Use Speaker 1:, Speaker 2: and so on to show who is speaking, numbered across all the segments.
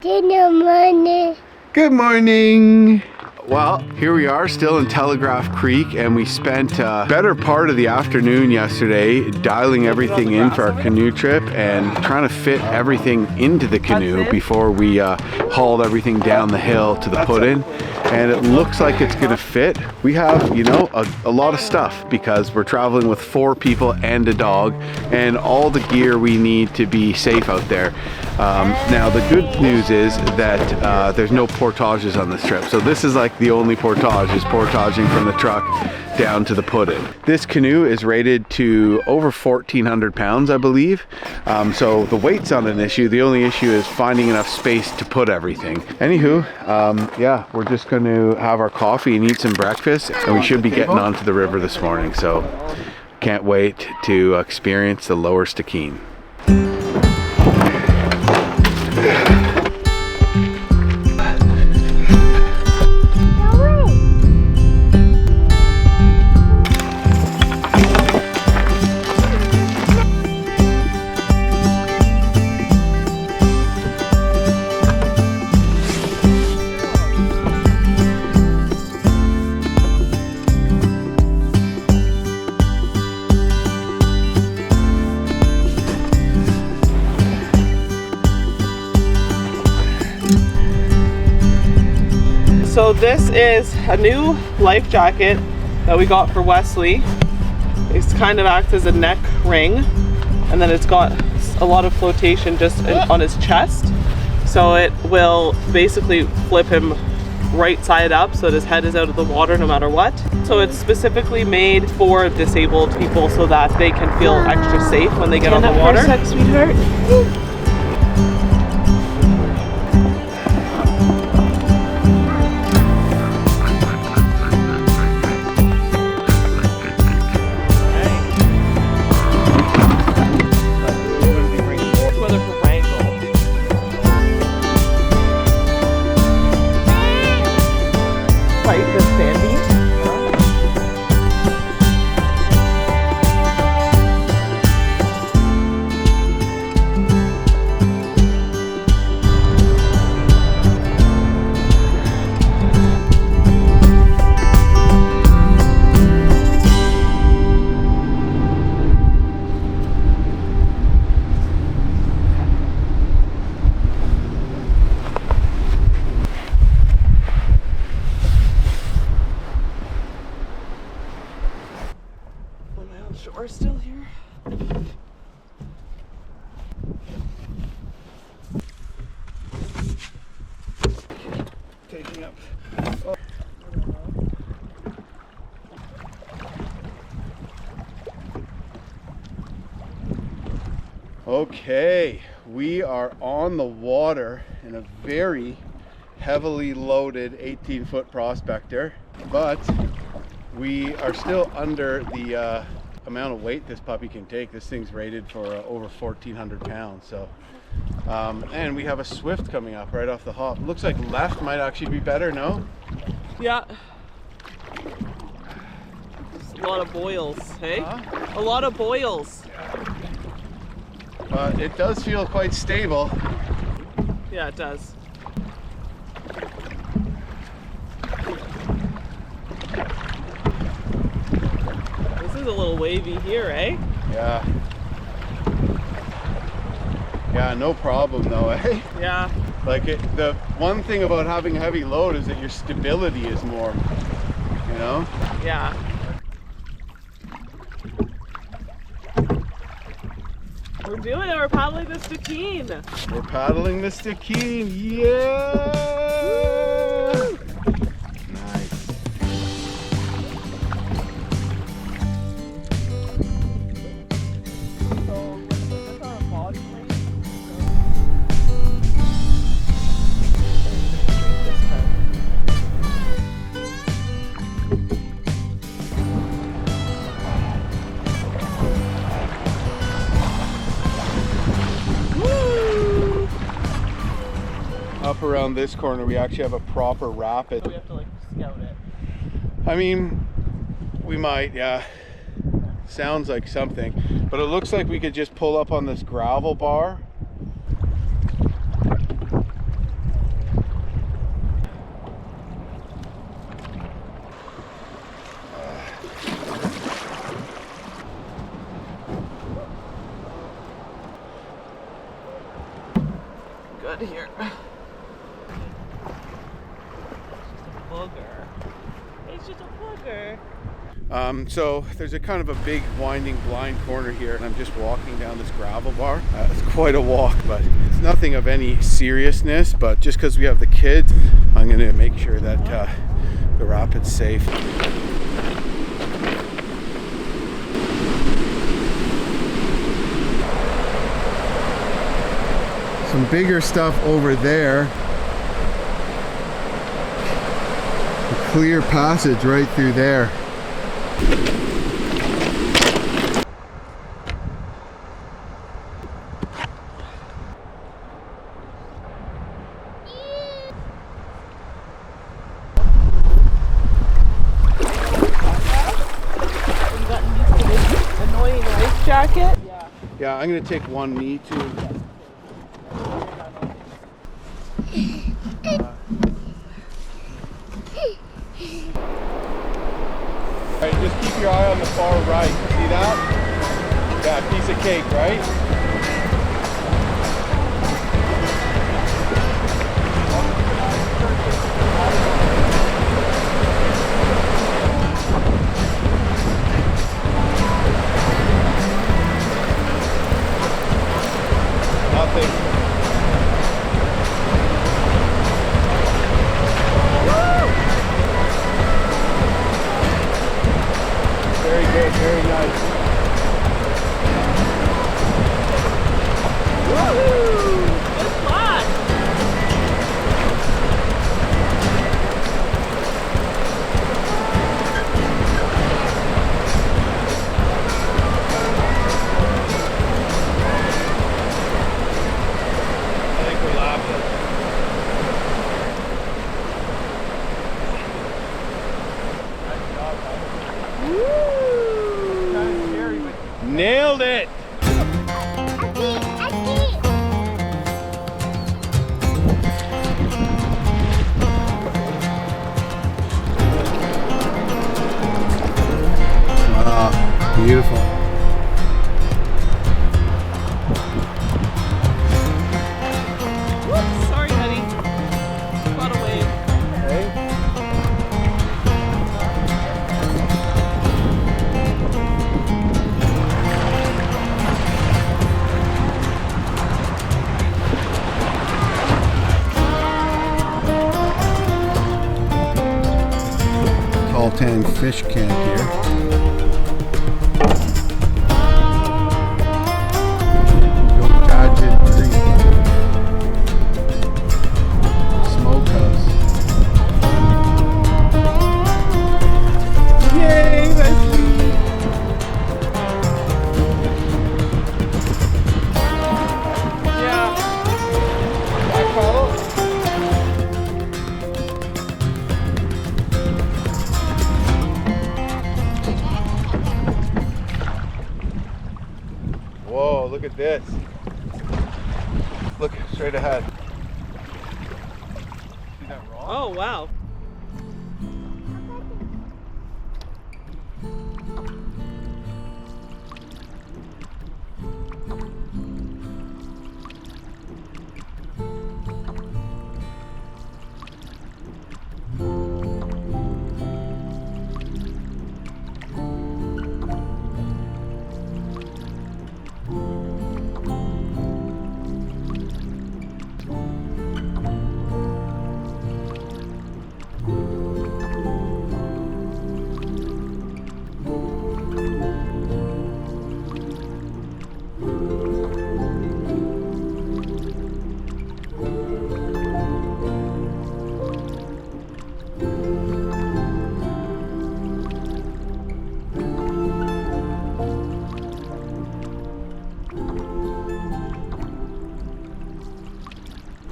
Speaker 1: Good morning.
Speaker 2: Good morning. Well, here we are still in Telegraph Creek, and we spent a better part of the afternoon yesterday dialing everything in for our canoe trip and trying to fit everything into the canoe before we hauled everything down the hill to the put-in. And it looks like it's gonna fit. We have, you know, a lot of stuff because we're traveling with 4 people and a dog and all the gear we need to be safe out there. Now the good news is that there's no portages on this trip. So this is like the only portage, is portaging from the truck down to the put-in. This canoe is rated to over 1,400 pounds, I believe. So the weight's not an issue. The only issue is finding enough space to put everything. Anywho, yeah, we're just going to have our coffee and eat some breakfast, and we should be getting onto the river this morning. So can't wait to experience the lower Stikine.
Speaker 3: So this is a new life jacket that we got for Wesley. It kind of acts as a neck ring, and then it's got a lot of flotation just on his chest. So it will basically flip him right side up so that his head is out of the water no matter what. So it's specifically made for disabled people so that they can feel extra safe when they get on the water.
Speaker 1: Stand up for a sec, sweetheart.
Speaker 3: We're still here.
Speaker 2: Taking up. Okay, we are on the water in a very heavily loaded 18-foot prospector, but we are still under the amount of weight this puppy can take. This thing's rated for over 1,400 pounds. So, and we have a swift coming up right off the hop. Looks like left might actually be better, no?
Speaker 3: Yeah. There's a lot of boils, hey?
Speaker 2: Huh?
Speaker 3: A lot of boils.
Speaker 2: But it does feel quite stable.
Speaker 3: Yeah, it does. This is a little wavy here, eh?
Speaker 2: Yeah. Yeah, no problem though, eh?
Speaker 3: Yeah.
Speaker 2: Like the one thing about having a heavy load is that your stability is more, you know?
Speaker 3: Yeah. We're doing it, we're paddling the Stikine.
Speaker 2: We're paddling the Stikine, yeah!
Speaker 3: Woo!
Speaker 2: Nice. Up around this corner we actually have a proper rapid.
Speaker 3: So we have to like scout it.
Speaker 2: I mean, we might, yeah. Sounds like something, but it looks like we could just pull up on this gravel bar.
Speaker 3: mud here. Booger. It's just a booger.
Speaker 2: So there's a kind of a big winding blind corner here, and I'm just walking down this gravel bar. It's quite a walk, but it's nothing of any seriousness, but just because we have the kids, I'm going to make sure that the rapid's safe. Some bigger stuff over there. A clear passage right through there.
Speaker 3: Annoying life jacket?
Speaker 2: Yeah, I'm gonna take one knee too. Alright, just keep your eye on the far right. See that? Yeah, piece of cake, right? Nothing. Very good, very nice.
Speaker 3: Woohoo! Good spot!
Speaker 2: I think we're laughing. Nailed it! Wow, beautiful.
Speaker 3: Whoops, sorry, honey. Caught a wave.
Speaker 2: Tall Tan Fish Camp here. Smokehouse. Yay, Wesley!
Speaker 3: Yeah.
Speaker 2: Black follow? Whoa, look at this. Look straight ahead. See that rock?
Speaker 3: Oh, wow.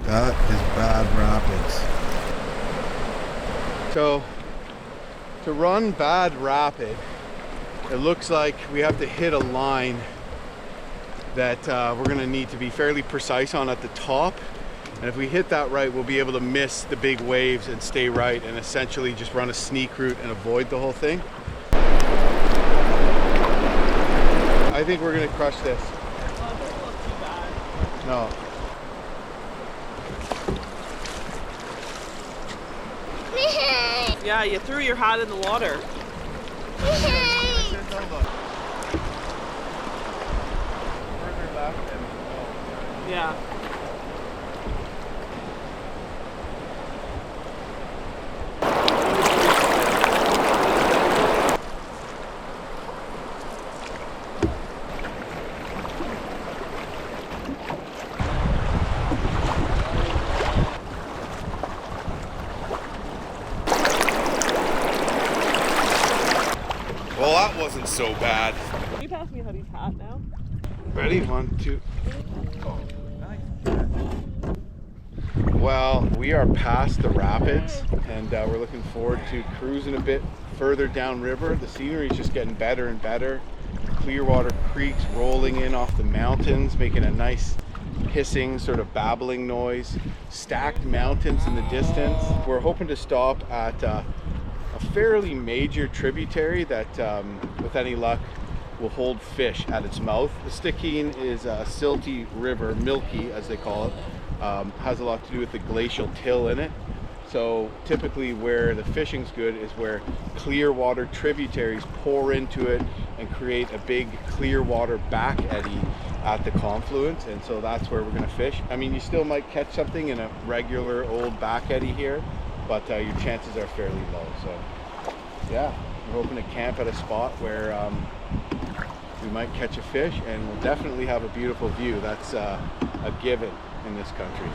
Speaker 2: That is bad rapids. So, to run bad rapid, it looks like we have to hit a line that we're going to need to be fairly precise on at the top. And if we hit that right, we'll be able to miss the big waves and stay right and essentially just run a sneak route and avoid the whole thing. I think we're going to crush this.
Speaker 3: Oh, this looks too bad.
Speaker 2: No.
Speaker 3: Yeah, you threw your hat in the water. Yeah.
Speaker 2: Well, that wasn't so bad.
Speaker 3: Can you pass me Huddy's hat now?
Speaker 2: Ready? 1, 2. Well, we are past the rapids and we're looking forward to cruising a bit further downriver. The scenery is just getting better and better. Clearwater creeks rolling in off the mountains, making a nice hissing, sort of babbling noise. Stacked mountains in the distance. We're hoping to stop at a fairly major tributary that, with any luck, will hold fish at its mouth. The Stikine is a silty river, milky as they call it. Has a lot to do with the glacial till in it. So typically where the fishing's good is where clear water tributaries pour into it and create a big clear water back eddy at the confluence, and so that's where we're going to fish. I mean, you still might catch something in a regular old back eddy here, but your chances are fairly low. So yeah, we're hoping to camp at a spot where we might catch a fish, and we'll definitely have a beautiful view. That's a given in this country.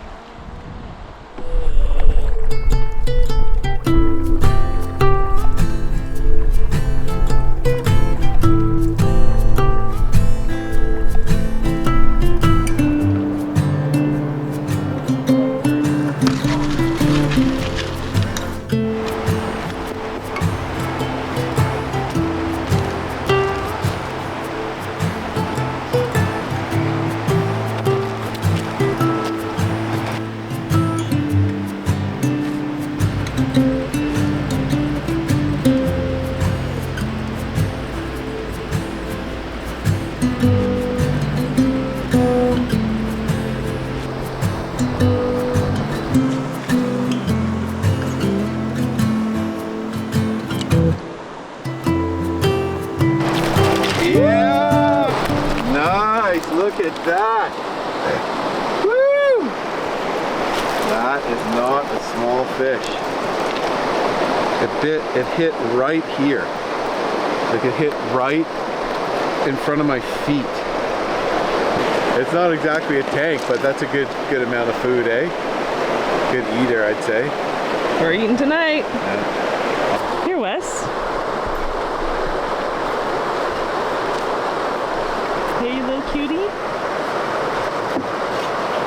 Speaker 2: Look at that! Woo! That is not a small fish. It hit right here. Like it hit right in front of my feet. It's not exactly a tank, but that's a good amount of food, eh? Good eater, I'd say.
Speaker 3: We're eating tonight.
Speaker 2: Yeah.
Speaker 3: Here, Wes. Hey, you little cutie.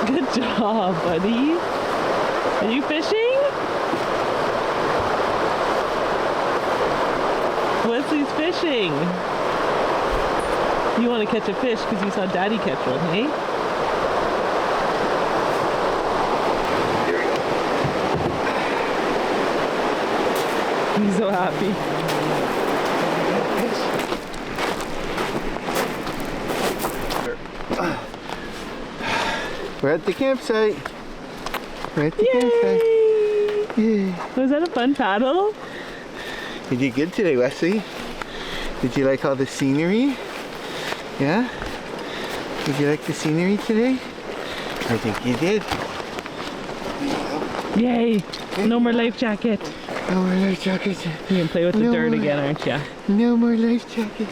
Speaker 3: Good job, buddy. Are you fishing? Wesley's fishing. You want to catch a fish because you saw Daddy catch one, hey? He's so happy.
Speaker 2: We're at the campsite. We're at the campsite. Yay.
Speaker 3: Was that a fun paddle?
Speaker 2: You did good today, Wesley. Did you like all the scenery? Yeah? Did you like the scenery today? I think you did.
Speaker 3: Yay! No more life jacket.
Speaker 2: No more life jacket.
Speaker 3: You can play with the dirt again, aren't ya?
Speaker 2: No more life jacket.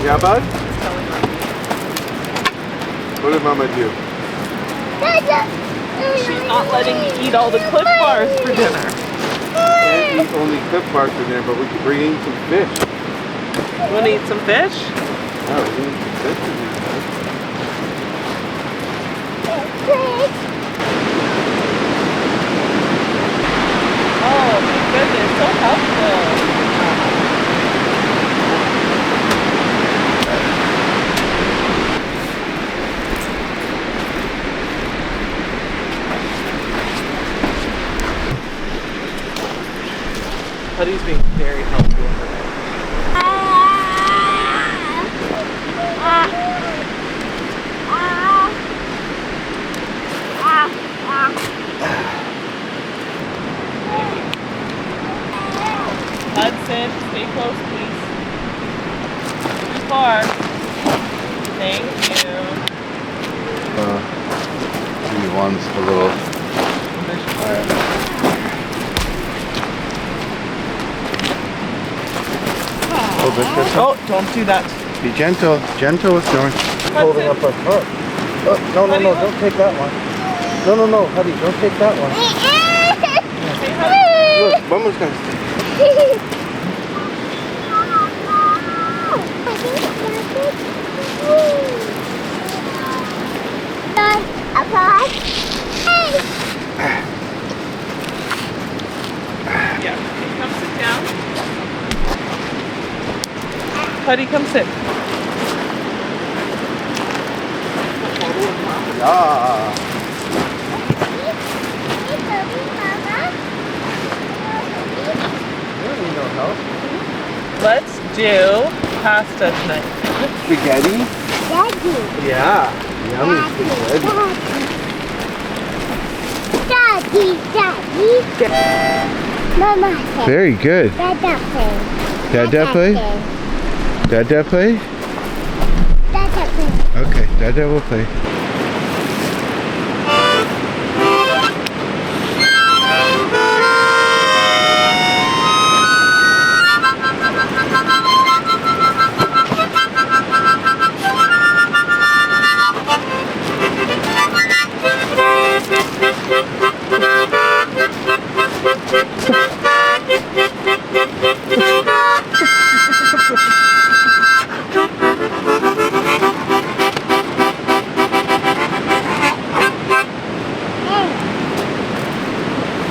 Speaker 2: Yeah, bud? What did Mama do?
Speaker 3: She's not letting me eat all the Cliff Bars for dinner.
Speaker 2: Can't eat only Cliff Bars for dinner, but we could bring in some fish.
Speaker 3: You want to eat some fish?
Speaker 2: Oh, we can eat some fish for dinner.
Speaker 3: Huddy's being very helpful over there. Hudson, stay close, please. Too far. Thank you.
Speaker 2: One's a little.
Speaker 3: Oh, don't do that.
Speaker 2: Be gentle, gentle with snoring.
Speaker 4: Holding up our tarp. Oh, no, don't take that one. No, Huddy, don't take that one. Look, Mama's gonna stay.
Speaker 3: Yeah, come sit down. Huddy, come sit.
Speaker 2: Yeah.
Speaker 4: You don't need no help.
Speaker 3: Let's do pasta tonight.
Speaker 4: Spaghetti?
Speaker 1: Daddy.
Speaker 4: Yeah. Yummy spaghetti.
Speaker 1: Daddy. Mama said.
Speaker 2: Very good.
Speaker 1: Dada play.
Speaker 2: Dada play? Dada play?
Speaker 1: Dada play.
Speaker 2: Okay, Dada will play.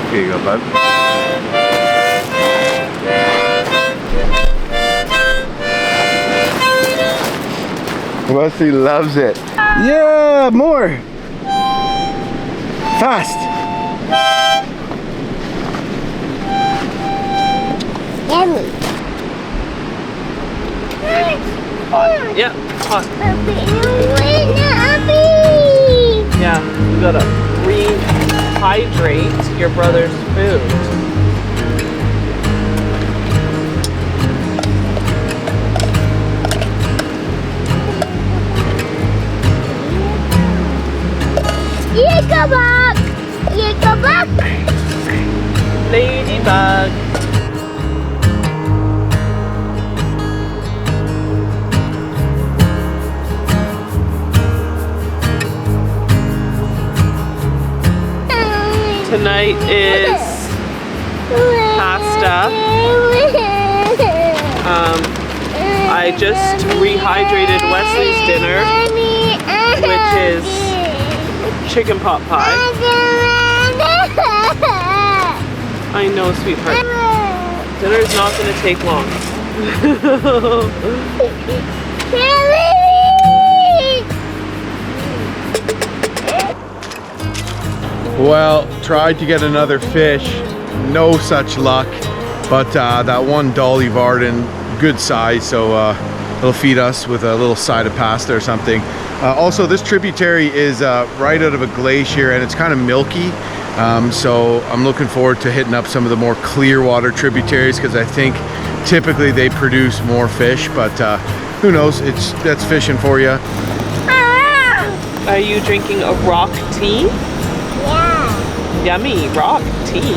Speaker 2: Here you go, bud. Wesley loves it. Yeah, more. Fast.
Speaker 1: Yummy.
Speaker 3: Hot. Yeah, hot.
Speaker 1: Puppy.
Speaker 3: Yeah, you gotta rehydrate your brother's food.
Speaker 1: Ladybug.
Speaker 3: Ladybug. Tonight is pasta. I just rehydrated Wesley's dinner, which is chicken pot pie. I know, sweetheart. Dinner is not going to take long.
Speaker 2: Well, tried to get another fish, no such luck, but that one Dolly Varden, good size, so it'll feed us with a little side of pasta or something. Also, this tributary is right out of a glacier and it's kind of milky, so I'm looking forward to hitting up some of the more clear water tributaries because I think typically they produce more fish, but who knows, that's fishing for you.
Speaker 3: Are you drinking a rock tea?
Speaker 1: Yeah.
Speaker 3: Yummy, rock tea.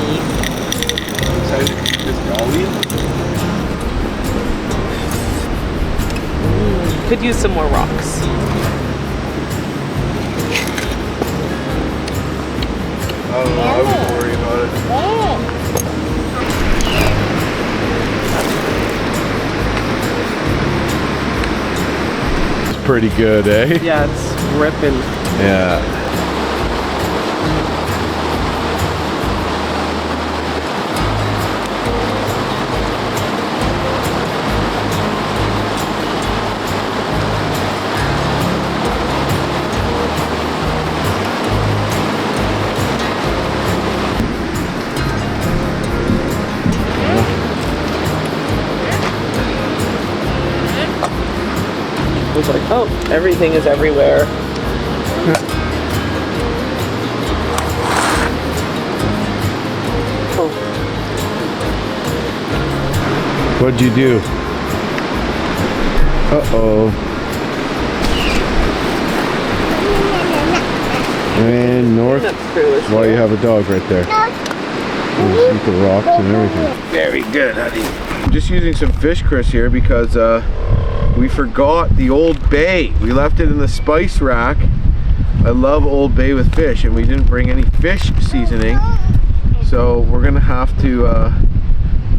Speaker 4: This Dolly?
Speaker 3: Could use some more rocks.
Speaker 4: Oh, I wouldn't worry about it.
Speaker 2: It's pretty good, eh?
Speaker 3: Yeah, it's ripping.
Speaker 2: Yeah.
Speaker 3: Well, everything is everywhere.
Speaker 2: What'd you do? Uh-oh. And north. Why you have a dog right there. You see the rocks and everything. Very good, honey. I'm just using some fish Chris here because we forgot the Old Bay. We left it in the spice rack. I love Old Bay with fish, and we didn't bring any fish seasoning. So we're gonna have to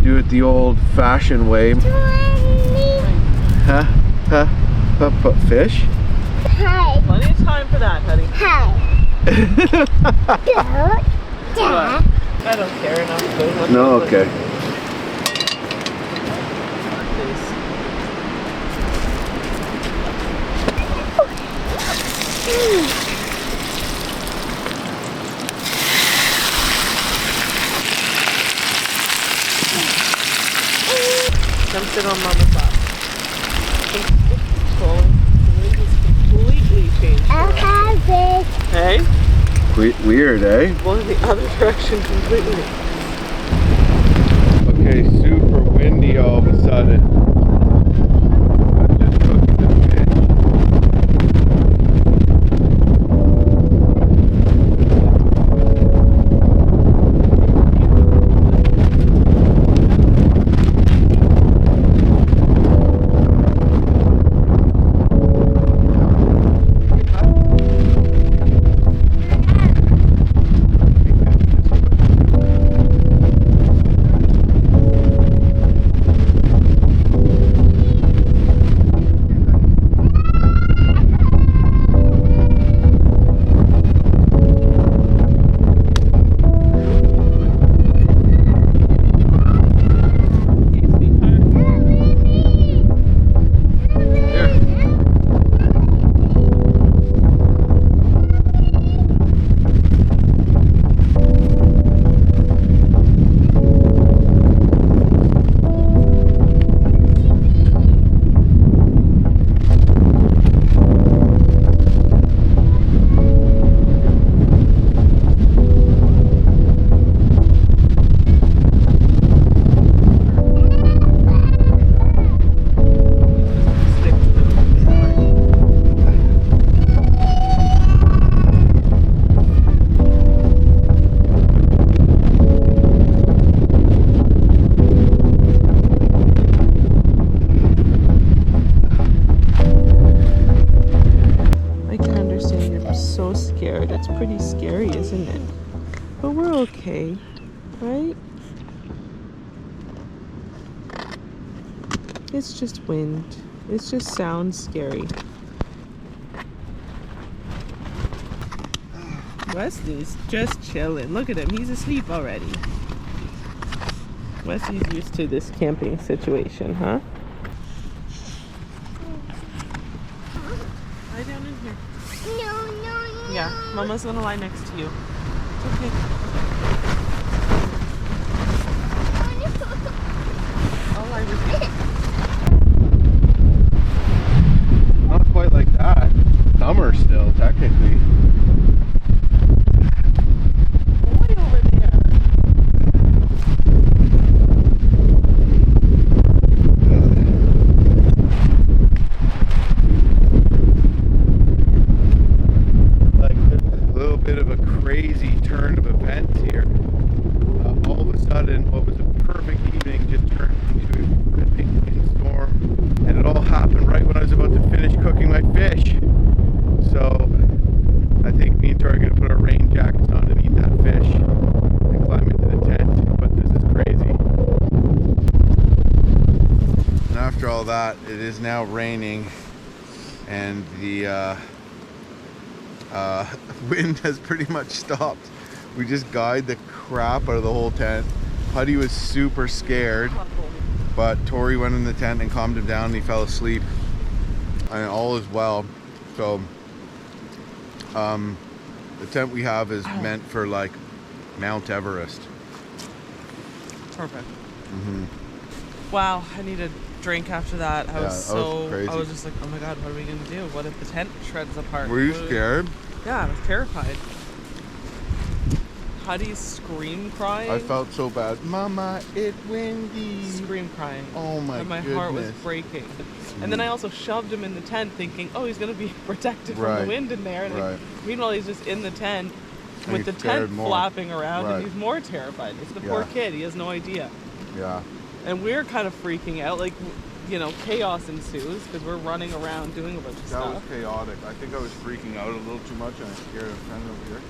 Speaker 2: do it the old-fashioned way. Huh? Fish?
Speaker 1: Hi.
Speaker 3: Plenty of time for that, honey.
Speaker 1: Hi. Dad.
Speaker 3: I don't care enough.
Speaker 2: No, okay.
Speaker 3: Come sit on Mama's lap. Scrolling. The wind has completely changed.
Speaker 1: I have it.
Speaker 3: Hey?
Speaker 2: Weird, eh?
Speaker 3: Going the other direction completely.
Speaker 2: Okay, super windy all of a sudden. I'm just cooking the fish.
Speaker 3: It's pretty scary, isn't it? But we're okay, right? It's just wind. It just sounds scary. Wesley's just chilling. Look at him. He's asleep already. Wesley's used to this camping situation, huh? Lie down in here.
Speaker 1: No.
Speaker 3: Yeah, Mama's gonna lie next to you. It's okay. I'll lie with you.
Speaker 2: Not quite like that. Summer still, technically.
Speaker 3: Boy over there.
Speaker 2: Like a little bit of a crazy turn of events here. All of a sudden, what was a perfect evening just turned into a ripping windstorm, and it all happened right when I was about to finish cooking my fish. So I think me and Tori are going to put our rain jackets on and eat that fish and climb into the tent, but this is crazy. And after all that, it is now raining, and the wind has pretty much stopped. We just guyed the crap out of the whole tent. Huddy was super scared, but Tori went in the tent and calmed him down and he fell asleep, and all is well. So the tent we have is meant for like Mount Everest.
Speaker 3: Perfect.
Speaker 2: Mm-hmm.
Speaker 3: Wow, I need to drink after that. I was
Speaker 2: crazy.
Speaker 3: I was just like, oh my god, what are we gonna do? What if the tent shreds apart?
Speaker 2: Were you scared?
Speaker 3: Yeah, I was terrified. Huddy's scream crying.
Speaker 2: I felt so bad. Mama, it's windy.
Speaker 3: Scream crying.
Speaker 2: Oh my
Speaker 3: and my
Speaker 2: goodness.
Speaker 3: heart was breaking. And then I also shoved him in the tent thinking, oh, he's gonna be protected from the wind in there. And meanwhile, he's just in the tent with the tent flapping around, and he's more terrified. It's the poor kid. He has no idea.
Speaker 2: Yeah.
Speaker 3: And we're kind of freaking out, like, you know, chaos ensues because we're running around doing a bunch of stuff.
Speaker 2: That was chaotic. I think I was freaking out a little too much, and I scared a friend over here.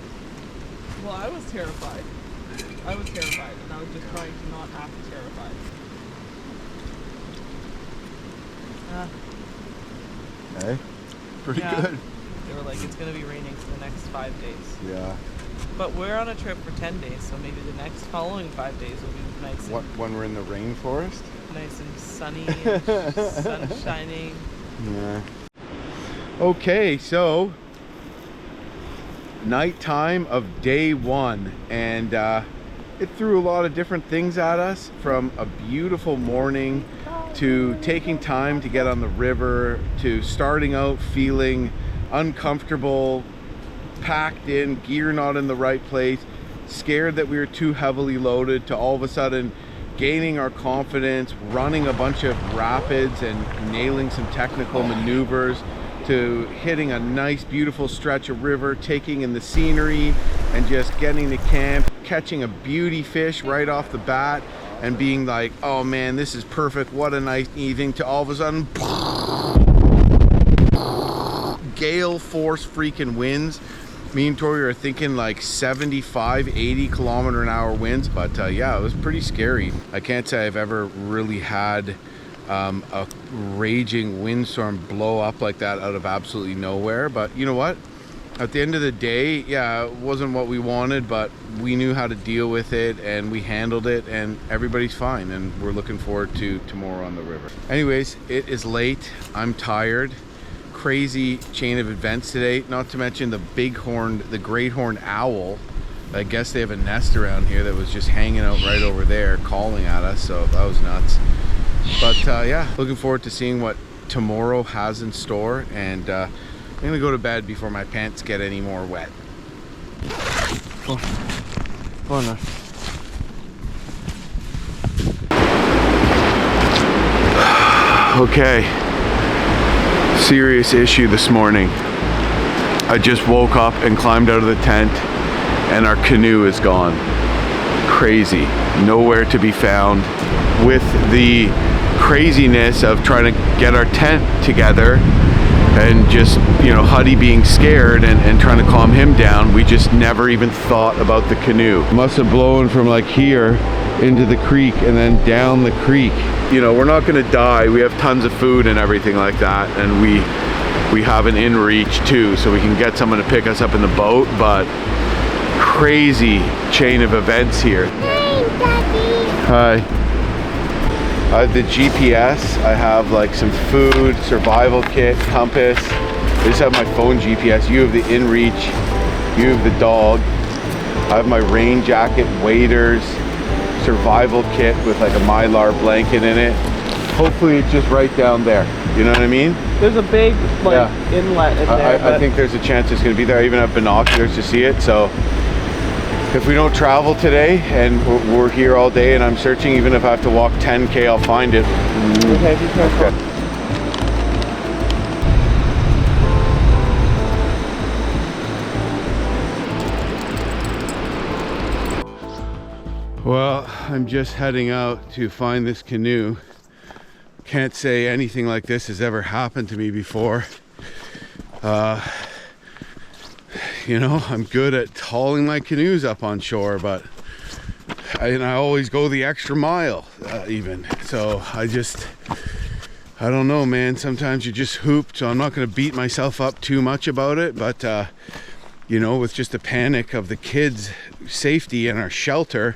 Speaker 3: Well, I was terrified. And I was just trying to not act terrified.
Speaker 2: Hey, pretty good.
Speaker 3: They were like, it's going to be raining for the next 5 days.
Speaker 2: Yeah.
Speaker 3: But we're on a trip for 10 days, so maybe the next following 5 days will be nice.
Speaker 2: When we're in the rainforest?
Speaker 3: Nice and sunny, and sun shining.
Speaker 2: Yeah. Okay, so nighttime of day 1, and it threw a lot of different things at us, from a beautiful morning to taking time to get on the river, to starting out feeling uncomfortable, packed in, gear not in the right place, scared that we were too heavily loaded, to all of a sudden gaining our confidence, running a bunch of rapids and nailing some technical maneuvers, to hitting a nice beautiful stretch of river, taking in the scenery and just getting to camp, catching a beauty fish right off the bat and being like, oh man, this is perfect, what a nice evening, to all of a sudden gale force freaking winds. Me and Tori are thinking like 75, 80 kilometer an hour winds, but yeah, it was pretty scary. I can't say I've ever really had a raging windstorm blow up like that out of absolutely nowhere. But you know what? At the end of the day, yeah, it wasn't what we wanted, but we knew how to deal with it and we handled it, and everybody's fine, and we're looking forward to tomorrow on the river. Anyways, it is late. I'm tired. Crazy chain of events today, not to mention the great horned owl. I guess they have a nest around here that was just hanging out right over there calling at us, so that was nuts. But yeah, looking forward to seeing what tomorrow has in store, and I'm gonna go to bed before my pants get any more wet.
Speaker 4: Go on now.
Speaker 2: Okay, serious issue this morning. I just woke up and climbed out of the tent and our canoe is gone. Crazy, nowhere to be found. With the craziness of trying to get our tent together and just, you know, Huddy being scared and trying to calm him down, we just never even thought about the canoe. Must have blown from like here into the creek and then down the creek. You know, we're not gonna die. We have tons of food and everything like that, and we have an in reach too, so we can get someone to pick us up in the boat, but crazy chain of events here.
Speaker 1: Hey, Daddy.
Speaker 2: Hi. I have the GPS, I have like some food, survival kit, compass. I just have my phone GPS. You have the inReach, you have the dog. I have my rain jacket, waders, survival kit with like a Mylar blanket in it. Hopefully it's just right down there. You know what I mean?
Speaker 3: There's a big like inlet in there.
Speaker 2: I think there's a chance it's gonna be there. I even have binoculars to see it, so if we don't travel today and we're here all day and I'm searching, even if I have to walk 10K, I'll find it.
Speaker 3: Okay, be careful.
Speaker 2: Okay. Well, I'm just heading out to find this canoe. Can't say anything like this has ever happened to me before. You know, I'm good at hauling my canoes up on shore, but I always go the extra mile even. So I don't know, man. Sometimes you're just hooped, so I'm not going to beat myself up too much about it. But, you know, with just the panic of the kids' safety and our shelter,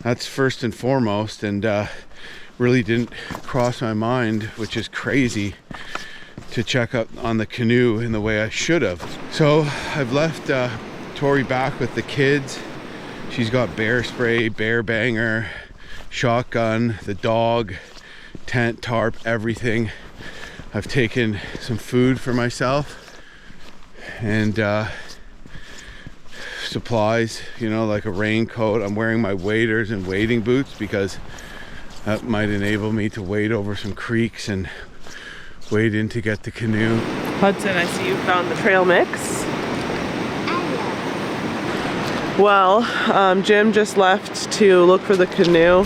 Speaker 2: that's first and foremost, and really didn't cross my mind, which is crazy, to check up on the canoe in the way I should have. So I've left Tori back with the kids. She's got bear spray, bear banger, shotgun, the dog, tent, tarp, everything. I've taken some food for myself and supplies, you know, like a raincoat. I'm wearing my waders and wading boots because that might enable me to wade over some creeks and wade in to get the canoe.
Speaker 3: Hudson, I see you found the trail mix. Well, Jim just left to look for the canoe.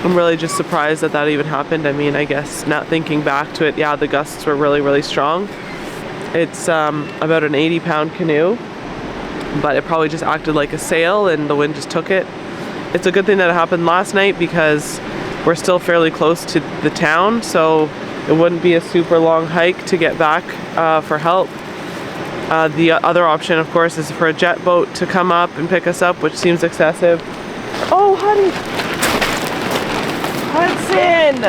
Speaker 3: I'm really just surprised that that even happened. I mean, I guess not thinking back to it, yeah, the gusts were really, really strong. It's about an 80-pound canoe, but it probably just acted like a sail and the wind just took it. It's a good thing that it happened last night because we're still fairly close to the town, so it wouldn't be a super long hike to get back for help. The other option, of course, is for a jet boat to come up and pick us up, which seems excessive. Oh, honey! Hudson!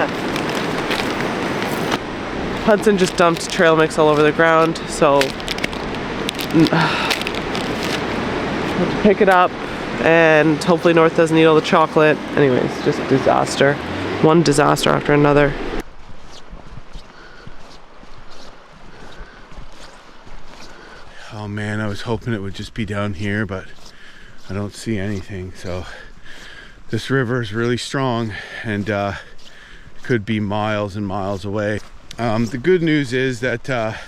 Speaker 3: Hudson just dumped trail mix all over the ground, so I'll have to pick it up, and hopefully North doesn't eat all the chocolate. Anyways, just disaster. One disaster after another.
Speaker 2: Oh man, I was hoping it would just be down here, but I don't see anything. So this river is really strong and could be miles and miles away. The good news is that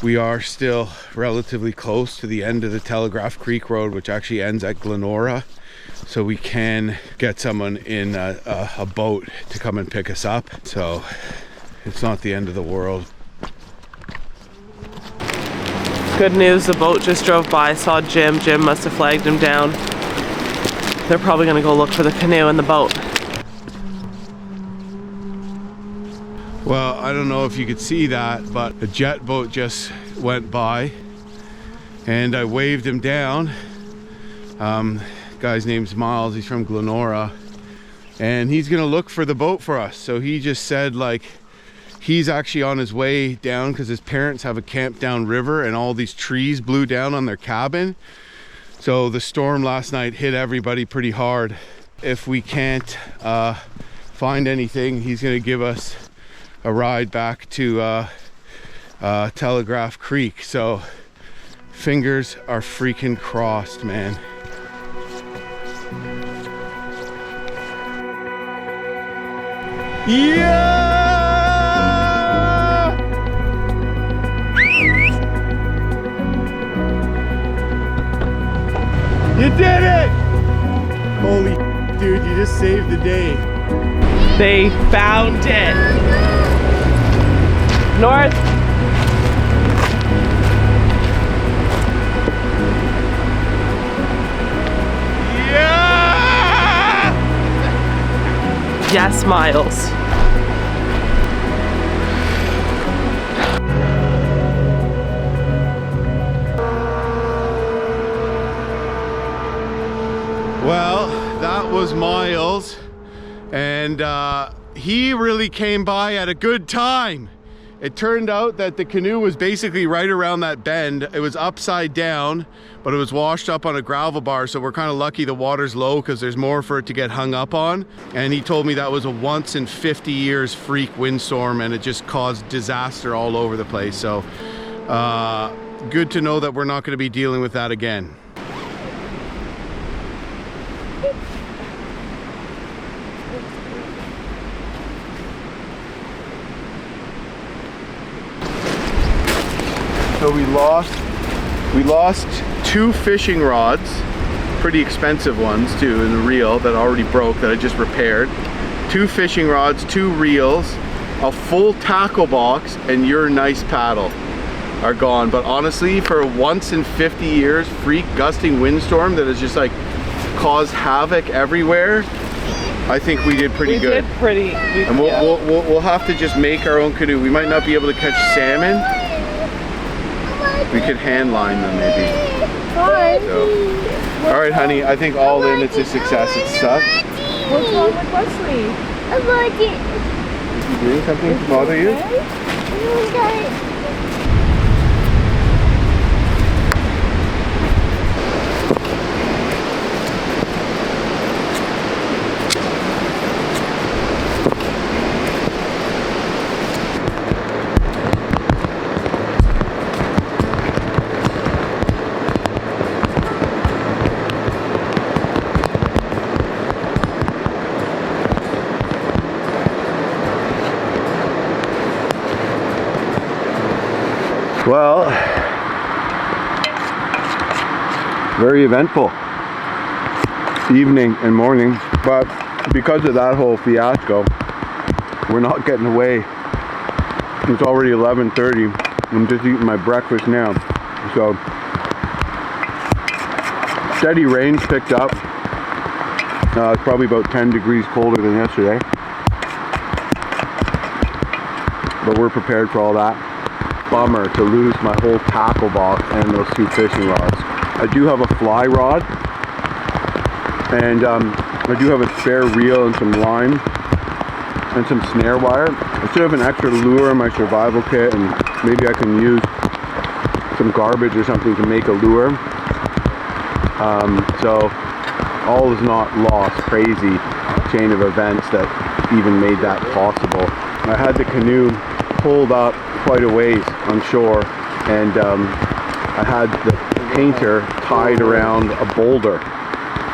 Speaker 2: we are still relatively close to the end of the Telegraph Creek Road, which actually ends at Glenora. So we can get someone in a boat to come and pick us up. So it's not the end of the world.
Speaker 3: Good news, the boat just drove by, saw Jim. Jim must have flagged him down. They're probably gonna go look for the canoe and the boat.
Speaker 2: Well, I don't know if you could see that, but a jet boat just went by and I waved him down. Guy's name's Miles, he's from Glenora, and he's gonna look for the boat for us. So he just said like he's actually on his way down because his parents have a camp down river and all these trees blew down on their cabin. So the storm last night hit everybody pretty hard. If we can't find anything, he's gonna give us a ride back to Telegraph Creek. So fingers are freaking crossed, man. Yeah! You did it! Holy dude, you just saved the day.
Speaker 3: They found it. North.
Speaker 2: Yeah!
Speaker 3: Yes, Miles.
Speaker 2: Well, that was Miles, and he really came by at a good time. It turned out that the canoe was basically right around that bend. It was upside down, but it was washed up on a gravel bar, so we're kind of lucky the water's low because there's more for it to get hung up on. And he told me that was a once in 50 years freak windstorm, and it just caused disaster all over the place. So good to know that we're not going to be dealing with that again. So we lost 2 fishing rods, pretty expensive ones too, in the reel that already broke that I just repaired. 2 fishing rods, 2 reels, a full tackle box, and your nice paddle are gone. But honestly, for a once in 50 years freak gusting windstorm that has just like caused havoc everywhere, I think we did pretty good. And we'll have to just make our own canoe. We might not be able to catch salmon. We could hand line them maybe. So. All right, honey, I think all in it's a success. It sucked.
Speaker 3: What's wrong with Wesley?
Speaker 1: I like it.
Speaker 2: Is he doing something to bother you? Well, very eventful evening and morning, but because of that whole fiasco, we're not getting away. It's already 11:30. I'm just eating my breakfast now. So, steady rains picked up. It's probably about 10 degrees colder than yesterday. But we're prepared for all that. Bummer to lose my whole tackle box and those 2 fishing rods. I do have a fly rod, and I do have a spare reel and some line and some snare wire. I should have an extra lure in my survival kit, and maybe I can use some garbage or something to make a lure. So all is not lost. Crazy chain of events that even made that possible. I had the canoe pulled up quite a ways on shore, and I had the painter tied around a boulder,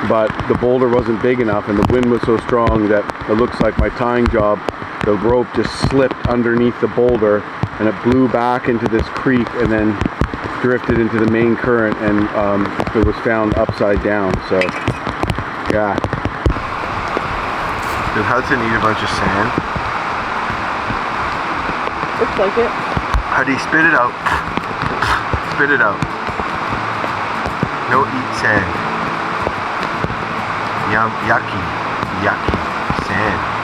Speaker 2: but the boulder wasn't big enough and the wind was so strong that it looks like my tying job, the rope just slipped underneath the boulder and it blew back into this creek and then drifted into the main current, and it was found upside down. So yeah. Did Hudson eat a bunch of sand?
Speaker 3: Looks like it.
Speaker 2: Huddy, spit it out. Spit it out. No eat sand. Yum, yucky, yucky sand.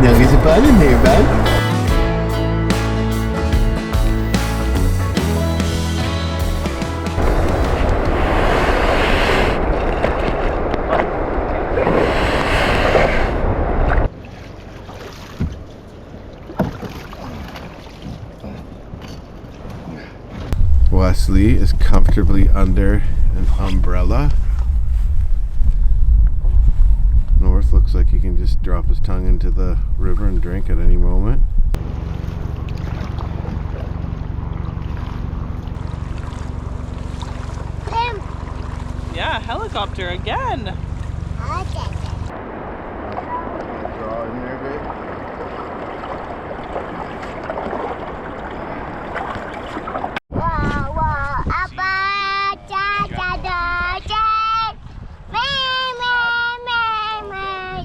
Speaker 5: Nergens är bara en nevel.
Speaker 2: Wesley is comfortably under an umbrella. North looks like he can just drop his tongue into the river and drink at any moment.
Speaker 1: Tim.
Speaker 3: Yeah, helicopter again.
Speaker 1: Okay.
Speaker 2: Draw in there, babe.
Speaker 1: Whoa, whoa, abba, da, da, da, da. Me,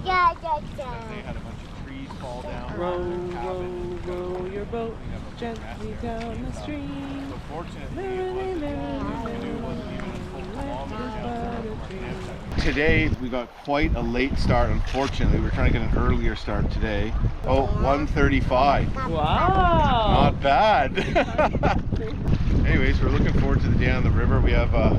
Speaker 1: da, da, da.
Speaker 4: Had a bunch of trees fall down.
Speaker 3: Row, row, row your boat gently down the stream.
Speaker 4: So fortunately,
Speaker 2: Today we got quite a late start. Unfortunately, we were trying to get an earlier start today. Oh, 1:35.
Speaker 3: Wow.
Speaker 2: Not bad. Anyways, we're looking forward to the day on the river. We have a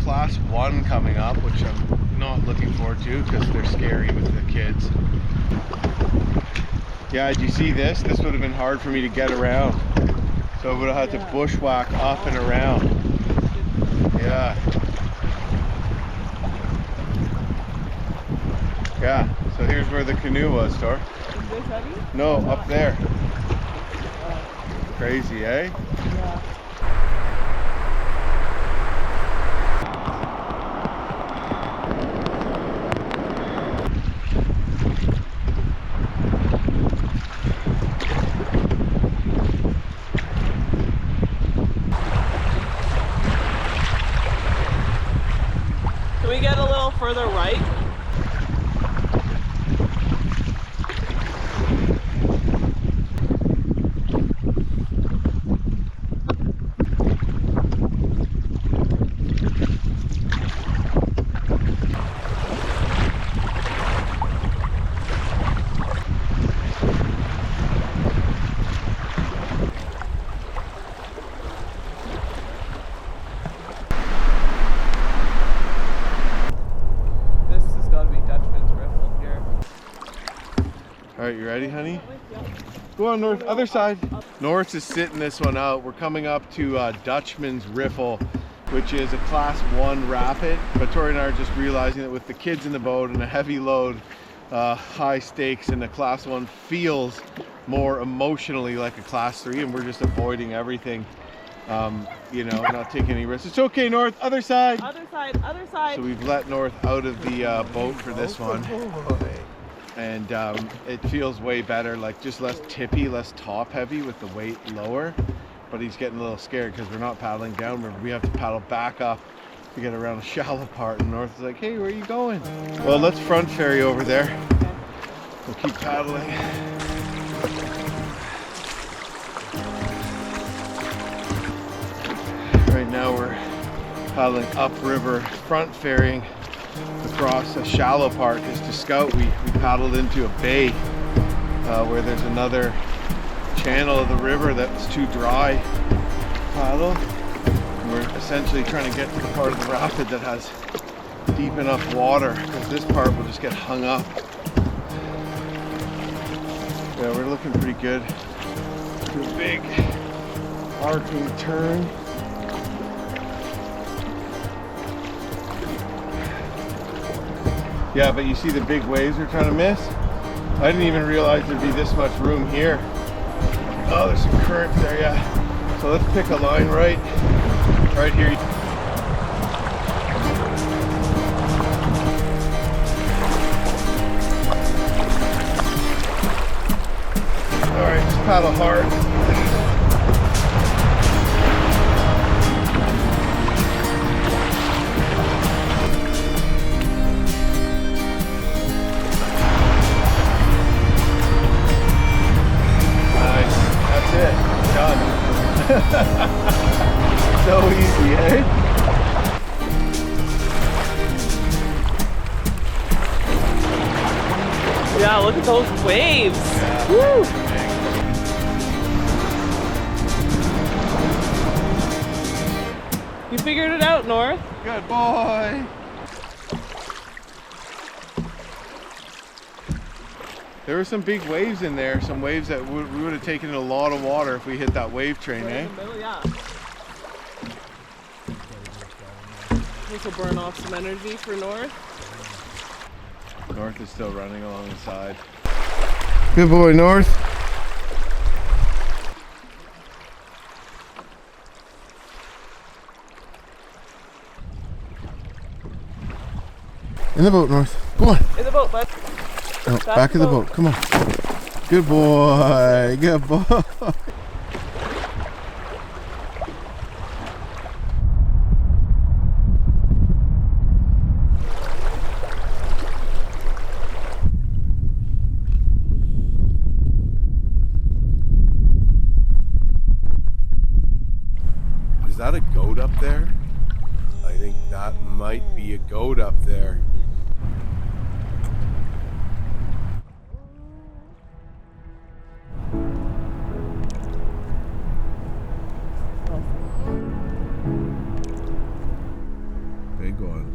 Speaker 2: class 1 coming up, which I'm not looking forward to because they're scary with the kids. Yeah, did you see this? This would have been hard for me to get around. So I would have had to bushwhack up and around. Yeah. Yeah, so here's where the canoe was, Tor.
Speaker 3: Is this heavy?
Speaker 2: No, up there. Crazy, eh?
Speaker 3: Yeah. Can we get a little further right?
Speaker 2: right, you ready, honey? Go on, North. Other side. North is sitting this one out. We're coming up to Dutchman's Riffle, which is a class 1 rapid. But Tori and I are just realizing that with the kids in the boat and a heavy load, high stakes, and a class 1 feels more emotionally like a class 3, and we're just avoiding everything. You know, not taking any risks. It's okay, North. Other side.
Speaker 3: Other side, other side.
Speaker 2: So we've let North out of the boat for this one. And it feels way better, like just less tippy, less top heavy with the weight lower. But he's getting a little scared because we're not paddling downriver. We have to paddle back up to get around a shallow part. And North is like, hey, where are you going? Well, let's front ferry over there. We'll keep paddling. Right now we're paddling upriver, front ferrying across a shallow part because to scout we paddled into a bay where there's another channel of the river that's too dry to paddle. And we're essentially trying to get to the part of the rapid that has deep enough water because this part will just get hung up. Yeah, we're looking pretty good. To a big arcing turn. Yeah, but you see the big waves we're trying to miss? I didn't even realize there'd be this much room here. Oh, there's some currents there, yeah. So let's pick a line right here. All right, just paddle hard. So easy, eh?
Speaker 3: Yeah, look at those waves.
Speaker 2: Yeah.
Speaker 3: Woo! You figured it out, North.
Speaker 2: Good boy. There were some big waves in there, some waves that we would have taken in a lot of water if we hit that wave train,
Speaker 3: Right
Speaker 2: eh?
Speaker 3: in the middle, yeah. This will burn off some energy for North.
Speaker 2: North is still running along the side. Good boy, North. In the boat, North. Come on.
Speaker 3: In the boat, bud.
Speaker 2: No, back of the boat. Come on. Good boy. Good boy. Is that a goat up there? I think that might be a goat up there. Big one.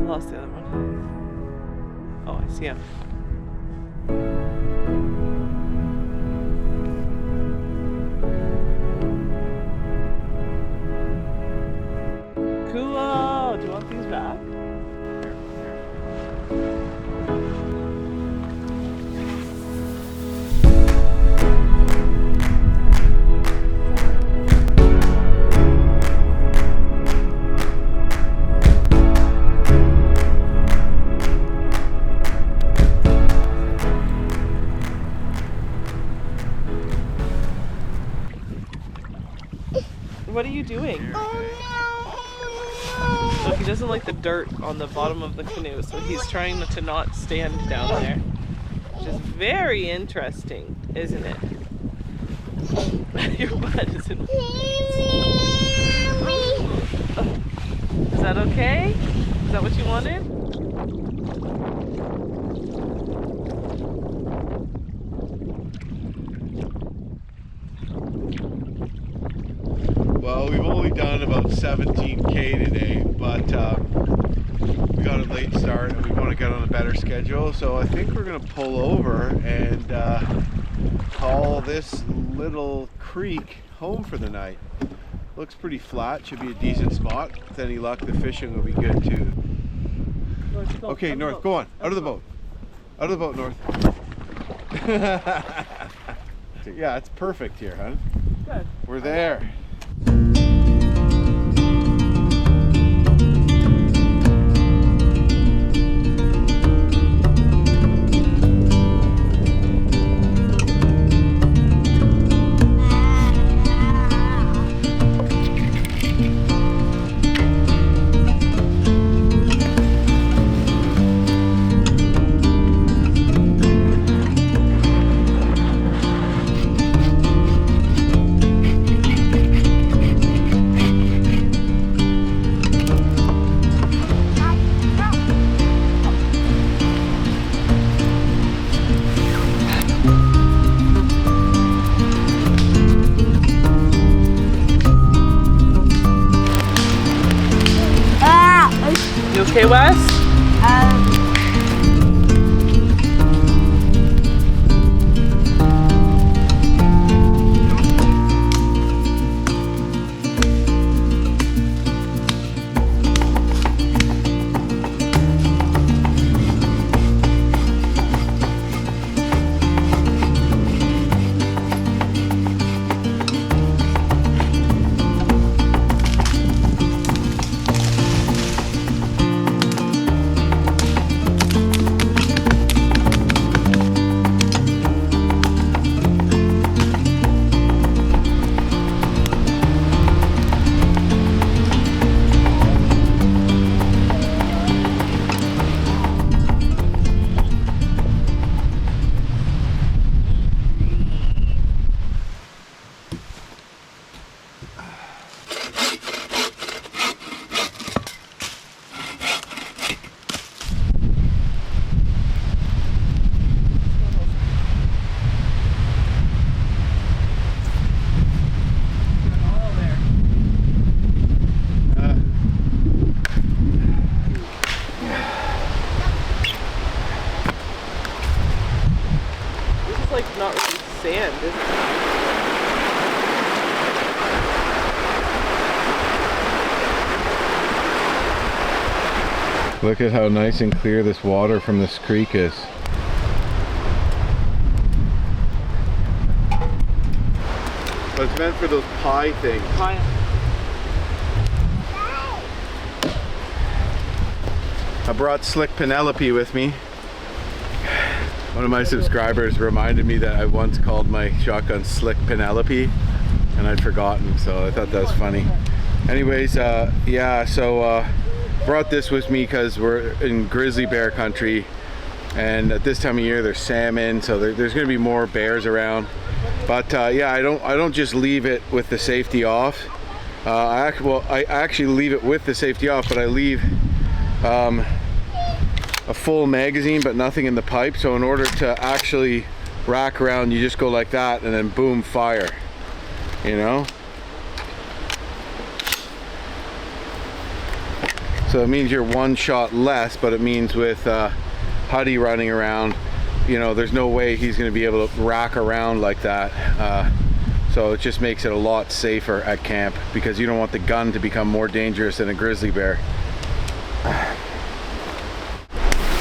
Speaker 3: Lost the other one. Oh, I see him. Cool. Do you want these back? What are you doing? So he doesn't like the dirt on the bottom of the canoe, so he's trying to not stand down there. Which is very interesting, isn't it? Your butt is in. Is that okay? Is that what you wanted? Well, we've only done about 17K today, but
Speaker 2: we got a late start and we want to get on a better schedule. So I think we're gonna pull over and call this little creek home for the night. Looks pretty flat, should be a decent spot. With any luck, the fishing will be good too. Okay, North, go on. Out of the boat. Out of the boat, North. Yeah, it's perfect here, huh?
Speaker 3: Good.
Speaker 2: We're there.
Speaker 3: You okay, Wes? Not really sand, is it?
Speaker 2: Look at how nice and clear this water from this creek is. But it's meant for those pie things.
Speaker 3: Pie.
Speaker 2: I brought Slick Penelope with me. One of my subscribers reminded me that I once called my shotgun Slick Penelope and I'd forgotten, so I thought that was funny. Anyways, yeah, so brought this with me because we're in grizzly bear country, and at this time of year there's salmon, so there's going to be more bears around. But yeah, I don't just leave it with the safety off. I actually leave it with the safety off, but I leave a full magazine but nothing in the pipe, so in order to actually rack around you just go like that and then boom, fire, you know. So it means you're one shot less, but it means with Huddy running around, you know, there's no way he's going to be able to rack around like that. So it just makes it a lot safer at camp because you don't want the gun to become more dangerous than a grizzly bear.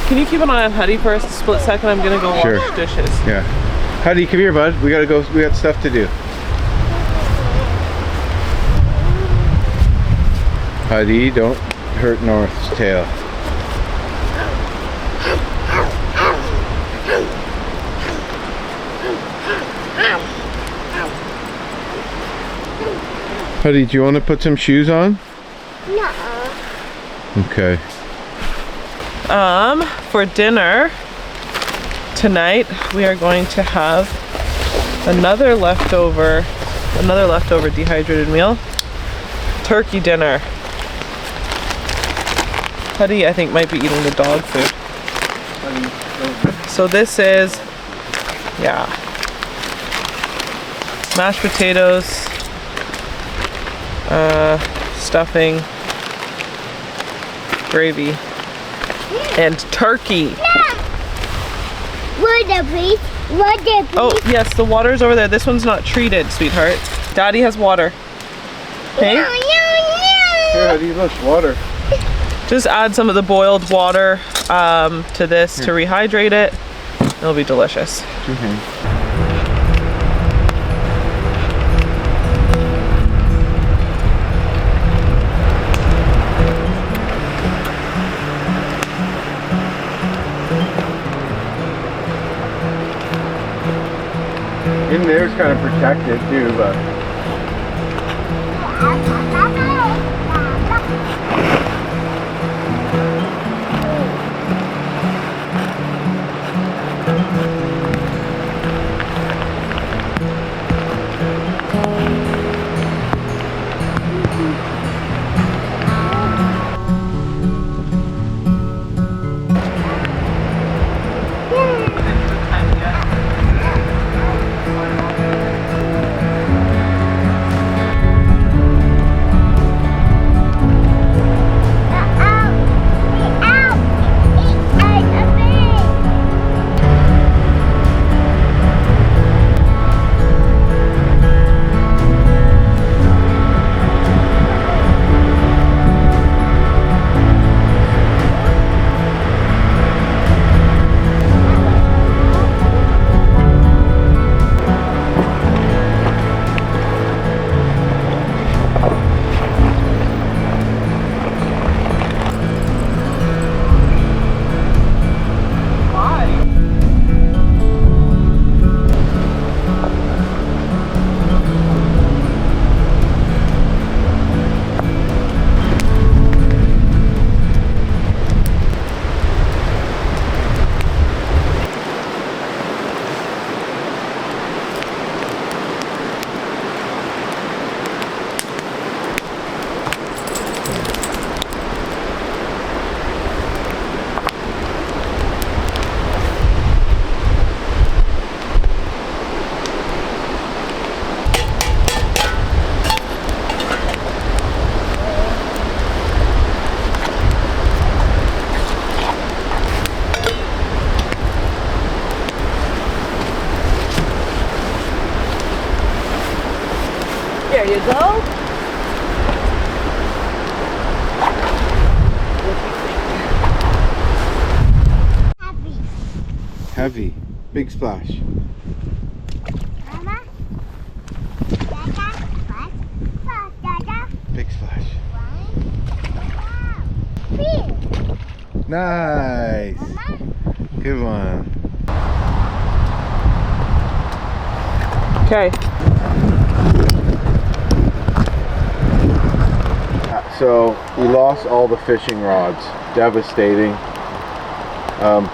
Speaker 3: Can you keep an eye on Huddy for a split second? I'm gonna go wash dishes.
Speaker 2: Yeah. Huddy, come here, bud. We gotta go. We got stuff to do. Huddy, don't hurt North's tail. Huddy, do you want to put some shoes on?
Speaker 1: No.
Speaker 2: Okay.
Speaker 3: For dinner tonight we are going to have another leftover dehydrated meal. Turkey dinner. Huddy, I think, might be eating the dog food. So this is, yeah, mashed potatoes, stuffing, gravy. and turkey.
Speaker 1: Water, please. Water, please.
Speaker 3: Oh, yes, the water's over there. This one's not treated, sweetheart. Daddy has water. Hey?
Speaker 2: Here, how do you look? Water.
Speaker 3: Just add some of the boiled water to this to rehydrate it. It'll be delicious.
Speaker 2: In there's kind of protected too, but
Speaker 3: There you go.
Speaker 2: heavy. Big splash.
Speaker 1: Mama? Dada? What? Dada?
Speaker 2: Big splash.
Speaker 1: One.
Speaker 2: Nice.
Speaker 1: Mama?
Speaker 2: Good one.
Speaker 3: Okay.
Speaker 2: So we lost all the fishing rods. Devastating.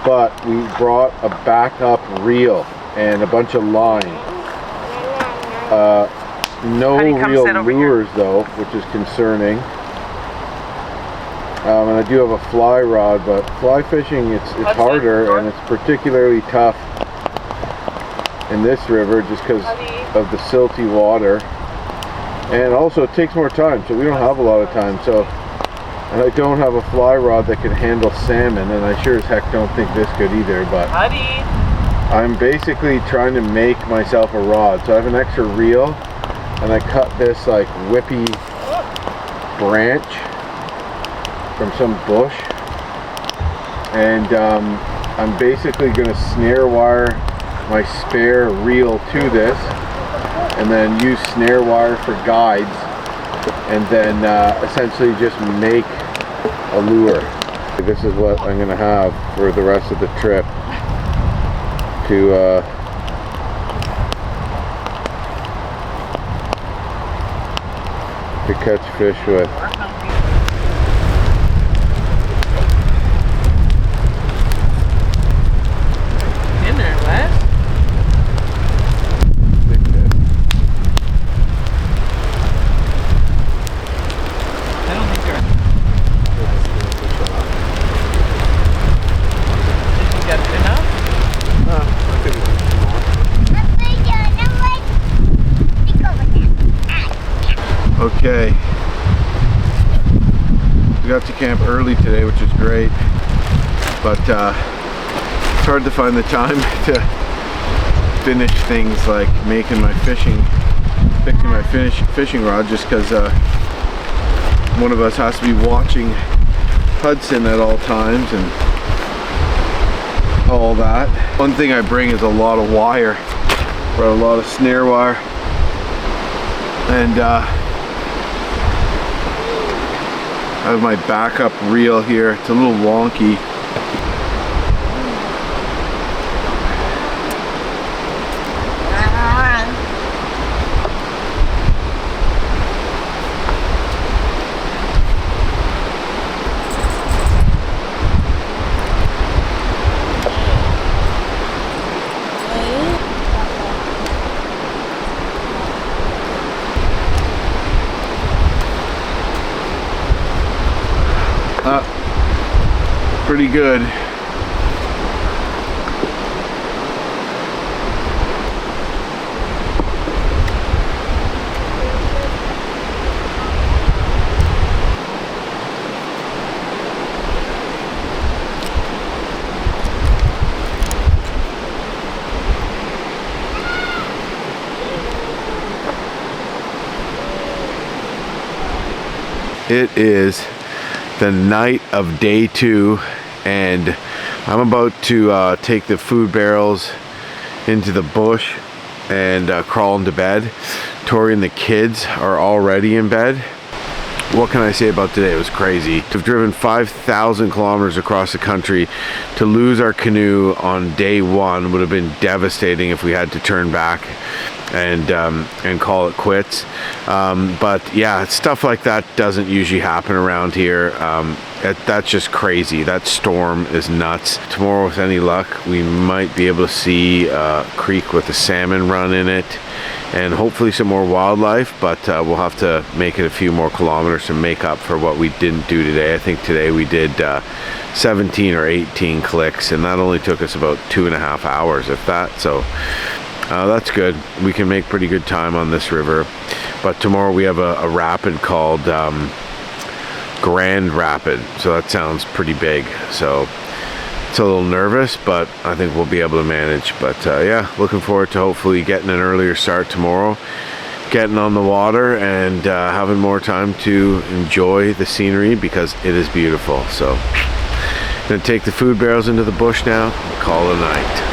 Speaker 2: But we brought a backup reel and a bunch of line. No
Speaker 3: Honey, come
Speaker 2: real
Speaker 3: sit over
Speaker 2: lures though, which is concerning. And I do have a fly rod, but fly fishing it's harder and it's particularly tough in this river just because of the silty water. And also it takes more time, so we don't have a lot of time. So, and I don't have a fly rod that can handle salmon, and I sure as heck don't think this could either. But I'm basically trying to make myself a rod. So I have an extra reel, and I cut this like whippy branch from some bush, and I'm basically going to snare wire my spare reel to this, and then use snare wire for guides, and then essentially just make a lure. This is what I'm going to have for the rest of the trip to catch fish with.
Speaker 3: In there, Wes? I don't think you're. Did you get enough?
Speaker 2: Okay. We got to camp early today, which is great. but it's hard to find the time to finish things like fixing my fishing rod, just because one of us has to be watching Hudson at all times and all that. One thing I bring is a lot of wire, brought a lot of snare wire, and I have my backup reel here. It's a little wonky. Pretty good. It is the night of day 2, and I'm about to take the food barrels into the bush and crawl into bed. Tori and the kids are already in bed. What can I say about today? It was crazy. We've driven 5,000 kilometers across the country. To lose our canoe on day 1 would have been devastating if we had to turn back and call it quits. But yeah, stuff like that doesn't usually happen around here. That's just crazy. That storm is nuts. Tomorrow, with any luck, we might be able to see a creek with a salmon run in it, and hopefully some more wildlife, but we'll have to make it a few more kilometers to make up for what we didn't do today. I think today we did 17 or 18 clicks, and that only took us about 2.5 hours, if that. So that's good. We can make pretty good time on this river. But tomorrow we have a rapid called Grand Rapid, so that sounds pretty big. So it's a little nervous, but I think we'll be able to manage. But yeah, looking forward to hopefully getting an earlier start tomorrow, getting on the water, and having more time to enjoy the scenery, because it is beautiful. So I'm gonna take the food barrels into the bush now and call it a night.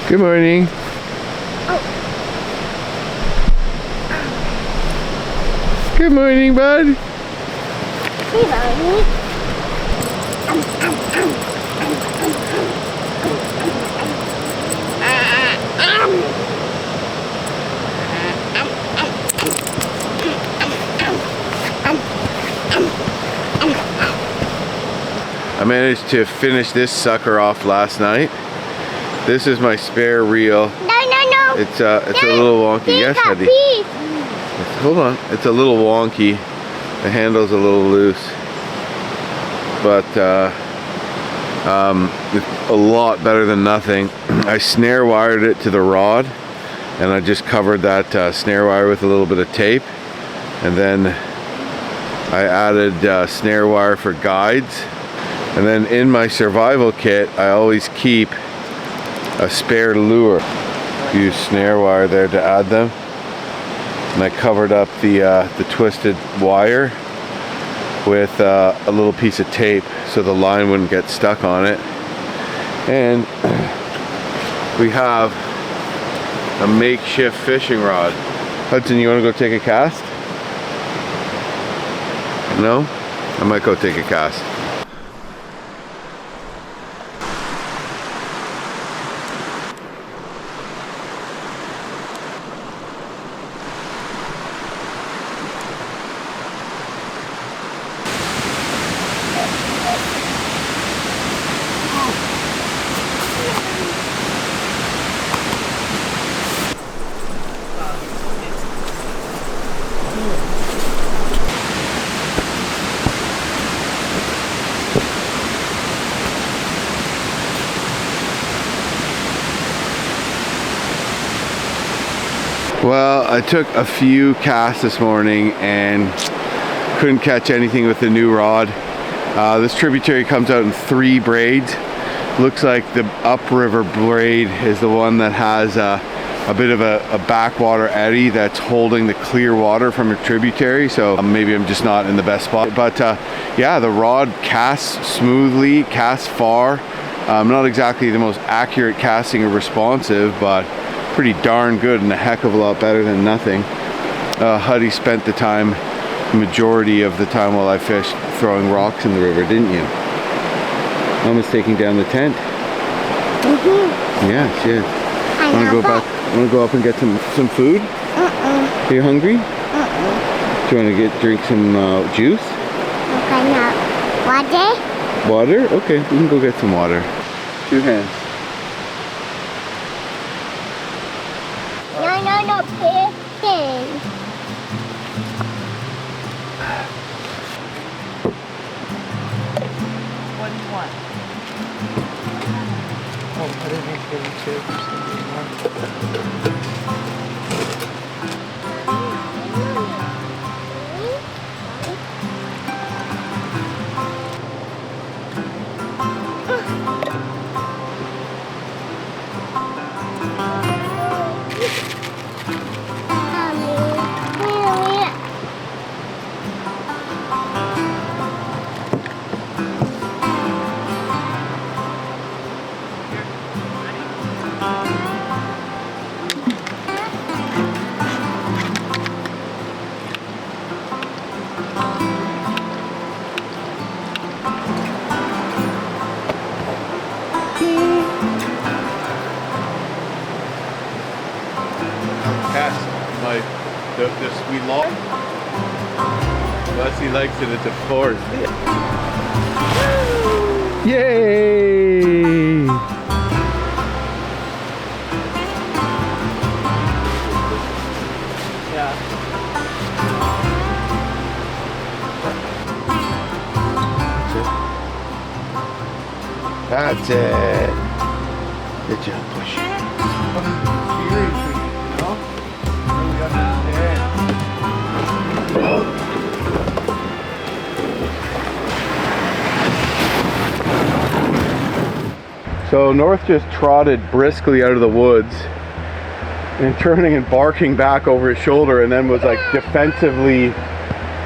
Speaker 2: Good morning. Good morning, bud.
Speaker 1: Good morning.
Speaker 2: I managed to finish this sucker off last night. This is my spare reel.
Speaker 1: No.
Speaker 2: It's a little wonky. Yes, honey. Hold on. It's a little wonky. The handle's a little loose. but it's a lot better than nothing. I snare wired it to the rod, and I just covered that snare wire with a little bit of tape, and then I added snare wire for guides. And then in my survival kit, I always keep a spare lure. Use snare wire there to add them. And I covered up the twisted wire with a little piece of tape so the line wouldn't get stuck on it. And we have a makeshift fishing rod. Hudson, you want to go take a cast? No? I might go take a cast. Well, I took a few casts this morning and couldn't catch anything with the new rod. This tributary comes out in 3 braids. Looks like the upriver braid is the one that has a bit of a backwater eddy that's holding the clear water from a tributary, so maybe I'm just not in the best spot. But yeah, the rod casts smoothly, casts far. Not exactly the most accurate casting or responsive, but pretty darn good and a heck of a lot better than nothing. Huddy spent the majority of the time while I fished throwing rocks in the river, didn't you? Mom is taking down the tent. Yeah, she is. Want to go back? Want to go up and get some food? Are you hungry? Do you want to drink some juice?
Speaker 1: Water?
Speaker 2: Water? Okay, we can go get some water. 2 hands.
Speaker 1: No, picking.
Speaker 3: What do you want?
Speaker 4: Oh, I didn't make any chips.
Speaker 2: The sweet log. Wesley likes it, it's a force. Yay!
Speaker 3: Yeah.
Speaker 2: That's it. Good job, push. So North just trotted briskly out of the woods and turning and barking back over his shoulder, and then was like defensively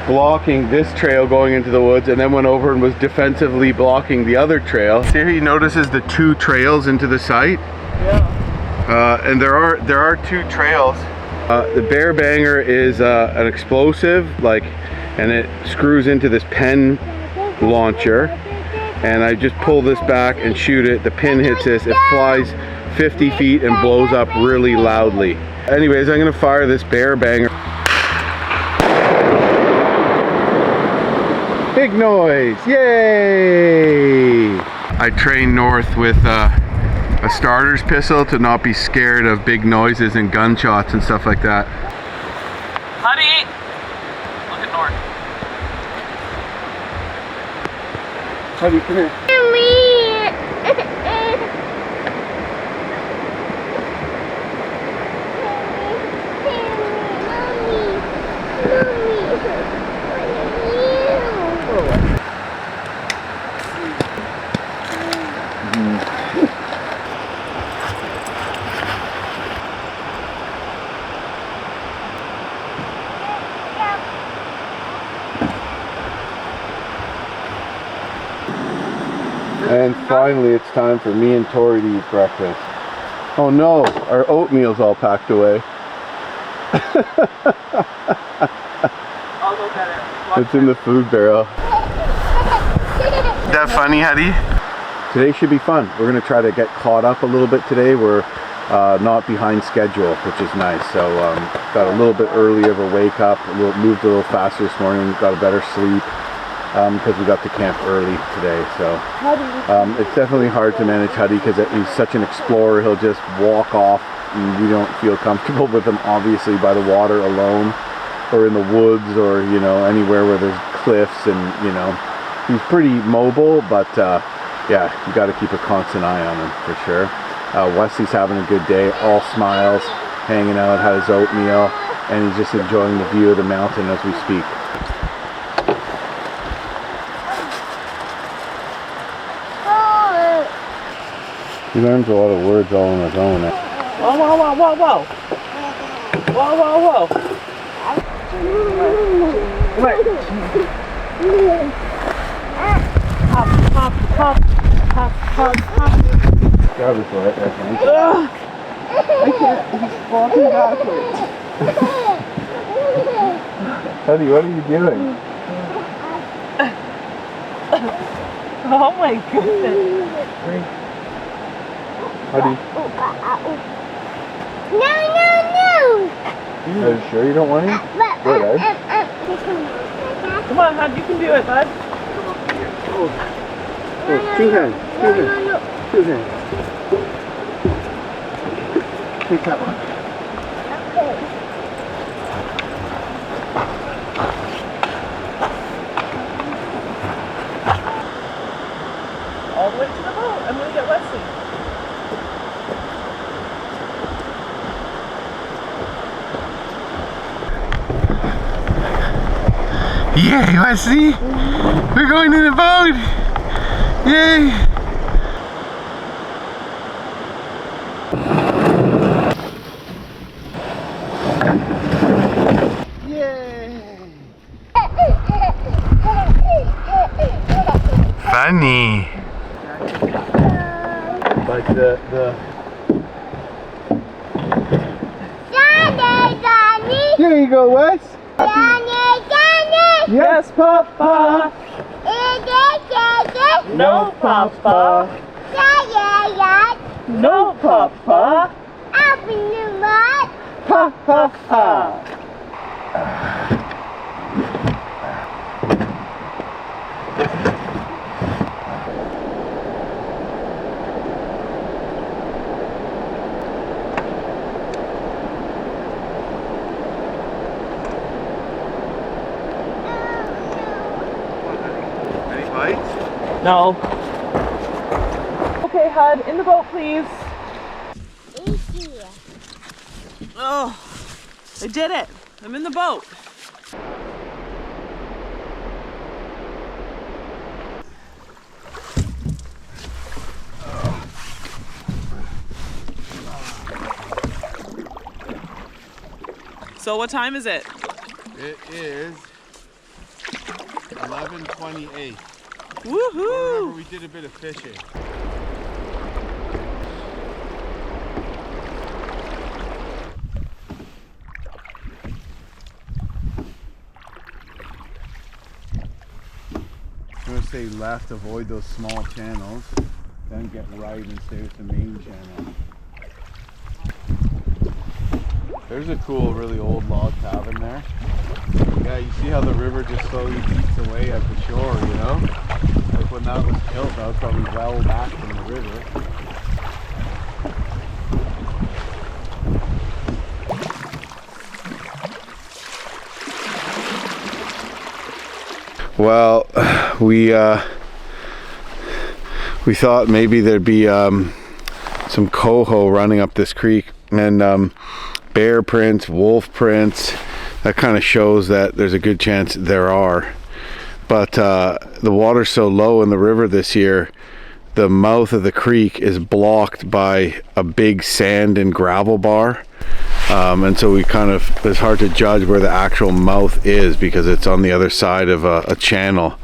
Speaker 2: blocking this trail going into the woods, and then went over and was defensively blocking the other trail. See, he notices the 2 trails into the site.
Speaker 3: Yeah.
Speaker 2: And there are 2 trails. The bear banger is an explosive, and it screws into this pen launcher. And I just pull this back and shoot it. The pin hits this, it flies 50 feet and blows up really loudly. Anyways, I'm gonna fire this bear banger. Big noise, yay! I trained North with a starter's pistol to not be scared of big noises and gunshots and stuff like that.
Speaker 3: Honey! Look at North.
Speaker 4: Huddy, come here.
Speaker 2: And finally, it's time for me and Tori to eat breakfast. Oh no, our oatmeal's all packed away.
Speaker 3: I'll go get it.
Speaker 2: It's in the food barrel. Is that funny, Huddy? Today should be fun. We're going to try to get caught up a little bit today. We're not behind schedule, which is nice. So got a little bit early of a wake up, moved a little faster this morning, got a better sleep. Because we got to camp early today, so it's definitely hard to manage Huddy because he's such an explorer. He'll just walk off, and we don't feel comfortable with him, obviously, by the water alone, or in the woods, or anywhere where there's cliffs, and he's pretty mobile. But yeah, you got to keep a constant eye on him for sure. Wesley's having a good day, all smiles, hanging out, had his oatmeal, and he's just enjoying the view of the mountain as we speak. He learns a lot of words all on his own.
Speaker 3: Whoa, whoa, whoa, whoa, whoa. Whoa, whoa, whoa. Come here. Hop, hop, hop, hop, hop, hop.
Speaker 2: Grab his foot, I think.
Speaker 3: I can't, he's walking backwards.
Speaker 2: Huddy, what are you doing?
Speaker 3: Oh my goodness.
Speaker 2: Huddy,
Speaker 1: No.
Speaker 2: are you sure you don't want him? Good, eh?
Speaker 3: Come on, Hud, you can do it, bud.
Speaker 4: Oh, two hands. Take that one.
Speaker 3: All the way to the boat. I'm going to get Wesley.
Speaker 2: Yay, Wesley! We're going to the boat! Yay! Funny! Like the Here you go, Wes!
Speaker 3: Yes, Papa! No, Papa! No, Papa! Ha ha ha!
Speaker 2: Any bites?
Speaker 3: No. Okay, Hud, in the boat, please. Oh, I did it. I'm in the boat. So what time is it?
Speaker 2: It is 11:28.
Speaker 3: Woohoo!
Speaker 2: Remember, we did a bit of fishing. I'm going to say left, avoid those small channels, then get right and stay with the main channel. There's a cool, really old log cabin there. Yeah, you see how the river just slowly beats away at the shore, you know? Like when that was built, that was probably well back from the river. Well, we we thought maybe there'd be some coho running up this creek, and bear prints, wolf prints. That kind of shows that there's a good chance there are. But the water's so low in the river this year, the mouth of the creek is blocked by a big sand and gravel bar. And so we kind of, it's hard to judge where the actual mouth is because it's on the other side of a channel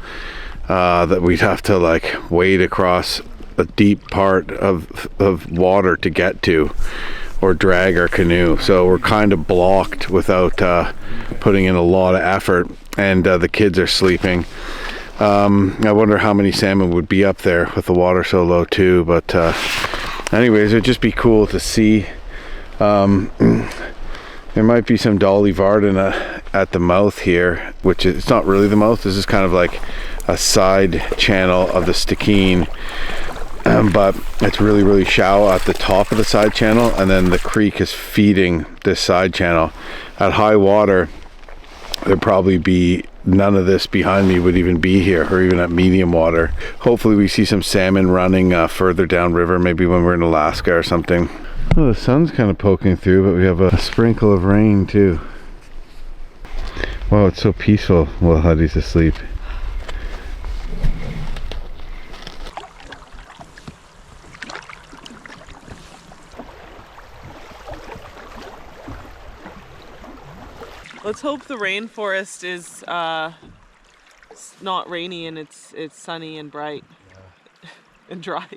Speaker 2: that we'd have to like wade across a deep part of water to get to, or drag our canoe. So we're kind of blocked without putting in a lot of effort, and the kids are sleeping. I wonder how many salmon would be up there with the water so low too, but anyways, it'd just be cool to see. There might be some dolly varden at the mouth here, which is, it's not really the mouth, this is kind of like a side channel of the Stikine, but it's really shallow at the top of the side channel, and then the creek is feeding this side channel. At high water, there'd probably be none of this behind me would even be here, or even at medium water. Hopefully we see some salmon running further downriver, maybe when we're in Alaska or something. Well, the sun's kind of poking through, but we have a sprinkle of rain too. Wow, it's so peaceful while Huddy's asleep.
Speaker 3: Let's hope the rainforest is not rainy and it's sunny and bright and dry.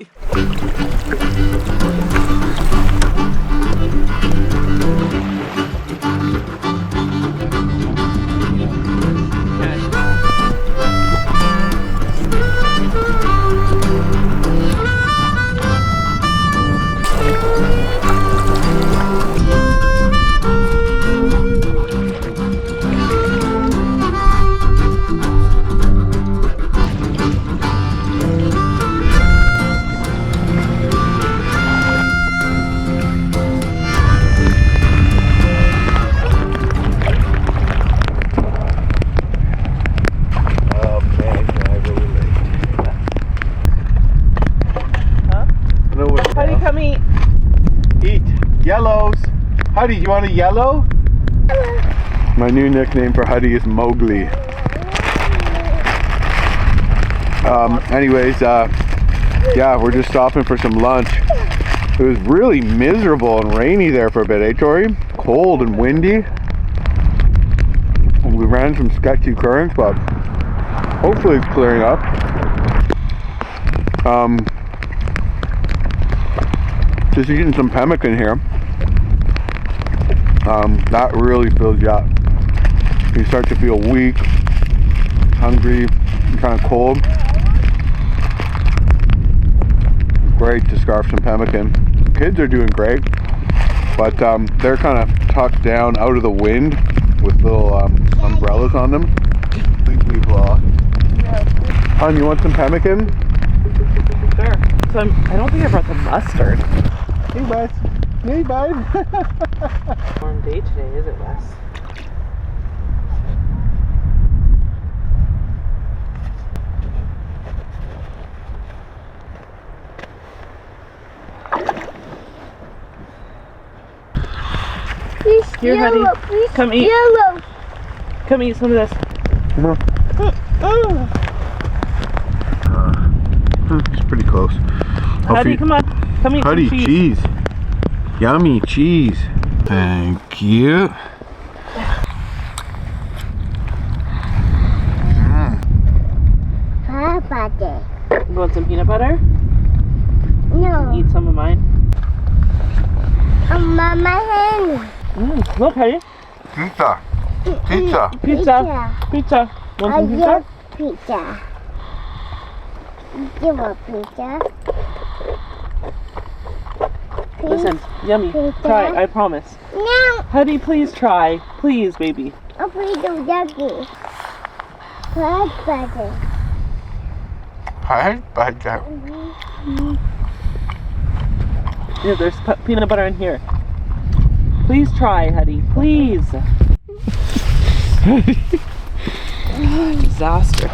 Speaker 2: Huddy, you want a yellow? My new nickname for Huddy is Mowgli. Anyways, yeah, we're just stopping for some lunch. It was really miserable and rainy there for a bit, eh, Tori? Cold and windy. And we ran some sketchy currents, but hopefully it's clearing up. Just eating some pemmican here. That really fills you up. You start to feel weak, hungry, and kind of cold. Great to scarf some pemmican. Kids are doing great, but they're kind of tucked down out of the wind with little umbrellas on them. Completely blocked. Hon, you want some pemmican?
Speaker 3: Sure. So I don't think I brought the mustard.
Speaker 2: Hey, Wes. Hey, bud.
Speaker 3: Warm day today, is it, Wes? Here,
Speaker 1: yellow,
Speaker 3: Huddy.
Speaker 1: please,
Speaker 3: Come eat.
Speaker 1: Yellow.
Speaker 3: Come eat some of this.
Speaker 2: Come on. It's pretty close.
Speaker 3: Huddy, come on. Come eat
Speaker 2: Huddy,
Speaker 3: some
Speaker 2: cheese. Yummy cheese. Thank you.
Speaker 1: Papa.
Speaker 3: You want some peanut butter?
Speaker 1: No.
Speaker 3: Eat some of mine.
Speaker 1: Mama hand.
Speaker 3: Look, Huddy.
Speaker 2: Pizza. Pizza.
Speaker 3: Pizza. Want
Speaker 1: I
Speaker 3: some pizza?
Speaker 1: love pizza. You want pizza?
Speaker 3: Listen, yummy.
Speaker 1: Pizza?
Speaker 3: Try it, I promise.
Speaker 1: No.
Speaker 3: Huddy, please try. Please, baby.
Speaker 1: I'll put the doggy. Papa.
Speaker 2: Hi, bud.
Speaker 3: Yeah, there's peanut butter in here. Please try, Huddy. Please. Disaster.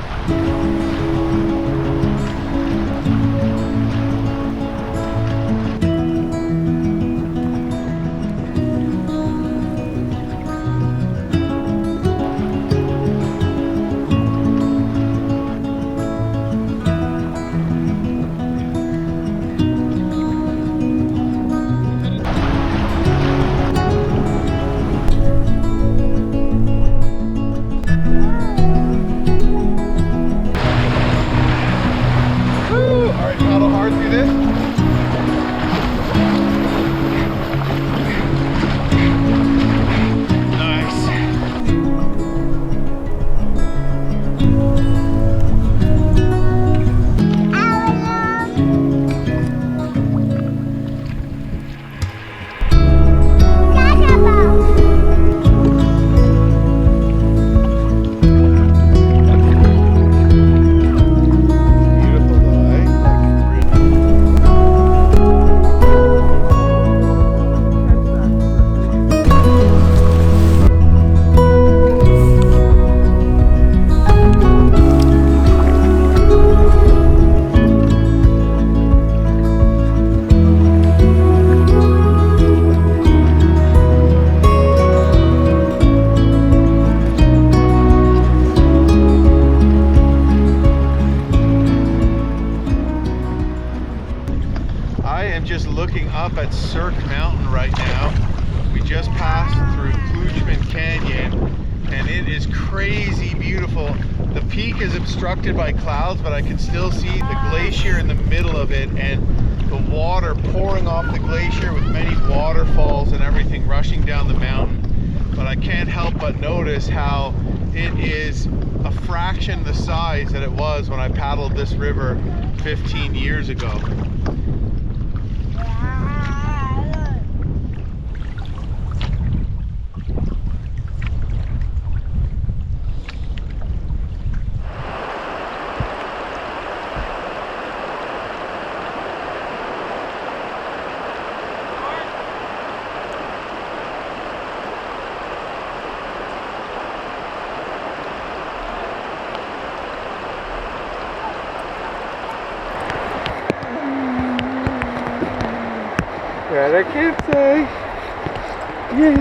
Speaker 2: is crazy beautiful. The peak is obstructed by clouds, but I can still see the glacier in the middle of it and the water pouring off the glacier with many waterfalls and everything rushing down the mountain. But I can't help but notice how it is a fraction the size that it was when I paddled this river 15 years ago. That I can't say. Yay.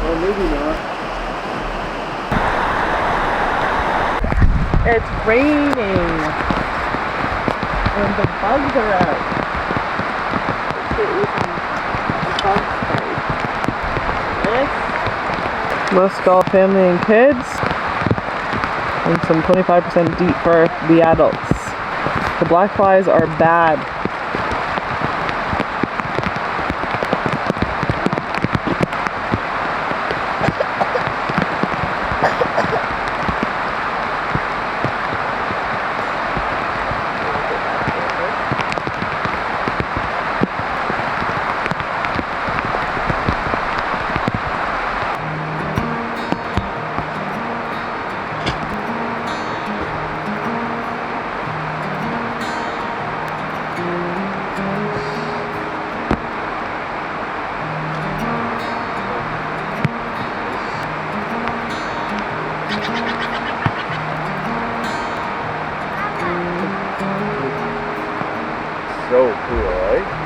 Speaker 4: Well, maybe not.
Speaker 3: It's raining and the bugs are out. Most all family and kids, and some 25% deep for the adults. The black flies are bad.
Speaker 2: So cool, right?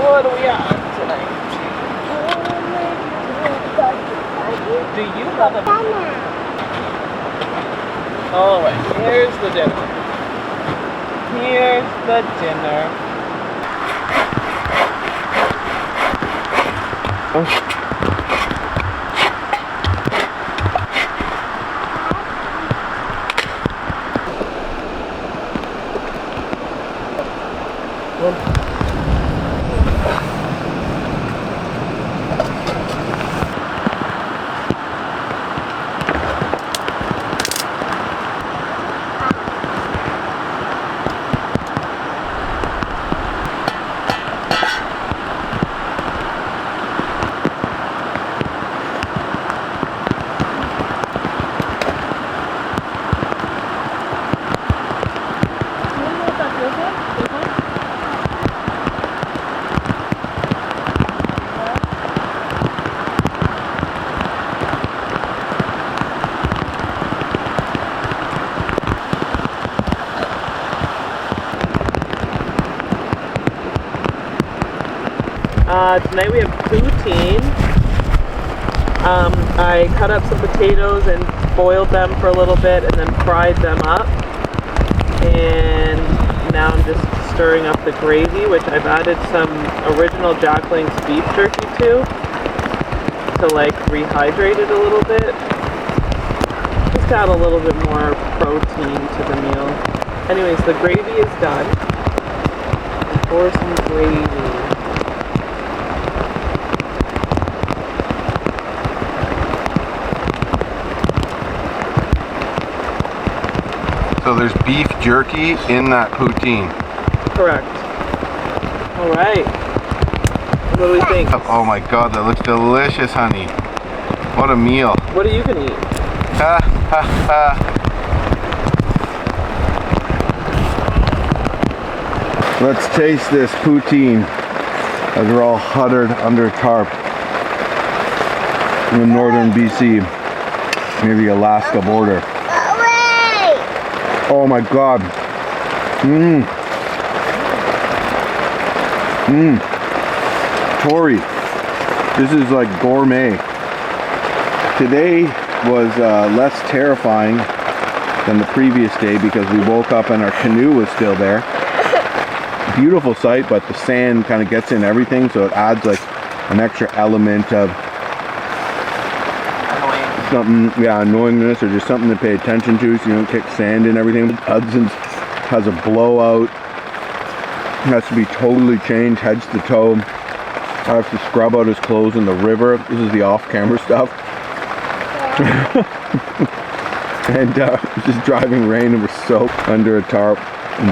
Speaker 2: What are we on tonight? Do you have a... Oh wait, here's the dinner. Here's the dinner.
Speaker 3: Tonight we have poutine. I cut up some potatoes and boiled them for a little bit and then fried them up. And now I'm just stirring up the gravy, which I've added some original Jack Link's beef jerky to like rehydrate it a little bit. Just add a little bit more protein to the meal. Anyways, the gravy is done. Pour some gravy.
Speaker 2: So there's beef jerky in that poutine.
Speaker 3: Correct. All right. What do we think?
Speaker 2: Oh my god, that looks delicious, honey. What a meal.
Speaker 3: What are you gonna eat?
Speaker 2: Ha ha ha. Let's taste this poutine as we're all huddled under tarp in northern BC near the Alaska border. Oh my god. Tori, this is like gourmet. Today was less terrifying than the previous day because we woke up and our canoe was still there. Beautiful sight, but the sand kind of gets in everything, so it adds like an extra element of something, annoyingness, or just something to pay attention to so you don't kick sand in everything. Hudson's has a blowout. It has to be totally changed head to toe. I have to scrub out his clothes in the river. This is the off-camera stuff. And just driving rain and we're soaked under a tarp.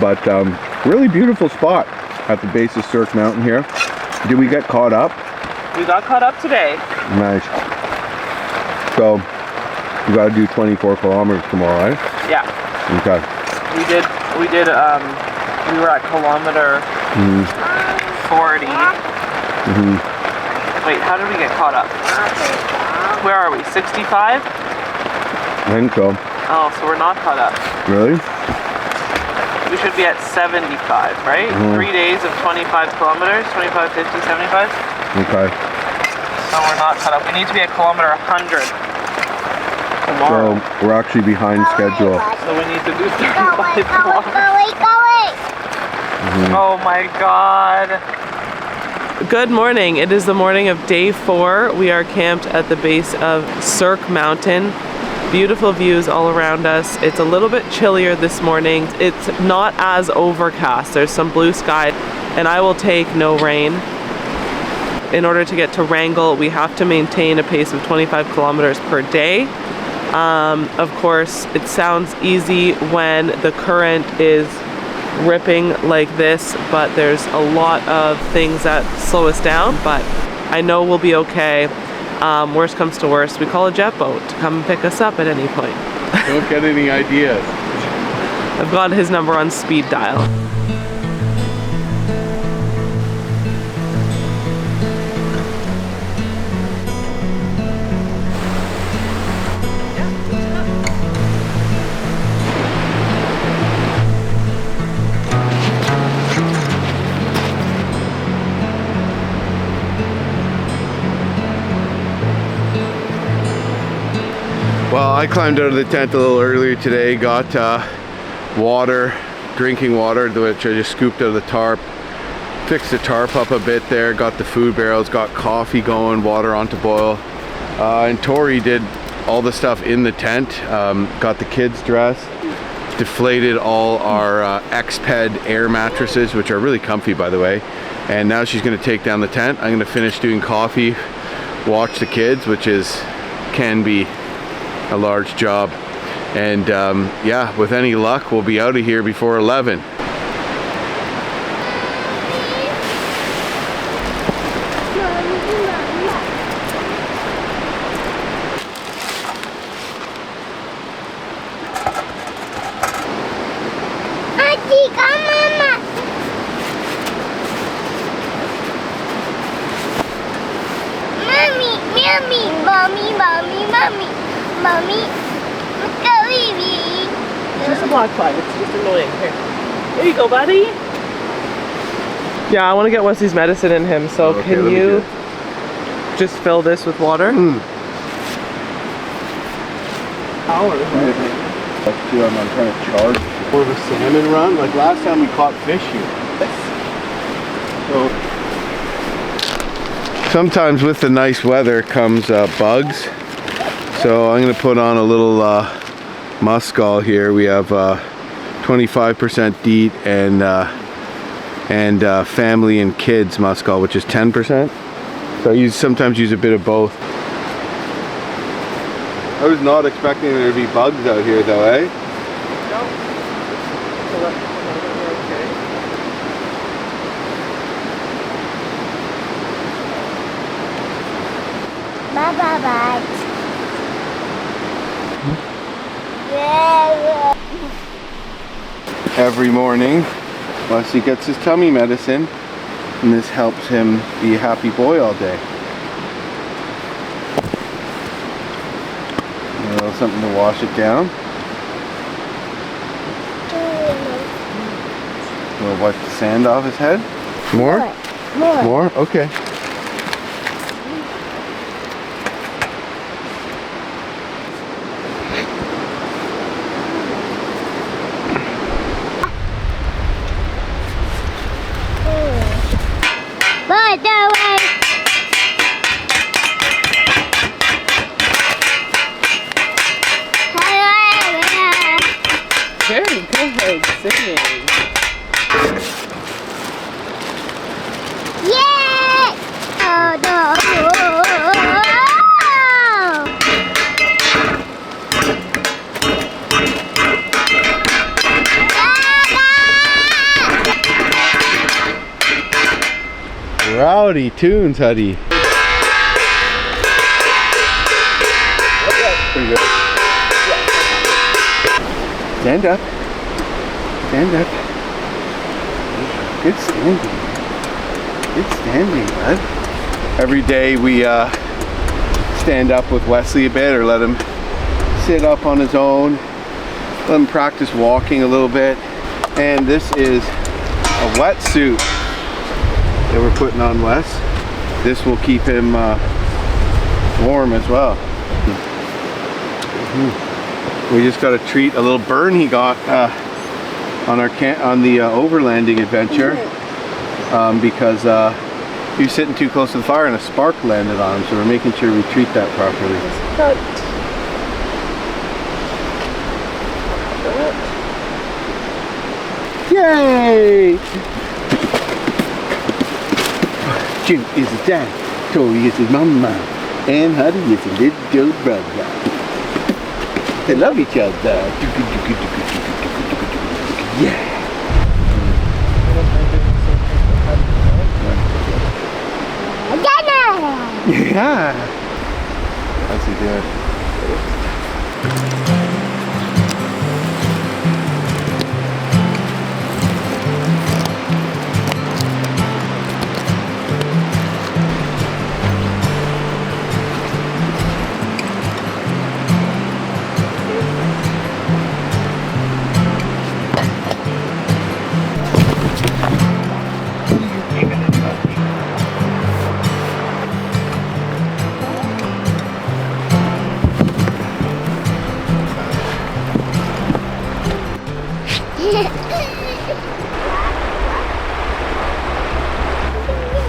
Speaker 2: But really beautiful spot at the base of Cirque Mountain here. Did we get caught up?
Speaker 3: We got caught up today.
Speaker 2: Nice. So you gotta do 24 kilometers tomorrow, right?
Speaker 3: Yeah.
Speaker 2: Okay.
Speaker 3: We were at kilometer 40. Wait, how did we get caught up? Where are we? 65?
Speaker 2: I think so.
Speaker 3: Oh, so we're not caught up.
Speaker 2: Really?
Speaker 3: We should be at 75, right? 3 days of 25 kilometers, 25, 50, 75.
Speaker 2: Okay.
Speaker 3: No, we're not caught up. We need to be at kilometer 100 tomorrow.
Speaker 2: So we're actually behind schedule.
Speaker 3: So we need to do 35 kilometers. Oh my god. Good morning. It is the morning of day 4. We are camped at the base of Cirque Mountain. Beautiful views all around us. It's a little bit chillier this morning. It's not as overcast. There's some blue sky, and I will take no rain. In order to get to Wrangell, we have to maintain a pace of 25 kilometers per day. Of course, it sounds easy when the current is ripping like this, but there's a lot of things that slow us down, but I know we'll be okay. Worst comes to worst, we call a jet boat to come and pick us up at any point.
Speaker 2: Don't get any ideas.
Speaker 3: I've got his number on speed dial.
Speaker 2: Well, I climbed out of the tent a little earlier today, got water, drinking water, which I just scooped out of the tarp, fixed the tarp up a bit there, got the food barrels, got coffee going, water on to boil. And Tori did all the stuff in the tent, got the kids dressed, deflated all our X-Ped air mattresses, which are really comfy by the way. And now she's gonna take down the tent. I'm gonna finish doing coffee, watch the kids, which can be a large job, and yeah, with any luck we'll be out of here before 11.
Speaker 1: Mommy, look at baby.
Speaker 3: It's just a black fly. It's just annoying. Here you go, buddy. Yeah, I want to get Wesley's medicine in him, so
Speaker 2: Okay,
Speaker 3: can
Speaker 2: let me
Speaker 3: you
Speaker 2: do it.
Speaker 3: just fill this with water? Hours,
Speaker 2: That's too, I'm trying to charge. More of a salmon run. Like last time we caught fish here. So sometimes with the nice weather comes bugs. So I'm going to put on a little muskol here. We have 25% DEET and family and kids muskol, which is 10%. So I sometimes use a bit of both. I was not expecting there to be bugs out here though, eh?
Speaker 1: Bye.
Speaker 2: Every morning, Wesley gets his tummy medicine, and this helps him be a happy boy all day. A little something to wash it down. We'll wipe the sand off his head. More? More? Okay.
Speaker 3: Very good singing.
Speaker 1: Yeah! Oh no!
Speaker 2: Rowdy tunes, Huddy. Pretty good. Stand up. Stand up. Good standing. Good standing, bud. Every day we stand up with Wesley a bit, or let him sit up on his own. Let him practice walking a little bit. And this is a wetsuit that we're putting on Wes. This will keep him warm as well. We just got to treat a little burn he got on the overlanding adventure because he was sitting too close to the fire and a spark landed on him. So we're making sure we treat that properly. Yay! Jim is his dad, Tori is his mama, and Huddy is his little brother. They love each other. Yeah. Yeah. How's he doing?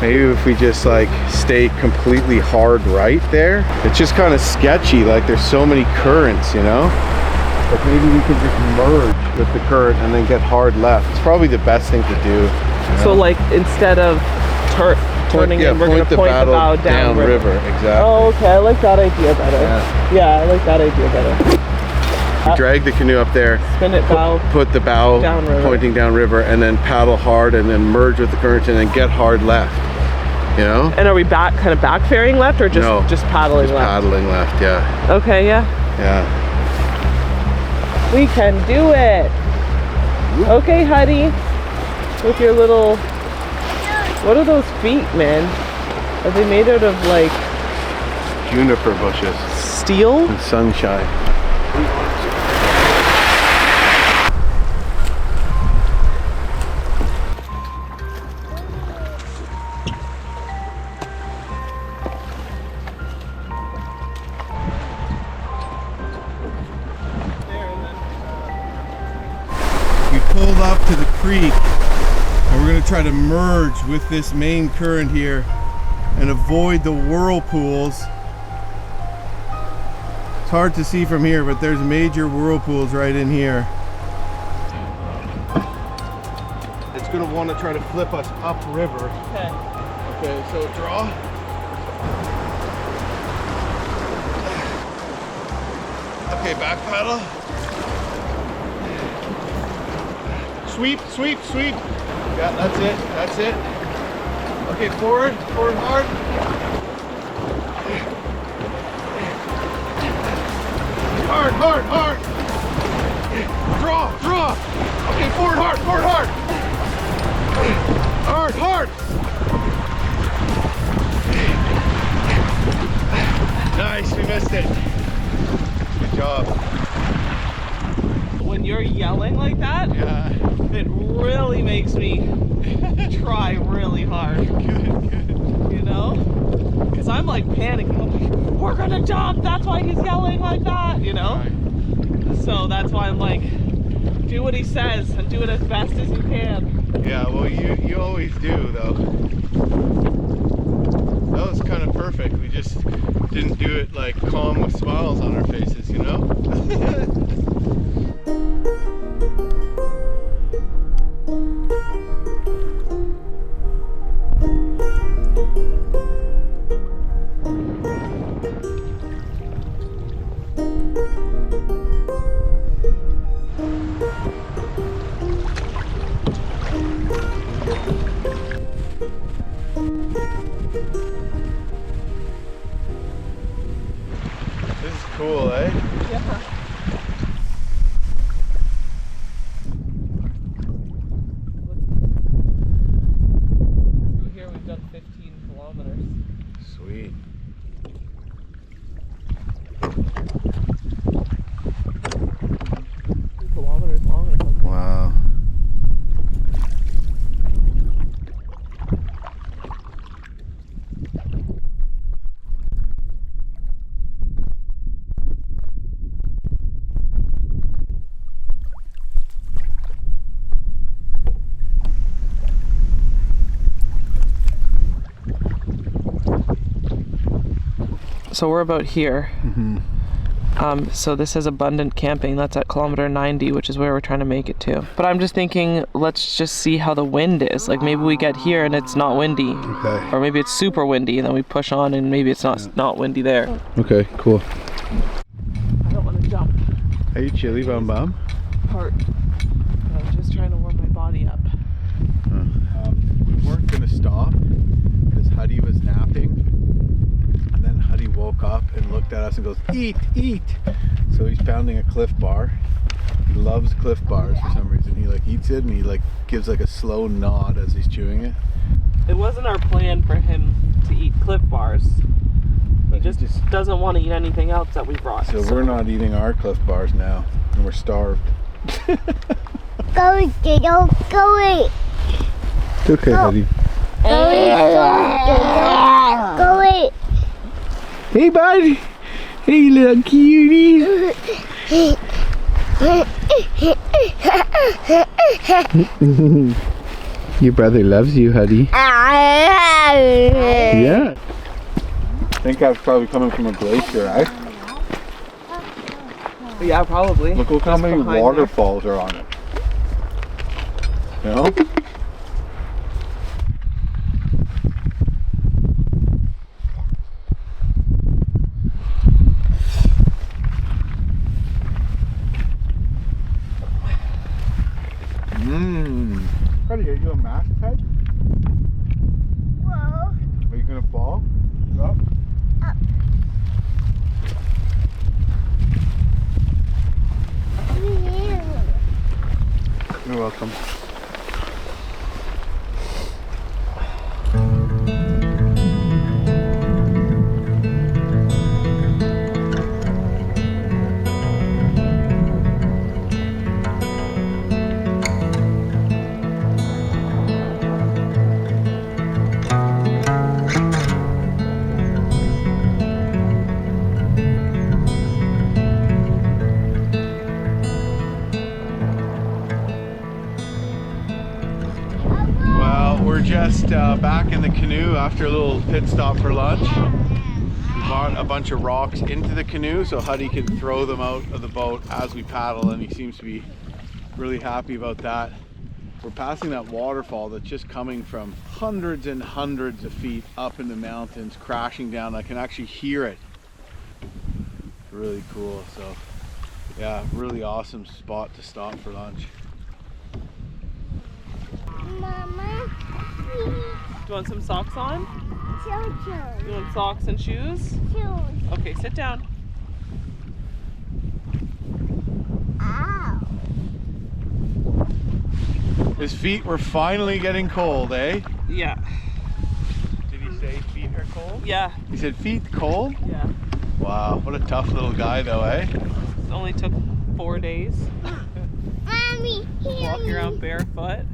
Speaker 2: Maybe if we just like stay completely hard right there. It's just kind of sketchy, like there's so many currents, you know? But maybe we could just merge with the current and then get hard left. It's probably the best thing to do. You know?
Speaker 3: So like instead of turning in, we're going to point the bow down river.
Speaker 2: Exactly.
Speaker 3: Oh, okay. I like that idea better. Yeah, I like that idea better.
Speaker 2: You drag the canoe up there,
Speaker 3: spin it bow,
Speaker 2: put the bow
Speaker 3: downriver,
Speaker 2: pointing downriver, and then paddle hard and then merge with the current and then get hard left. You know?
Speaker 3: And are we kind of back ferrying left or just paddling left?
Speaker 2: Paddling left, yeah.
Speaker 3: Okay, yeah.
Speaker 2: Yeah.
Speaker 3: We can do it. Okay, Huddy. With your little, what are those feet, man? Are they made out of like
Speaker 2: juniper bushes?
Speaker 3: Steel?
Speaker 2: And sunshine. up to the creek, and we're gonna try to merge with this main current here and avoid the whirlpools. It's hard to see from here, but there's major whirlpools right in here. It's gonna want to try to flip us upriver.
Speaker 3: Okay.
Speaker 2: Okay, so draw. Okay, back paddle. Sweep, sweep, sweep. Yeah, that's it, that's it. Okay, forward, forward hard. Hard, hard, hard. Draw, draw. Okay, forward hard, forward hard. Hard, hard. Nice, we missed it. Good job.
Speaker 3: When you're yelling like that,
Speaker 2: Yeah.
Speaker 3: it really makes me try really hard.
Speaker 2: Good, good.
Speaker 3: You know? Because I'm like panicking. I'm like, we're gonna jump! That's why he's yelling like that, you know? So that's why I'm like, do what he says and do it as best as you can.
Speaker 2: Yeah, well, you always do, though. That was kind of perfect. We just didn't do it like calm with smiles on our faces, you know? This is cool, eh?
Speaker 3: Yeah. Through here we've done 15 kilometers.
Speaker 2: Sweet.
Speaker 3: 2 kilometers long or something.
Speaker 2: Wow.
Speaker 3: So we're about here. So this is abundant camping. That's at kilometer 90, which is where we're trying to make it to. But I'm just thinking, let's just see how the wind is. Like maybe we get here and it's not windy.
Speaker 2: Okay.
Speaker 3: Or maybe it's super windy and then we push on and maybe it's not windy there.
Speaker 2: Okay, cool.
Speaker 3: I don't want to jump
Speaker 2: Are you chilly, Bum Bum?
Speaker 3: part. But I'm just trying to warm my body up.
Speaker 2: We weren't going to stop because Huddy was napping. And then Huddy woke up and looked at us and goes, eat, eat. So he's pounding a Cliff Bar. He loves Cliff Bars for some reason. He like eats it and he like gives like a slow nod as he's chewing it.
Speaker 3: It wasn't our plan for him to eat Cliff Bars. He just doesn't want to eat anything else that we brought.
Speaker 2: So we're not eating our Cliff Bars now and we're starved.
Speaker 1: Go eat, Dido. Go eat.
Speaker 2: It's okay, Huddy.
Speaker 1: Go eat. Go eat.
Speaker 2: Hey, bud. Hey, little cutie. Your brother loves you, Huddy. Yeah. I think that's probably coming from a glacier, right?
Speaker 3: Yeah, probably.
Speaker 2: Look how
Speaker 3: Just
Speaker 2: many
Speaker 3: behind
Speaker 2: waterfalls are on it. You know? Huddy, are you a masthead?
Speaker 1: Whoa.
Speaker 2: Are you gonna fall? Up?
Speaker 1: Up.
Speaker 2: You're welcome. back in the canoe after a little pit stop for lunch. We brought a bunch of rocks into the canoe so Huddy can throw them out of the boat as we paddle, and he seems to be really happy about that. We're passing that waterfall that's just coming from hundreds and hundreds of feet up in the mountains, crashing down. I can actually hear it. Really cool. So yeah, really awesome spot to stop for lunch.
Speaker 1: Mama,
Speaker 3: Do you want some socks on?
Speaker 1: choo-choo.
Speaker 3: You want socks and shoes?
Speaker 1: Shoes.
Speaker 3: Okay, sit down.
Speaker 1: Ow.
Speaker 2: His feet were finally getting cold, eh?
Speaker 3: Yeah.
Speaker 2: Did he say feet are cold?
Speaker 3: Yeah.
Speaker 2: He said feet cold?
Speaker 3: Yeah.
Speaker 2: Wow, what a tough little guy though, eh?
Speaker 3: It only took 4 days.
Speaker 1: Mommy, hear
Speaker 3: Walking
Speaker 1: me.
Speaker 3: around barefoot.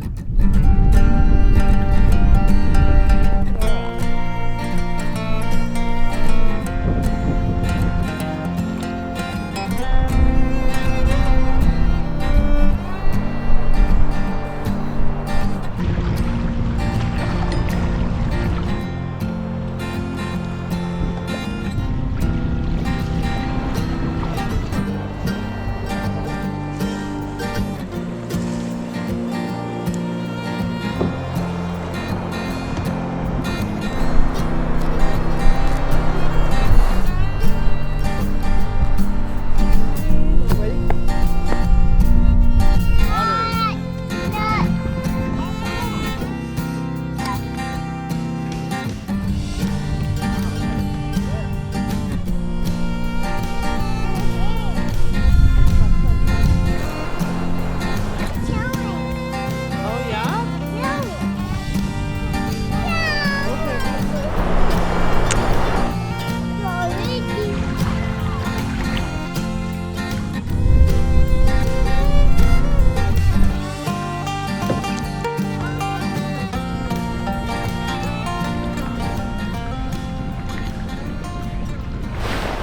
Speaker 3: Oh yeah?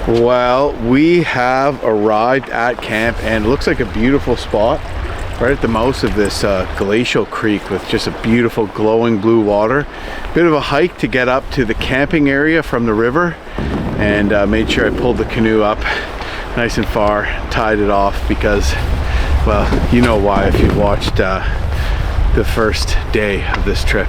Speaker 2: Well, we have arrived at camp and it looks like a beautiful spot right at the mouth of this glacial creek with just a beautiful glowing blue water. Bit of a hike to get up to the camping area from the river, and made sure I pulled the canoe up nice and far, tied it off because, well, you know why if you've watched the first day of this trip.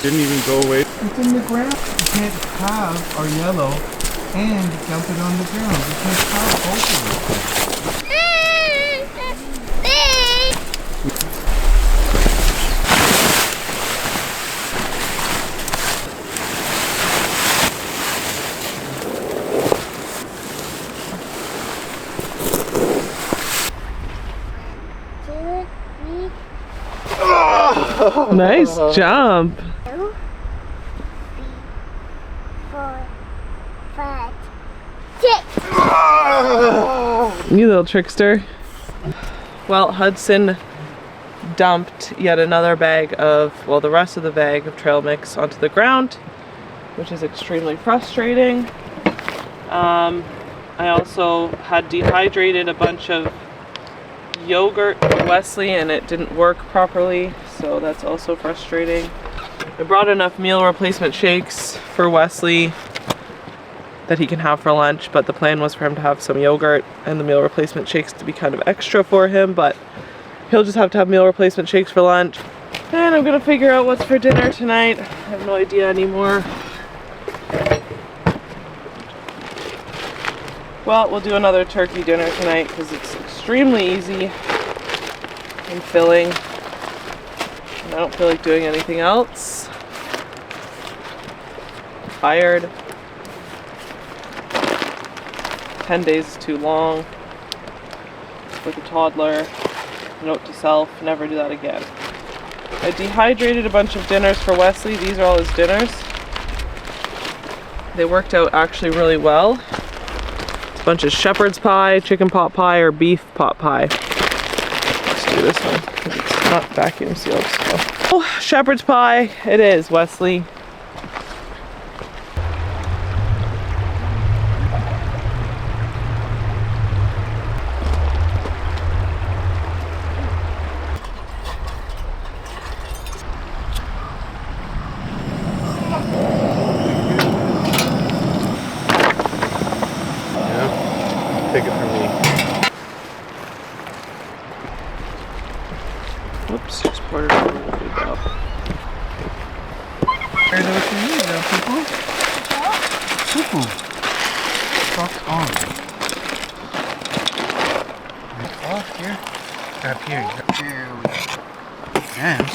Speaker 2: Didn't even go away.
Speaker 4: It's in the ground. You can't have our yellow and dump it on the ground. You can't have both of them.
Speaker 3: Nice jump.
Speaker 1: 2, 3, 4, 5, 6.
Speaker 3: You little trickster. Well, Hudson dumped yet another bag of, well, the rest of the bag of trail mix onto the ground, which is extremely frustrating. I also had dehydrated a bunch of yogurt for Wesley and it didn't work properly, so that's also frustrating. I brought enough meal replacement shakes for Wesley that he can have for lunch, but the plan was for him to have some yogurt and the meal replacement shakes to be kind of extra for him, but he'll just have to have meal replacement shakes for lunch. And I'm gonna figure out what's for dinner tonight. I have no idea anymore. Well, we'll do another turkey dinner tonight because it's extremely easy and filling. And I don't feel like doing anything else. Tired. 10 days is too long. With a toddler. Note to self, never do that again. I dehydrated a bunch of dinners for Wesley. These are all his dinners. They worked out actually really well. a bunch of shepherd's pie, chicken pot pie, or beef pot pie. Let's do this one because it's not vacuum sealed. So. Oh, shepherd's pie it is, Wesley.
Speaker 2: Take it from me.
Speaker 3: Whoops, just poured it over the food bowl.
Speaker 4: Are those for you, people? People. Socks on. Off here. Up here. There we go. And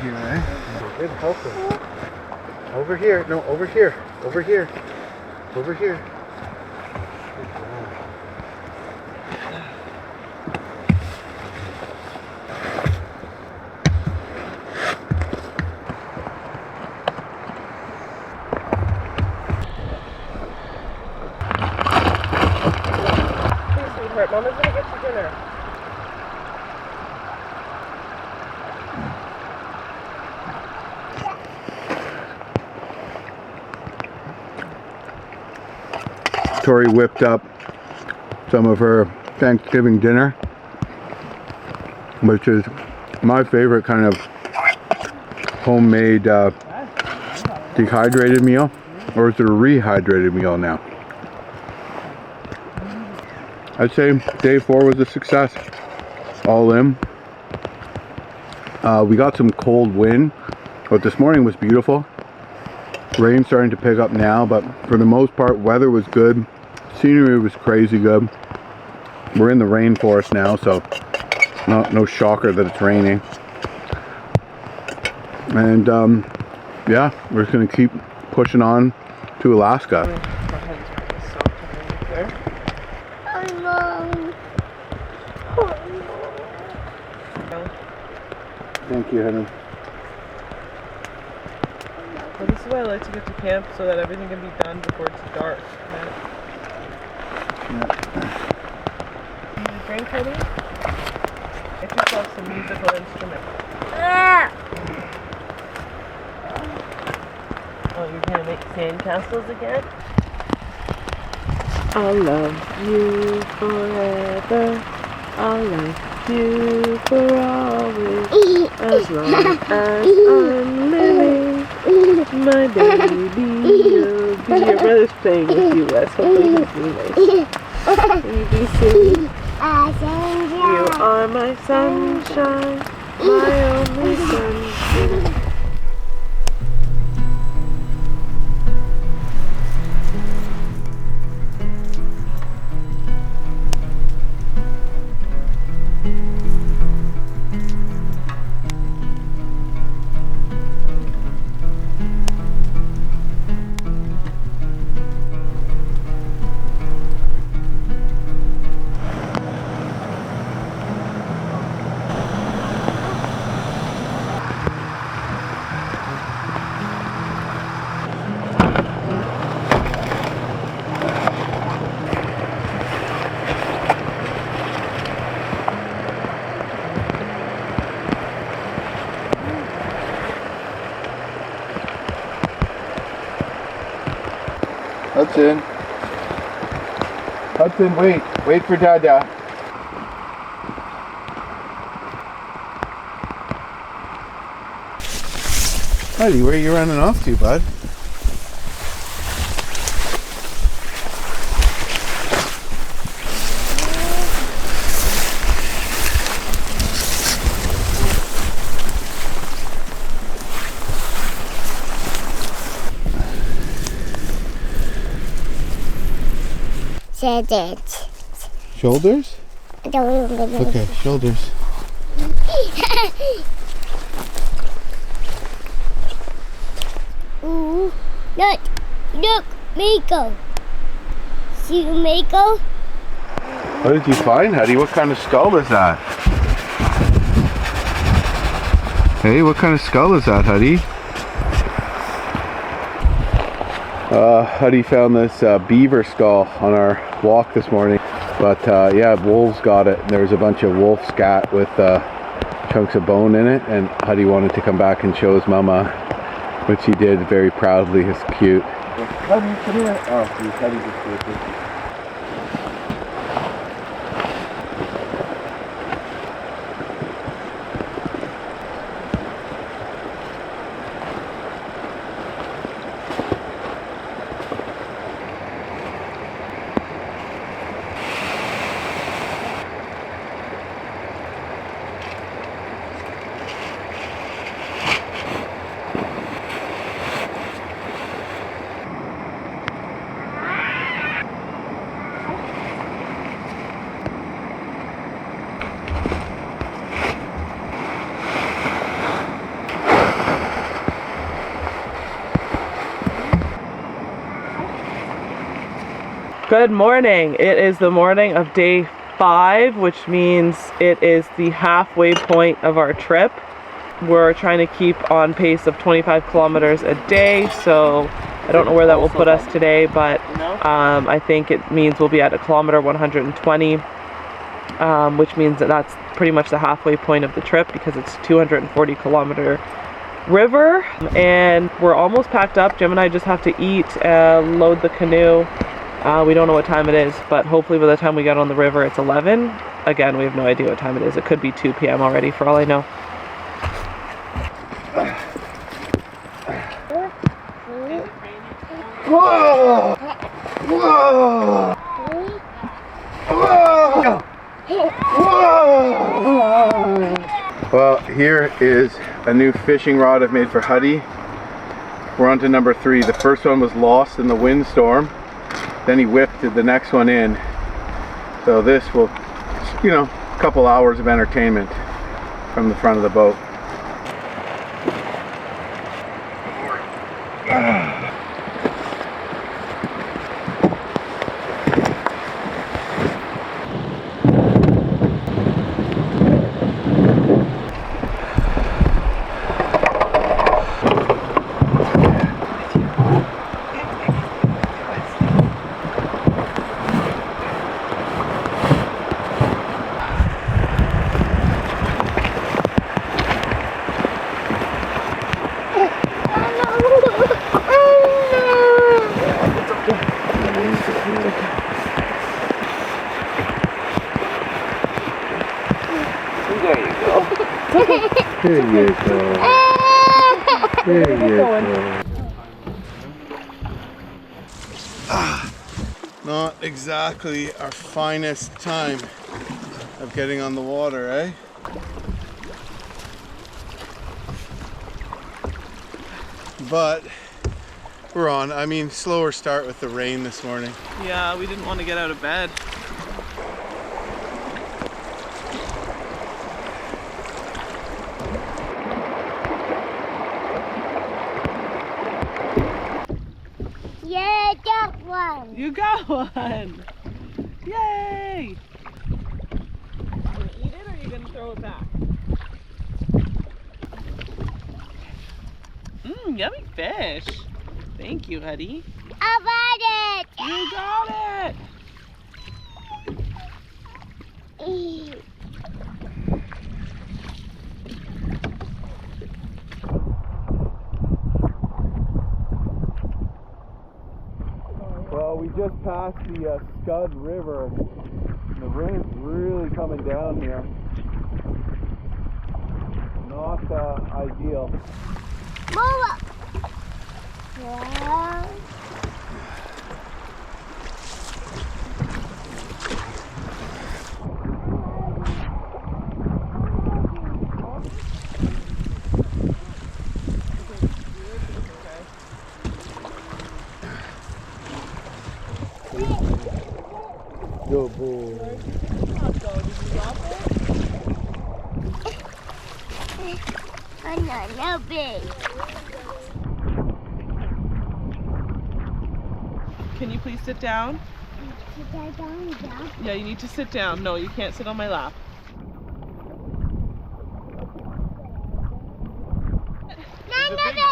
Speaker 4: here, right? Good helper. Over here. No, over here. Over here. Over here.
Speaker 3: Hey, sweetheart, Mama's gonna get you dinner.
Speaker 2: Tori whipped up some of her Thanksgiving dinner, which is my favorite kind of homemade dehydrated meal, or is it a rehydrated meal now? I'd say day 4 was a success, all in. We got some cold wind, but this morning was beautiful. Rain's starting to pick up now, but for the most part, weather was good. Scenery was crazy good. We're in the rainforest now, so no shocker that it's raining. And yeah, we're just gonna keep pushing on to Alaska. Thank you, honey.
Speaker 3: Well, this is why I like to get to camp, so that everything can be done before it's dark. Okay? Need a drink, honey? Get yourself some musical instrument. Oh, you're gonna make sandcastles again? I'll love you forever. I'll love you for always. As long as I'm living, my baby, you'll be. Your brother's playing with you, Wes. Hopefully he's doing nice. Can you be silly? You are my sunshine, my only sunshine.
Speaker 2: Hudson. Hudson, wait. Wait for Dada. Buddy, where are you running off to, bud? Shoulders? Okay, shoulders.
Speaker 1: Ooh, look, Mako. See you, Mako?
Speaker 2: What did you find, Huddy? What kind of skull is that? Hey, what kind of skull is that, Huddy? Huddy found this beaver skull on our walk this morning. But yeah, wolves got it. There's a bunch of wolf scat with chunks of bone in it, and Huddy wanted to come back and show his mama, which he did very proudly. It's cute.
Speaker 4: Huddy, come here. Oh, geez, Huddy just did this.
Speaker 3: Good morning. It is the morning of day 5, which means it is the halfway point of our trip. We're trying to keep on pace of 25 kilometers a day, so I don't know where that will put us today, but I think it means we'll be at a kilometer 120, which means that that's pretty much the halfway point of the trip because it's 240 kilometer river, and we're almost packed up. Jim and I just have to eat, load the canoe. We don't know what time it is, but hopefully by the time we get on the river it's 11. Again, we have no idea what time it is. It could be 2 p.m. already for all I know.
Speaker 2: Whoa! Whoa! Whoa! Whoa! Well, here is a new fishing rod I've made for Huddy. We're on to number 3. The first one was lost in the windstorm. Then he whipped the next one in. So this will, you know, a couple hours of entertainment from the front of the boat. There you go. There you go. Not exactly our finest time of getting on the water, eh? But we're on. I mean, slower start with the rain this morning.
Speaker 3: Yeah, we didn't want to get out of bed.
Speaker 1: Yeah, got one.
Speaker 3: You got one! Yay! Are you gonna eat it or are you gonna throw it back? Mmm, yummy fish. Thank you, Huddy.
Speaker 1: I got it.
Speaker 3: You got it!
Speaker 2: Well, we just passed the Scud River. The rain's really coming down here. Not ideal.
Speaker 1: Move up. Yeah.
Speaker 2: Good boy.
Speaker 1: No big.
Speaker 3: Can you please sit down?
Speaker 1: Sit down, yeah.
Speaker 3: Yeah, you need to sit down. No, you can't sit on my lap.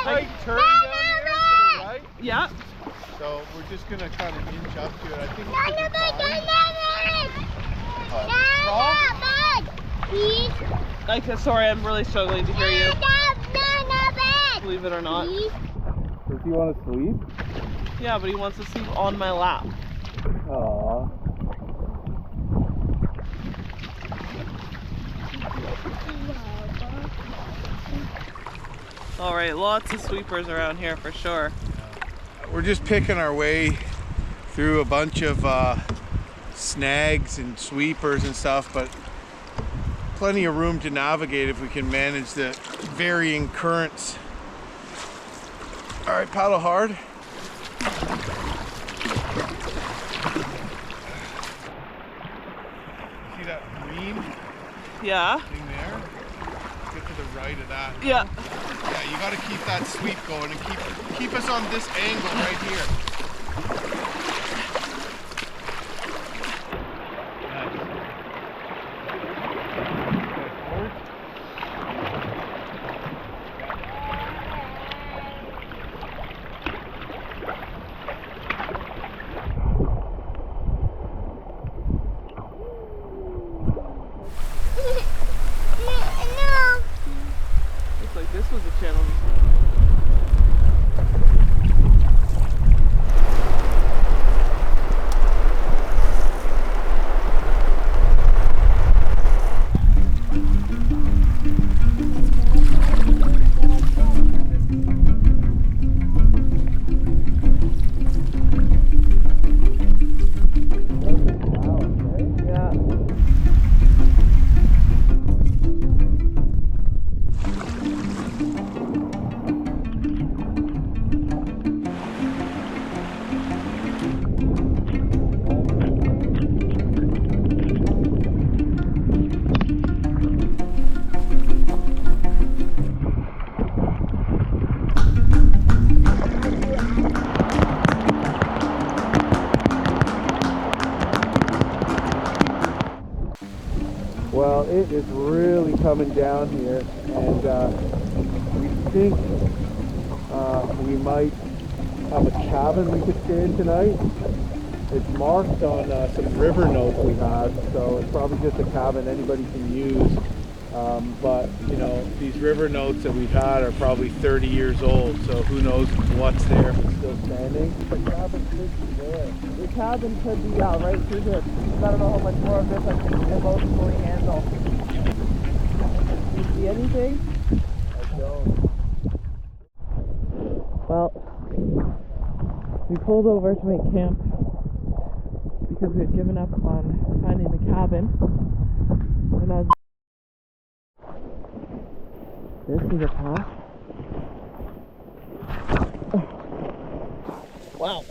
Speaker 2: slight turn down here to the right.
Speaker 3: Yeah.
Speaker 2: So we're just gonna kind of inch up to it. I think it's
Speaker 3: Sorry, I'm really struggling to hear you. Believe it or not.
Speaker 2: Does he want to sleep?
Speaker 3: Yeah, but he wants to sleep on my lap.
Speaker 2: Aww.
Speaker 3: All right, lots of sweepers around here for sure.
Speaker 2: We're just picking our way through a bunch of snags and sweepers and stuff, but plenty of room to navigate if we can manage the varying currents. All right, paddle hard. See that green
Speaker 3: Yeah.
Speaker 2: thing there? Get to the right of that.
Speaker 3: Yeah.
Speaker 2: Yeah, you got to keep that sweep going and keep us on this angle right here.
Speaker 3: Looks like this was a channel.
Speaker 2: Well, it is really coming down here, and we think we might have a cabin we could stay in tonight. It's marked on some river notes we had, so it's probably just a cabin anybody can use. But, you know, these river notes that we've had are probably 30 years old, so who knows what's there if it's still standing. The cabin could be there.
Speaker 3: The cabin could be right through this. I don't know how much more of this I can emotionally handle. Do you see anything?
Speaker 2: I don't.
Speaker 3: Well, we pulled over to make camp because we had given up on finding the cabin. And as this is a path. Wow.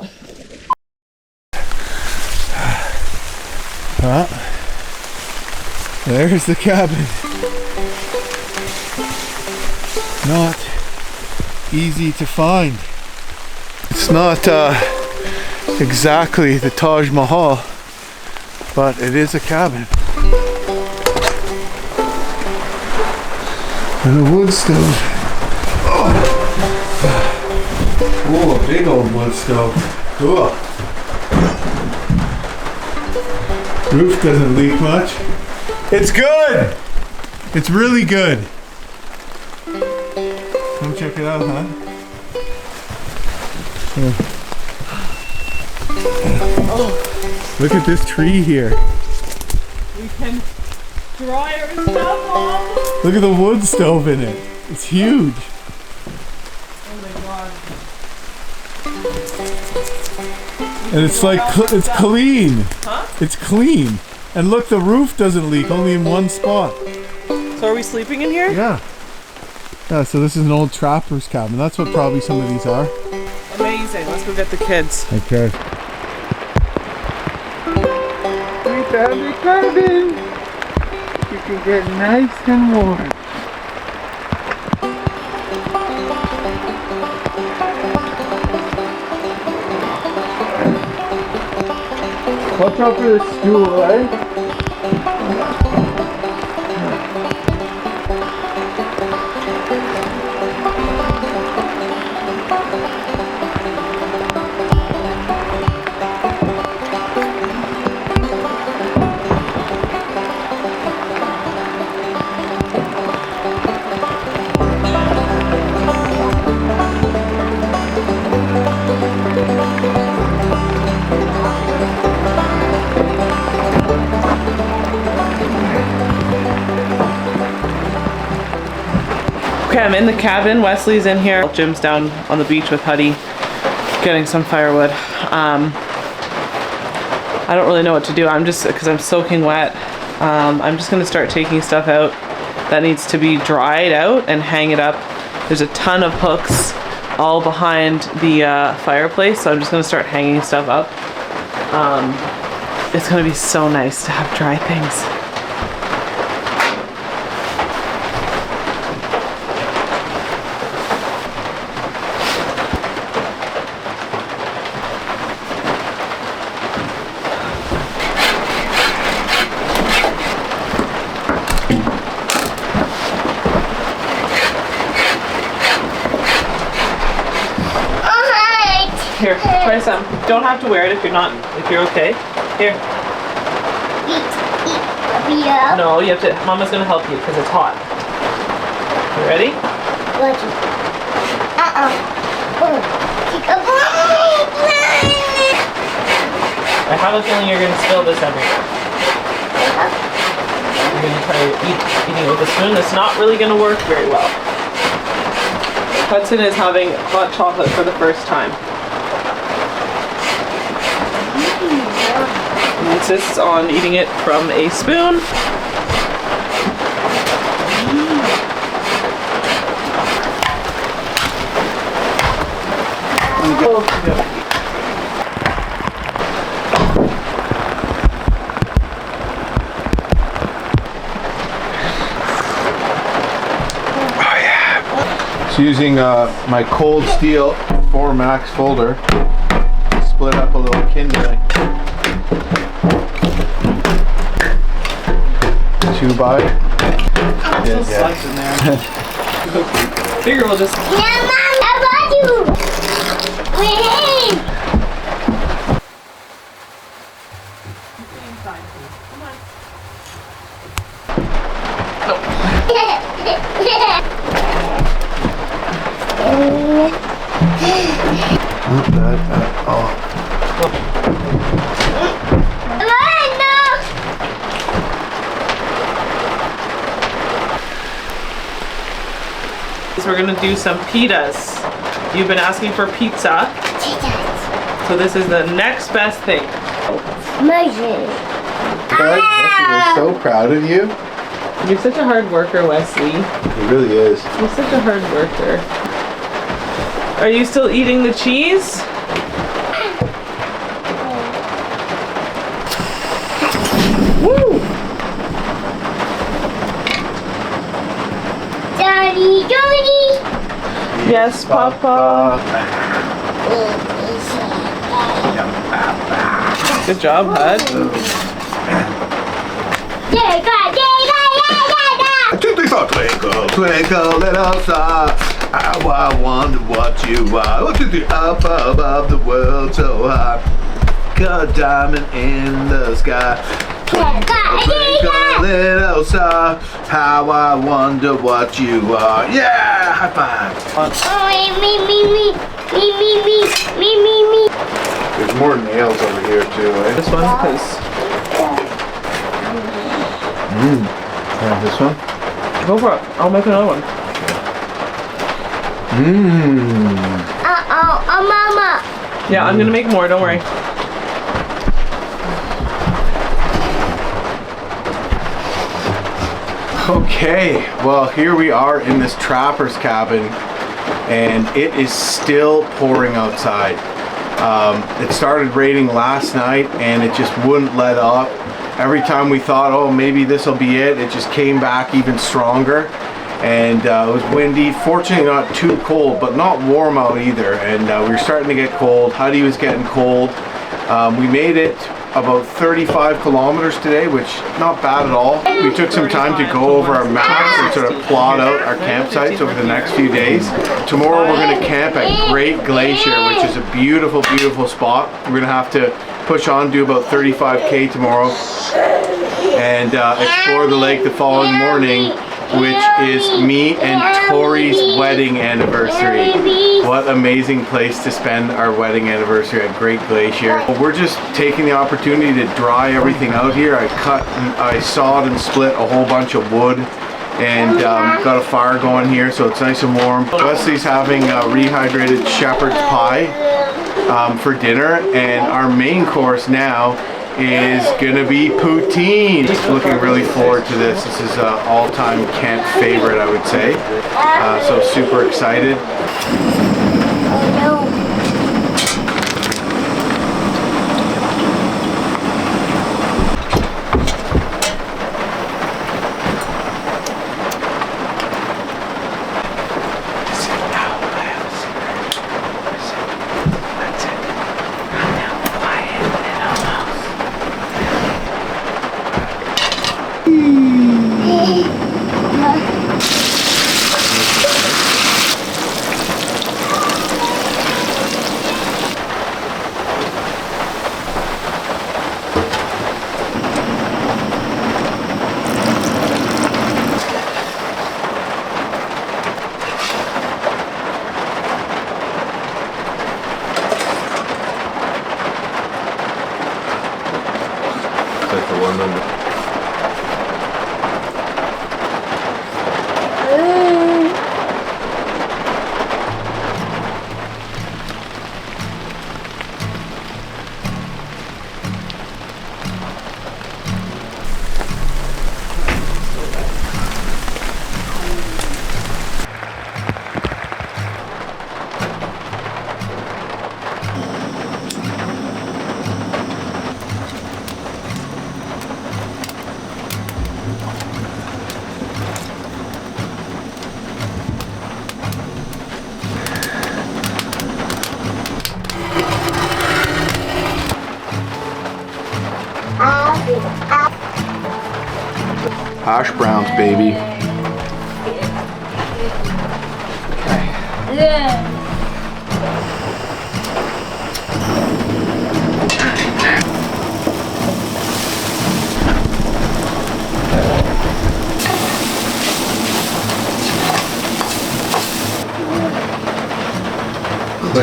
Speaker 2: There's the cabin. Not easy to find. It's not exactly the Taj Mahal, but it is a cabin. And a wood stove. Oh, a big old wood stove. Cool. Roof doesn't leak much. It's good! It's really good. Come check it out, huh? Oh. Look at this tree here.
Speaker 3: We can dry our stuff off.
Speaker 2: Look at the wood stove in it. It's huge.
Speaker 3: Oh my god.
Speaker 2: And it's like, it's clean.
Speaker 3: Huh?
Speaker 2: It's clean. And look, the roof doesn't leak, only in one spot.
Speaker 3: So are we sleeping in here?
Speaker 2: Yeah. Yeah, so this is an old trapper's cabin. That's what probably some of these are.
Speaker 3: Amazing. Let's go get the kids.
Speaker 2: Okay.
Speaker 4: We found a cabin. You can get nice and warm. Watch out for the stool, eh?
Speaker 3: Okay, I'm in the cabin. Wesley's in here. Jim's down on the beach with Huddy getting some firewood. I don't really know what to do. Because I'm soaking wet, I'm just gonna start taking stuff out that needs to be dried out and hang it up. There's a ton of hooks all behind the fireplace, so I'm just gonna start hanging stuff up. It's gonna be so nice to have dry things. Here, try some. Don't have to wear it if you're okay. Here.
Speaker 1: Eat.
Speaker 3: No, you have to, Mama's gonna help you because it's hot. You ready? I have a feeling you're gonna spill this everywhere. You're gonna try eating it with a spoon. It's not really gonna work very well. Hudson is having hot chocolate for the first time. He insists on eating it from a spoon.
Speaker 2: So using my cold steel 4 Max folder, split up a little kindling. 2 by.
Speaker 3: Still slugs in there. Figure we'll just.
Speaker 1: Yeah, Mom, I brought you. Wait.
Speaker 2: Not bad at all.
Speaker 3: We're gonna do some pizzas. You've been asking for pizza, so this is the next best thing.
Speaker 1: Amazing.
Speaker 2: We're so proud of you.
Speaker 3: You're such a hard worker, Wesley.
Speaker 2: It really is.
Speaker 3: You're such a hard worker. Are you still eating the cheese? Woo!
Speaker 1: Daddy, Daddy.
Speaker 3: Yes, Papa. Good job, Hud.
Speaker 2: Twinkle, twinkle, little star. I wonder what you are. Look at the up above the world so high. Got a diamond in the sky. Twinkle, twinkle, little star. How I wonder what you are. Yeah, high five.
Speaker 1: Me.
Speaker 2: There's more nails over here too, eh?
Speaker 3: This one, because
Speaker 2: Yeah, this one.
Speaker 3: go for it. I'll make another one.
Speaker 1: Mama.
Speaker 3: Yeah, I'm gonna make more. Don't worry.
Speaker 2: Okay, well here we are in this trapper's cabin and it is still pouring outside. It started raining last night and it just wouldn't let up. Every time we thought, oh maybe this will be it, it just came back even stronger. And it was windy, fortunately not too cold, but not warm out either. And we were starting to get cold. Huddy was getting cold. We made it about 35 kilometers today, which not bad at all. We took some time to go over our maps and sort of plot out our campsites over the next few days. Tomorrow we're going to camp at Great Glacier, which is a beautiful, beautiful spot. We're going to have to push on, do about 35K tomorrow, and explore the lake the following morning, which is me and Tori's wedding anniversary. What amazing place to spend our wedding anniversary at Great Glacier. We're just taking the opportunity to dry everything out here. I sawed and split a whole bunch of wood and got a fire going here, so it's nice and warm. Wesley's having rehydrated shepherd's pie for dinner, and our main course now is gonna be poutine. Looking really forward to this. This is an all-time camp favorite, I would say. So super excited. Hash browns, baby.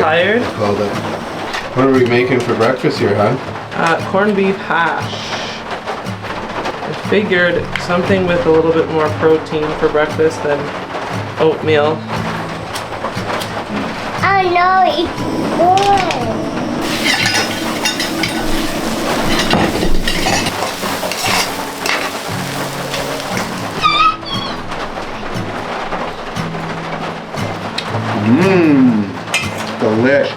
Speaker 3: Tired?
Speaker 2: What are we making for breakfast here, huh?
Speaker 3: Corned beef hash. I figured something with a little bit more protein for breakfast than oatmeal.
Speaker 1: Oh no, it's good.
Speaker 2: Mmm, delish.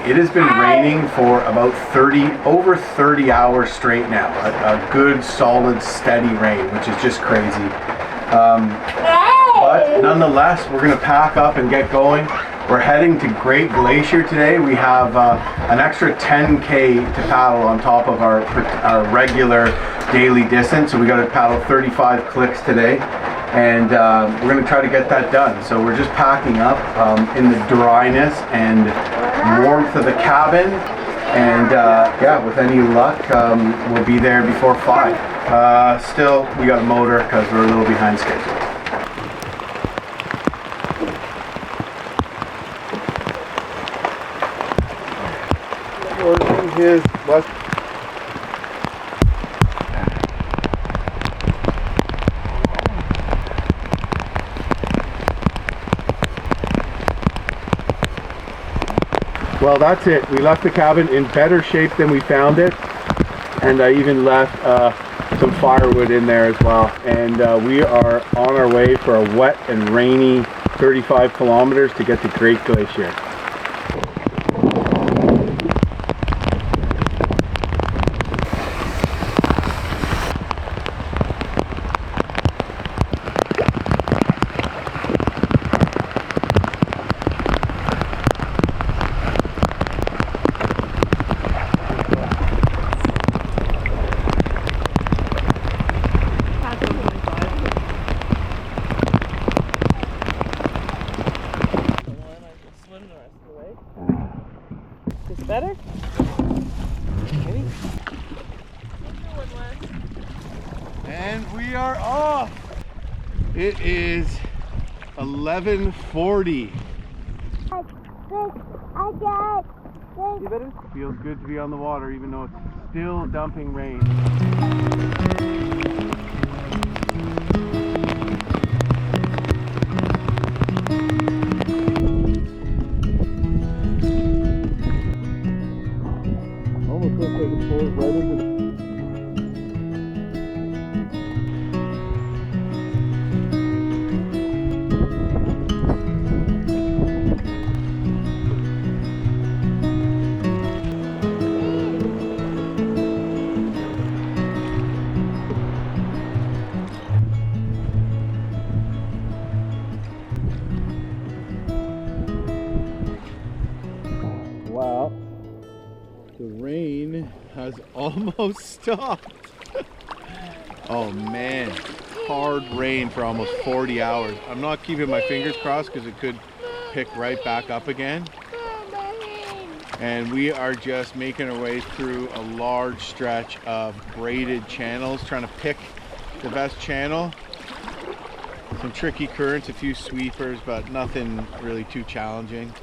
Speaker 2: It has been raining for about over 30 hours straight now. A good, solid, steady rain, which is just crazy. But nonetheless, we're gonna pack up and get going. We're heading to Great Glacier today. We have an extra 10K to paddle on top of our regular daily distance. So we got to paddle 35 clicks today. And we're going to try to get that done. So we're just packing up in the dryness and warmth of the cabin. And yeah, with any luck, we'll be there before 5. Still, we got a motor because we're a little behind schedule. Well, that's it. We left the cabin in better shape than we found it, and I even left some firewood in there as well. And we are on our way for a wet and rainy 35 kilometers to get to Great Glacier.
Speaker 3: Better? Maybe.
Speaker 2: And we are off. It is 11:40. Feels good to be on the water even though it's still dumping rain. Almost looks like it pulls right into the... Wow, the rain has almost stopped. Oh man, hard rain for almost 40 hours. I'm not keeping my fingers crossed because it could pick right back up again. And we are just making our way through a large stretch of braided channels, trying to pick the best channel. Some tricky currents, a few sweepers, but nothing really too challenging.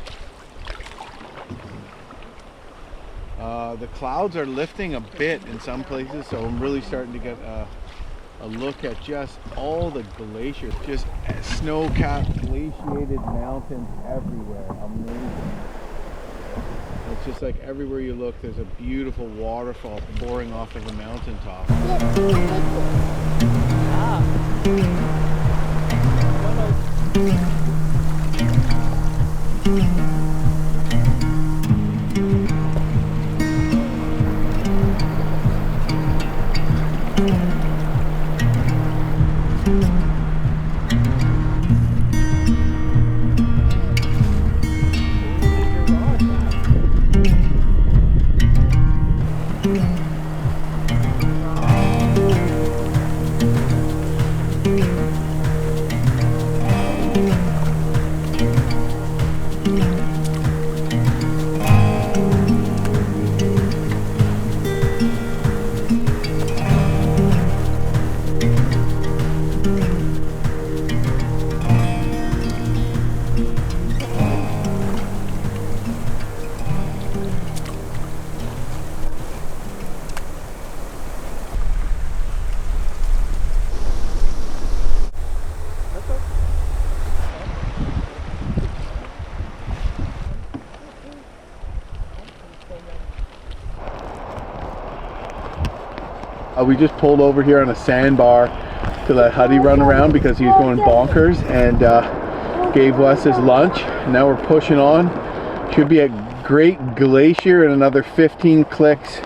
Speaker 2: The clouds are lifting a bit in some places, so I'm really starting to get a look at just all the glaciers, just snow-capped, glaciated mountains everywhere. Amazing. It's just like everywhere you look, there's a beautiful waterfall pouring off of a mountaintop. We just pulled over here on a sandbar to let Huddy run around because he was going bonkers, and gave Wes his lunch. Now we're pushing on. Should be at Great Glacier in another 15 clicks.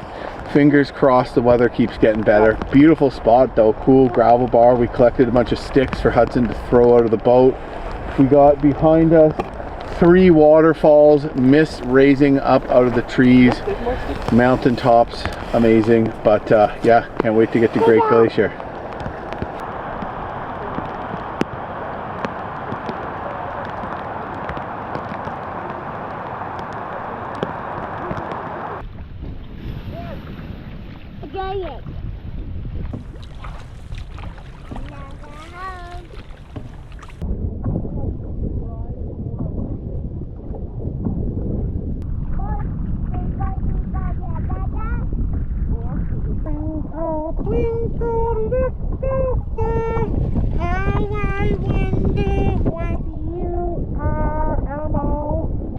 Speaker 2: Fingers crossed the weather keeps getting better. Beautiful spot though, cool gravel bar. We collected a bunch of sticks for Hudson to throw out of the boat. We got behind us 3 waterfalls, mist raising up out of the trees, mountain tops, amazing. But yeah, can't wait to get to Great Glacier.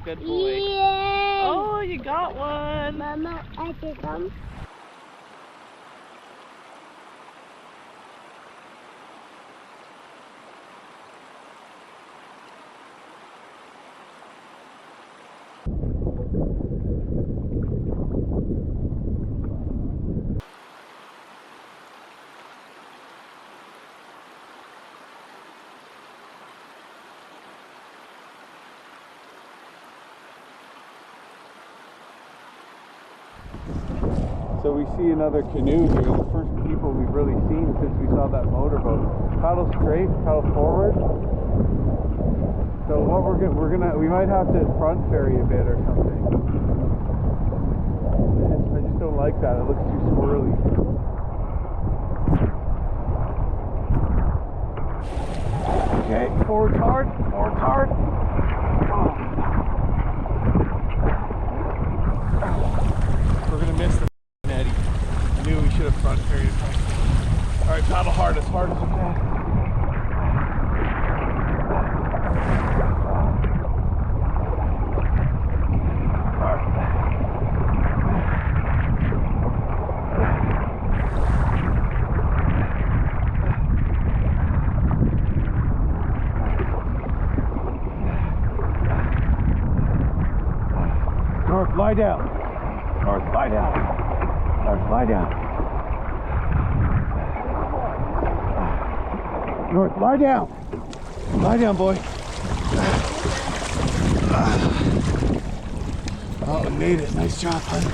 Speaker 3: Good boy.
Speaker 1: Yay!
Speaker 3: Oh, you got one.
Speaker 1: Mama, I did them.
Speaker 2: So we see another canoe here, the first people we've really seen since we saw that motorboat. Paddle straight, paddle forward. So what we might have to front ferry a bit or something. I just don't like that, it looks too swirly. Okay, forward hard, forward hard. We're gonna miss the eddy. I knew we should have front ferried. All right, paddle hard as you can. North, lie down. North, lie down. North, lie down. North, lie down. Lie down, boy. Oh, we made it. Nice job, honey.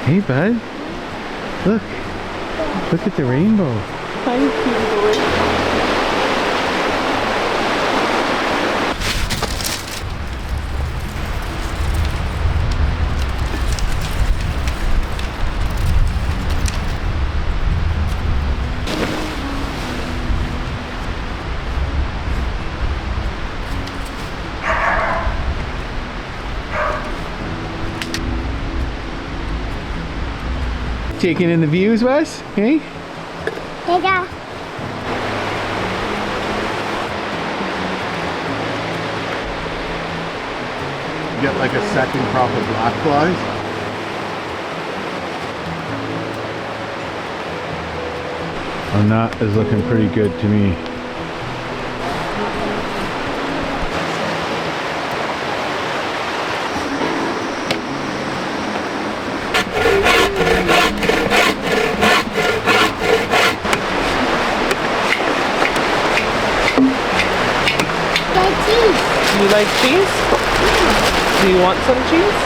Speaker 2: Hey, bud. Look. Look at the rainbow.
Speaker 3: Thank you, boy.
Speaker 2: Taking in the views, Wes? Hey?
Speaker 1: Yeah.
Speaker 2: You get like a second crop of black flies. And that is looking pretty good to me.
Speaker 3: Do you like cheese? Do you want some cheese?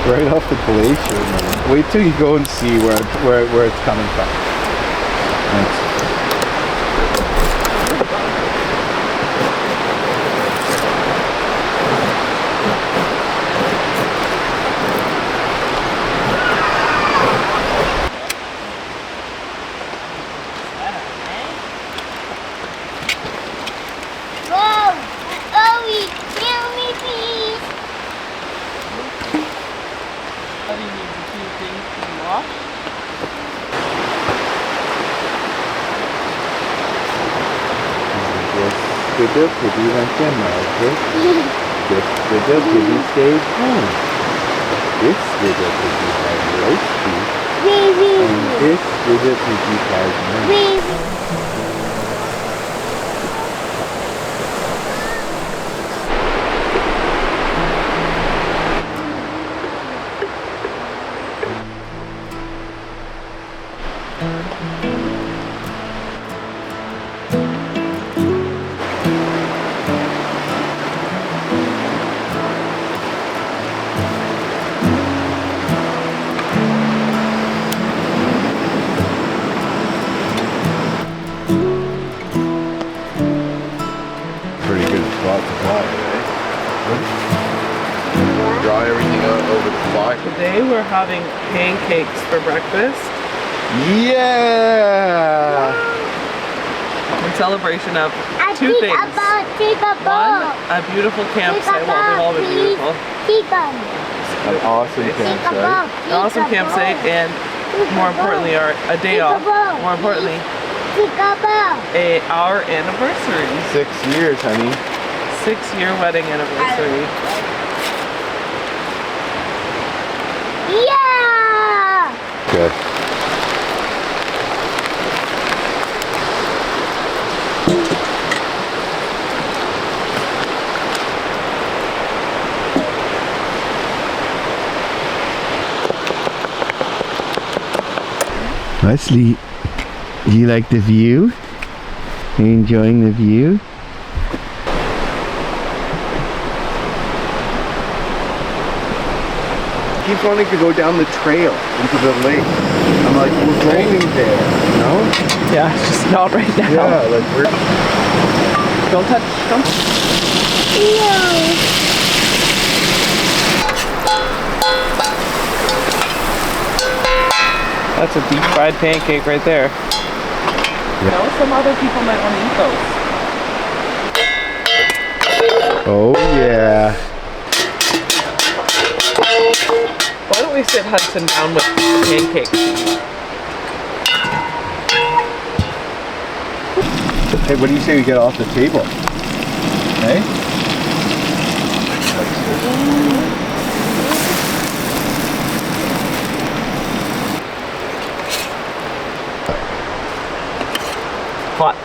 Speaker 2: Right off the glacier, man. Wait till you go and see where it's coming from. Thanks. Good job, you went in there, good job, you stayed home. This good job, you had roast beef. And this good job, you had meat. Dry everything out over the fire.
Speaker 3: Today we're having pancakes for breakfast.
Speaker 2: Yeah!
Speaker 3: In celebration of two things. One, a beautiful campsite. Well, they've all been beautiful.
Speaker 2: An awesome campsite.
Speaker 3: An awesome campsite, and more importantly, a day off. More importantly, our anniversary.
Speaker 2: 6 years, honey.
Speaker 3: 6-year wedding anniversary.
Speaker 1: Yeah!
Speaker 2: Good.
Speaker 5: Wesley, do you like the view? Are you enjoying the view?
Speaker 2: Keeps wanting to go down the trail into the lake. I'm like, we're going there, you know?
Speaker 3: Yeah, it's just not right now.
Speaker 2: Yeah, like we're...
Speaker 3: Don't touch. Don't. That's a deep fried pancake right there. You know, some other people might want to eat those.
Speaker 2: Oh yeah.
Speaker 3: Why don't we sit Hudson down with pancakes?
Speaker 2: Hey, what do you say we get off the table? Hey?
Speaker 3: Hot.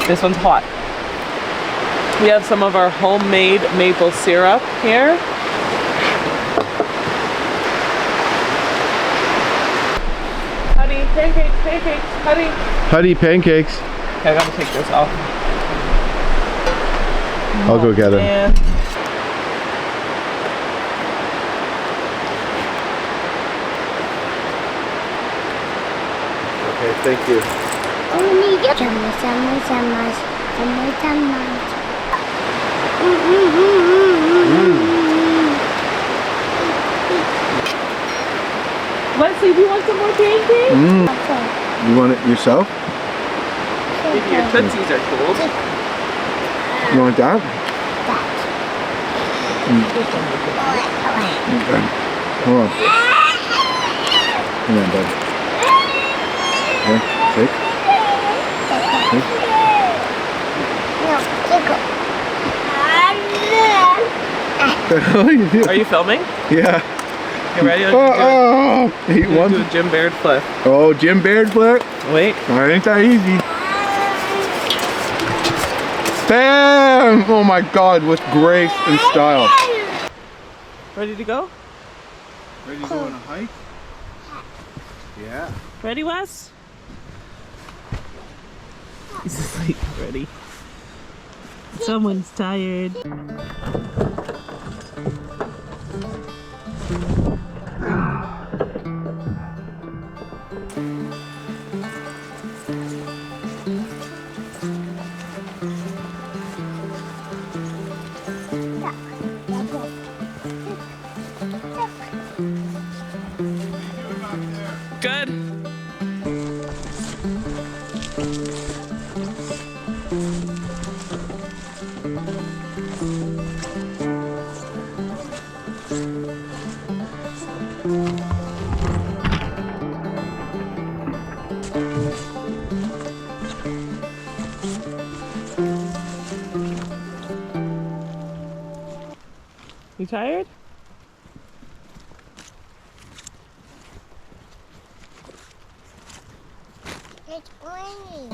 Speaker 3: This one's hot. We have some of our homemade maple syrup here. Honey, pancakes, pancakes, honey.
Speaker 2: Huddy pancakes.
Speaker 3: Okay, I gotta take this off.
Speaker 2: I'll go get them.
Speaker 3: Man.
Speaker 2: Okay, thank you.
Speaker 3: Wesley, do you want some more pancakes?
Speaker 2: You want it yourself?
Speaker 3: Maybe your tootsies are cold.
Speaker 2: You want that? Okay. Hold on. Come on, bud. Here, take.
Speaker 3: Are you filming?
Speaker 2: Yeah.
Speaker 3: You ready?
Speaker 2: Oh, he
Speaker 3: Do
Speaker 2: won.
Speaker 3: a Jim Baird flip.
Speaker 2: Oh, Jim Baird flip.
Speaker 3: Wait.
Speaker 2: That ain't that easy. Bam! Oh my God, with grace and style.
Speaker 3: Ready to go?
Speaker 2: Ready to go on a hike? Yeah.
Speaker 3: Ready, Wes? He's asleep already. Someone's tired. Good. You tired?
Speaker 1: It's raining.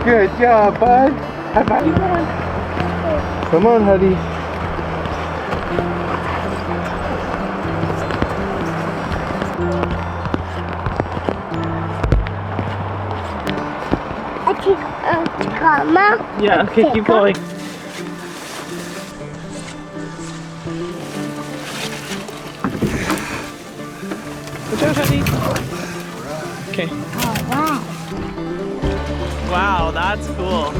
Speaker 2: Good job, bud. High five. Come on, Huddy.
Speaker 1: Come on.
Speaker 3: Yeah, okay, keep going. Good job, honey. Okay.
Speaker 1: Alright.
Speaker 3: Wow, that's cool.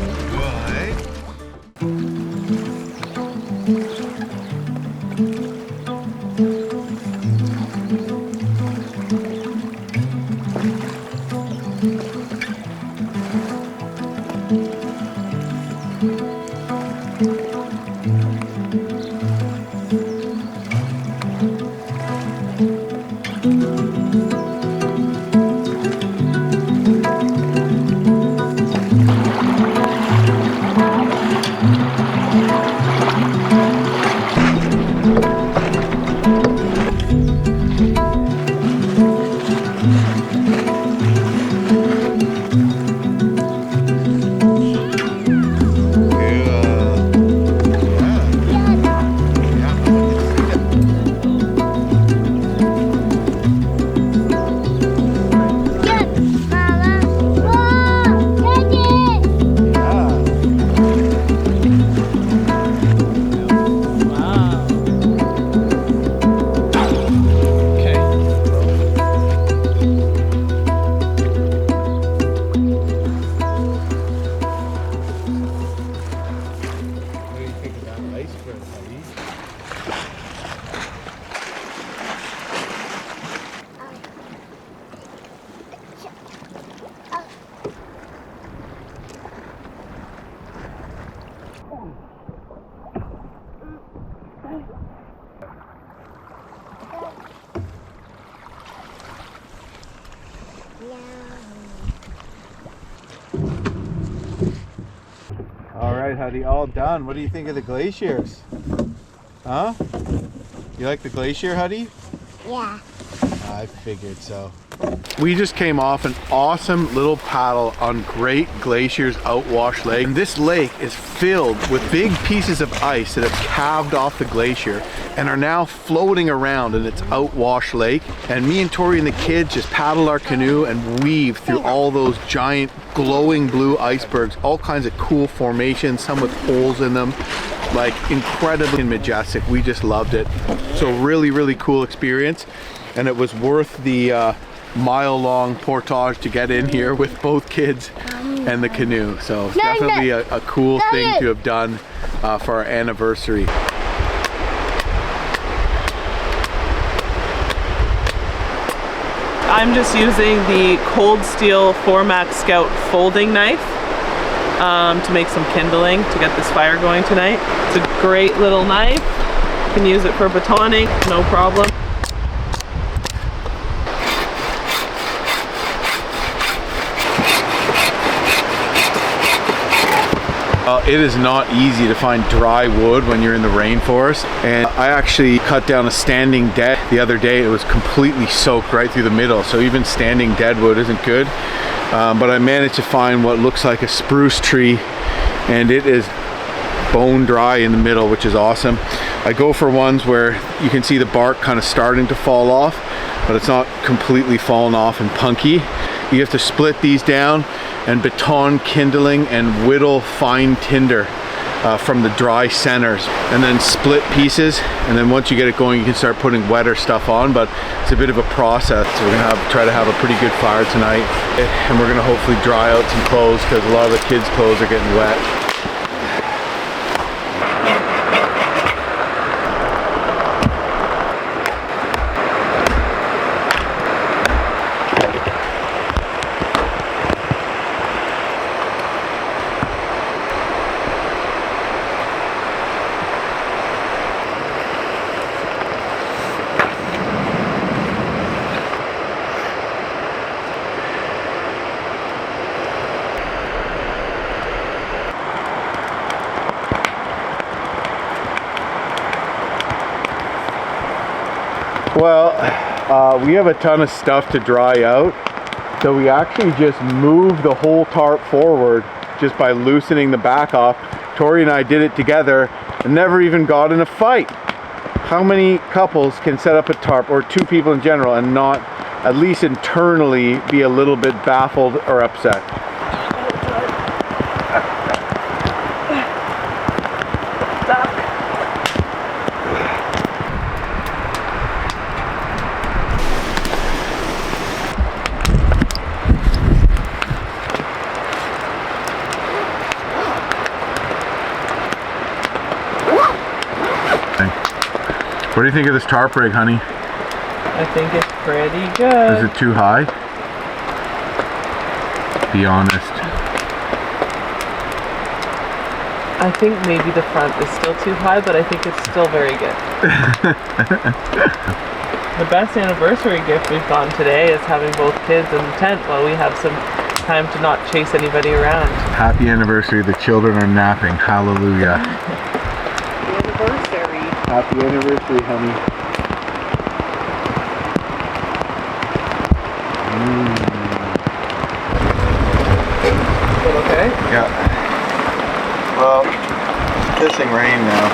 Speaker 2: All right, Huddy, all done. What do you think of the glaciers? Huh? You like the glacier, Huddy?
Speaker 1: Yeah.
Speaker 2: I figured so. We just came off an awesome little paddle on Great Glacier's Outwash Lake. And this lake is filled with big pieces of ice that have calved off the glacier and are now floating around in its Outwash Lake. And me and Tori and the kids just paddle our canoe and weave through all those giant glowing blue icebergs, all kinds of cool formations, some with holes in them, like incredibly majestic. We just loved it. So really, really cool experience. And it was worth the mile-long portage to get in here with both kids and the canoe. So it's definitely a cool thing to have done for our anniversary.
Speaker 3: I'm just using the Cold Steel Formax Scout folding knife to make some kindling to get this fire going tonight. It's a great little knife. You can use it for batoning, no problem.
Speaker 2: It is not easy to find dry wood when you're in the rainforest, and I actually cut down a standing dead the other day. It was completely soaked right through the middle, so even standing dead wood isn't good. But I managed to find what looks like a spruce tree, and it is bone dry in the middle, which is awesome. I go for ones where you can see the bark kind of starting to fall off, but it's not completely fallen off and punky. You have to split these down and baton kindling and whittle fine tinder from the dry centers, and then split pieces, and then once you get it going you can start putting wetter stuff on, but it's a bit of a process. So we're gonna try to have a pretty good fire tonight, and we're gonna hopefully dry out some clothes because a lot of the kids' clothes are getting wet. Well, we have a ton of stuff to dry out, so we actually just moved the whole tarp forward just by loosening the back off. Tori and I did it together and never even got in a fight. How many couples can set up a tarp, or two people in general, and not at least internally be a little bit baffled or upset? What do you think of this tarp rig, honey?
Speaker 3: I think it's pretty good.
Speaker 2: Is it too high? Be honest.
Speaker 3: I think maybe the front is still too high, but I think it's still very good. The best anniversary gift we've gotten today is having both kids in the tent while we have some time to not chase anybody around.
Speaker 2: Happy anniversary. The children are napping. Hallelujah. Happy anniversary, honey.
Speaker 3: Okay?
Speaker 2: Yeah. Well, kissing rain now.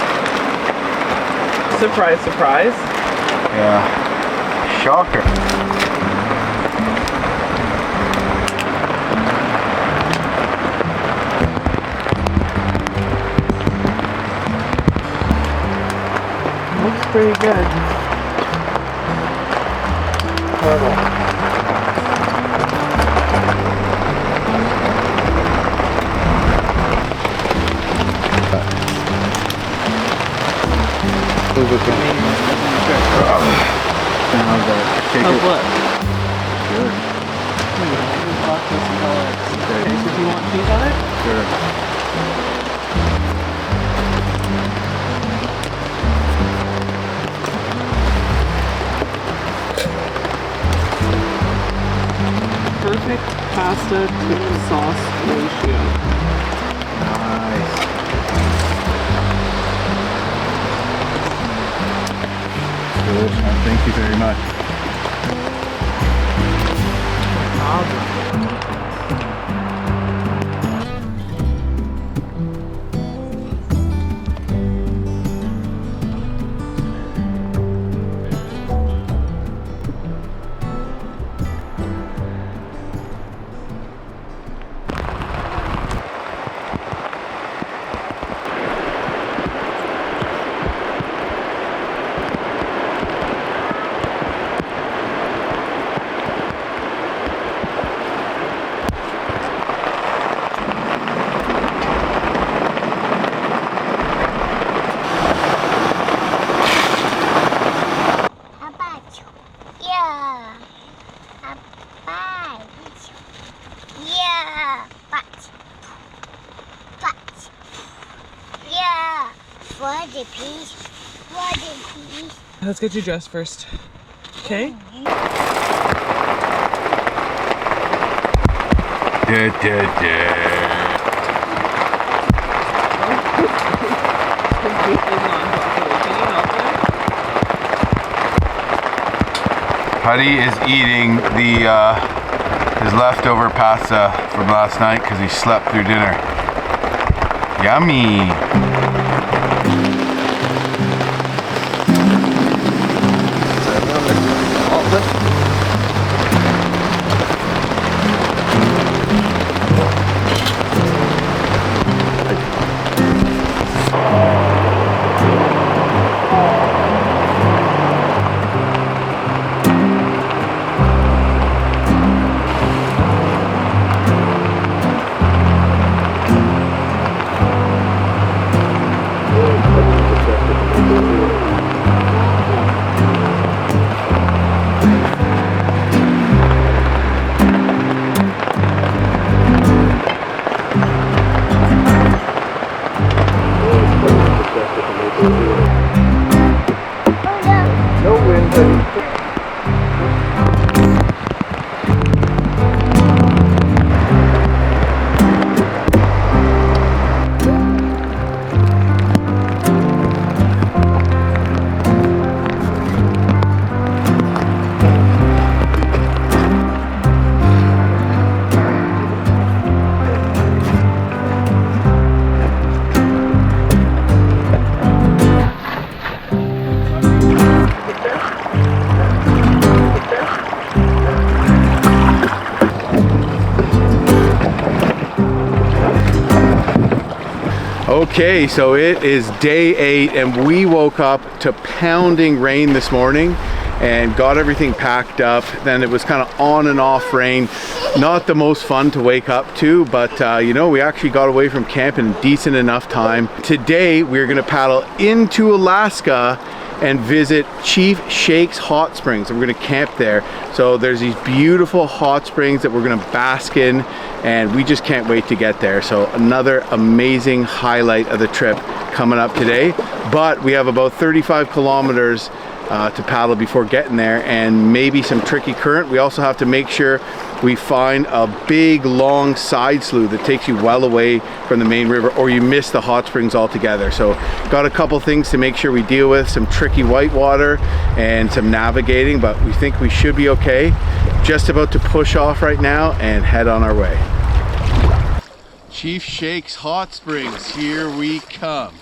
Speaker 3: Surprise, surprise.
Speaker 2: Yeah. Shocker.
Speaker 3: Pretty good. Horrible. How's what?
Speaker 2: Good.
Speaker 3: Okay, so do you want cheese on it?
Speaker 2: Sure.
Speaker 3: perfect pasta to sauce ratio.
Speaker 2: Nice. Good. Thank you very much.
Speaker 3: Let's get you dressed first. Okay?
Speaker 2: Huddy is eating his leftover pasta from last night because he slept through dinner. Yummy! Okay, so it is day 8 and we woke up to pounding rain this morning and got everything packed up. Then it was kind of on and off rain. Not the most fun to wake up to, but you know, we actually got away from camp in decent enough time. Today we're gonna paddle into Alaska and visit Chief Shake's hot springs, and we're gonna camp there. So there's these beautiful hot springs that we're gonna bask in, and we just can't wait to get there. So another amazing highlight of the trip coming up today. But we have about 35 kilometers to paddle before getting there, and maybe some tricky current. We also have to make sure we find a big long side slough that takes you well away from the main river, or you miss the hot springs altogether. So got a couple things to make sure we deal with, some tricky whitewater and some navigating, but we think we should be okay. Just about to push off right now and head on our way. Chief Shake's hot springs, here we come.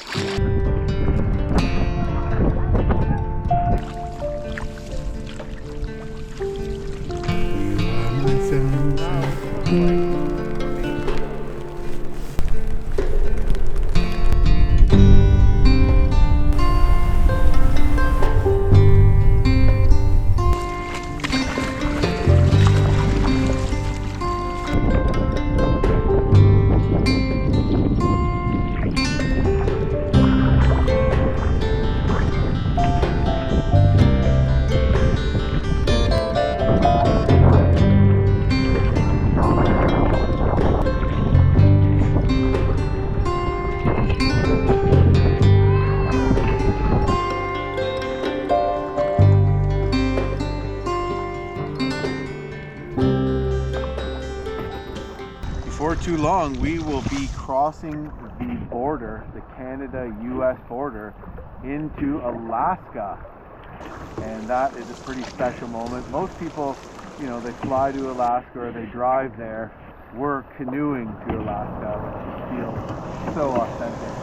Speaker 2: too long, we will be crossing the border, the Canada-US border, into Alaska. And that is a pretty special moment. Most people, you know, they fly to Alaska or they drive there. We're canoeing to Alaska, which feels so authentic.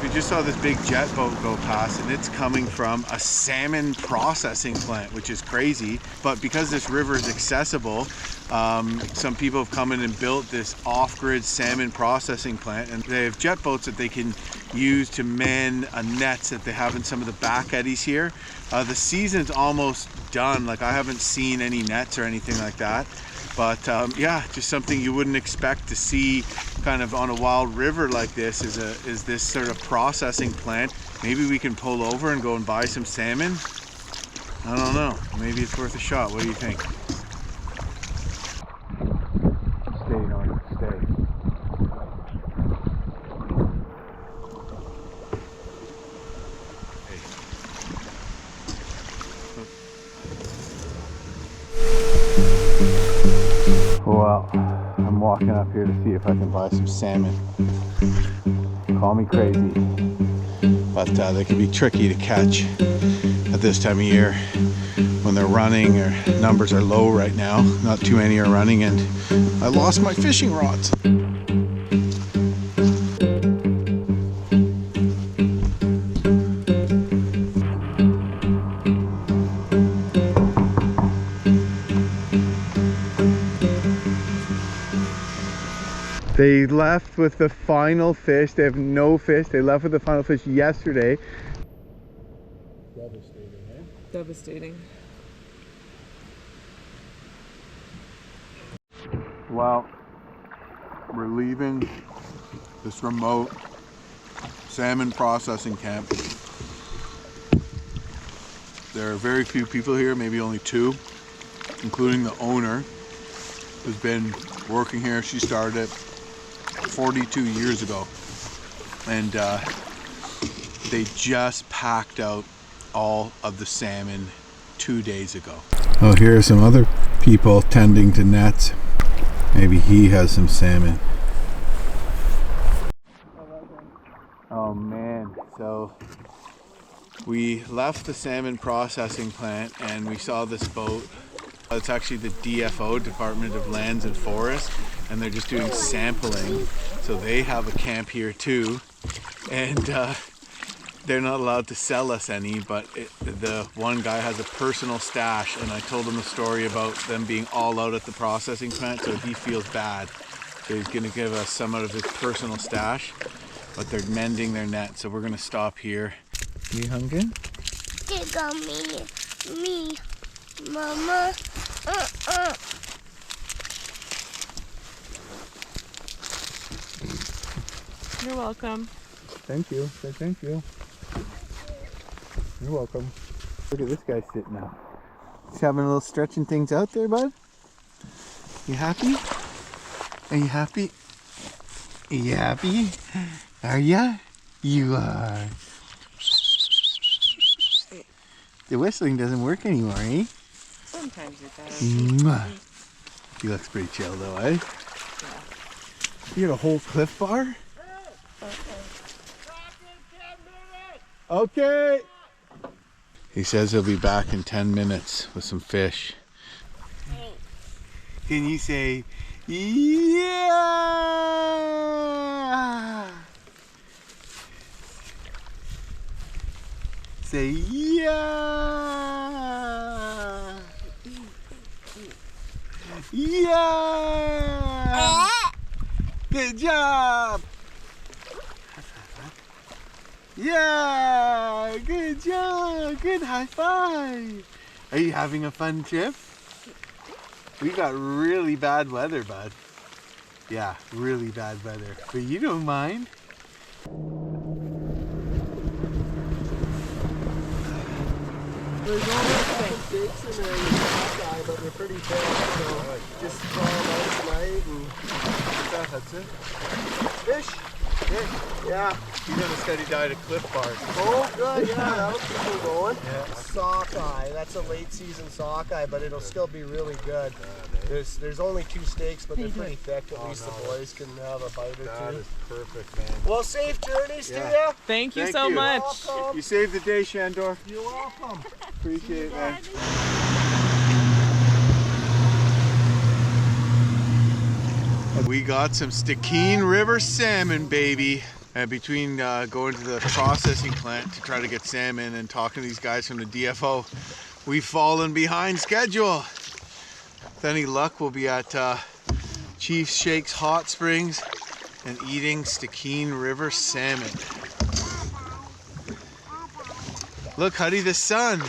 Speaker 2: We just saw this big jet boat go past, and it's coming from a salmon processing plant, which is crazy. But because this river is accessible, some people have come in and built this off-grid salmon processing plant, and they have jet boats that they can use to man nets that they have in some of the back eddies here. The season's almost done. Like, I haven't seen any nets or anything like that. But yeah, just something you wouldn't expect to see kind of on a wild river like this is this sort of processing plant. Maybe we can pull over and go and buy some salmon. I don't know. Maybe it's worth a shot. What do you think? Stay, North. Stay. Well, I'm walking up here to see if I can buy some salmon. Call me crazy, but they can be tricky to catch at this time of year when they're running, or numbers are low right now. Not too many are running, and I lost my fishing rods. They left with the final fish. They have no fish. They left with the final fish yesterday. Devastating, eh?
Speaker 3: Devastating.
Speaker 2: Well, we're leaving this remote salmon processing camp. There are very few people here, maybe only two, including the owner, who's been working here. She started it 42 years ago, and they just packed out all of the salmon 2 days ago. Oh, here are some other people tending to nets. Maybe he has some salmon. Oh man, so we left the salmon processing plant and we saw this boat. It's actually the DFO, Department of Lands and Forests, and they're just doing sampling. So they have a camp here too, and they're not allowed to sell us any, but the one guy has a personal stash, and I told him a story about them being all out at the processing plant, so he feels bad. So he's gonna give us some out of his personal stash, but they're mending their net, so we're gonna stop here. You hungry?
Speaker 1: Dig on me, Mama.
Speaker 3: You're welcome.
Speaker 2: Thank you. Say thank you. You're welcome. Look at this guy sitting up. He's having a little stretching things out there, bud. You happy? Are you happy? Are you happy? Are ya? You are. The whistling doesn't work anymore, eh?
Speaker 3: Sometimes it does.
Speaker 2: Mwah. He looks pretty chill though, eh?
Speaker 3: Yeah.
Speaker 2: You got a whole Cliff Bar? Okay. He says he'll be back in 10 minutes with some fish. Can you say, yeah? Say, yeah. Yeah. Good job. Yeah, good job, good high five. Are you having a fun trip? We got really bad weather, bud. Yeah, really bad weather, but you don't mind.
Speaker 4: There's always sticks in there outside, but they're pretty big, so just throw them out tonight and what's that, Hudson? Fish? Yeah.
Speaker 2: He's on a steady diet of Cliff Bars.
Speaker 6: Oh, good, yeah, that'll keep me going.
Speaker 2: Yeah.
Speaker 6: Sockeye, that's a late season sockeye, but it'll still be really good. There's only 2 steaks, but they're pretty thick. At least the boys can have a bite or
Speaker 2: That
Speaker 6: two.
Speaker 2: is perfect, man.
Speaker 6: Well, safe journeys
Speaker 2: Yeah.
Speaker 6: to you.
Speaker 3: Thank you
Speaker 2: Thank
Speaker 3: so
Speaker 2: you.
Speaker 3: much.
Speaker 6: Welcome.
Speaker 2: You saved the day, Shandor.
Speaker 6: You're welcome.
Speaker 2: Appreciate it, man. We got some Stikine River salmon, baby. And between going to the processing plant to try to get salmon and talking to these guys from the DFO, we've fallen behind schedule. With any luck, we'll be at Chief Shake's Hot Springs and eating Stikine River salmon. Look, Huddy, the sun.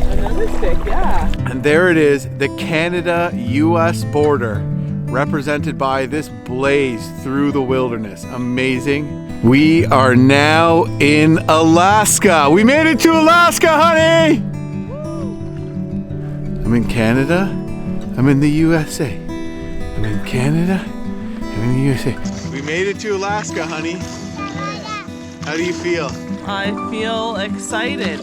Speaker 3: Another stick, yeah.
Speaker 2: And there it is, the Canada-US border, represented by this blaze through the wilderness. Amazing. We are now in Alaska. We made it to Alaska, honey! I'm in Canada. I'm in the USA. I'm in Canada. I'm in the USA. We made it to Alaska, honey. How do you feel?
Speaker 3: I feel excited.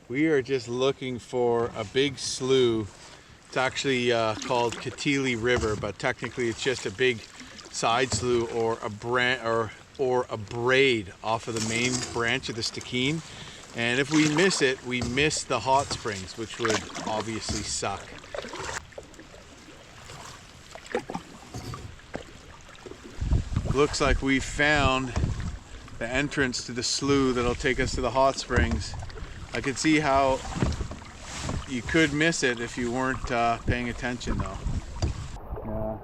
Speaker 2: We are just looking for a big slough. It's actually called Stikine River, but technically it's just a big side slough or a braid off of the main branch of the Stikine. And if we miss it, we miss the hot springs, which would obviously suck. Looks like we found the entrance to the slough that'll take us to the hot springs. I could see how you could miss it if you weren't paying attention though. Yeah.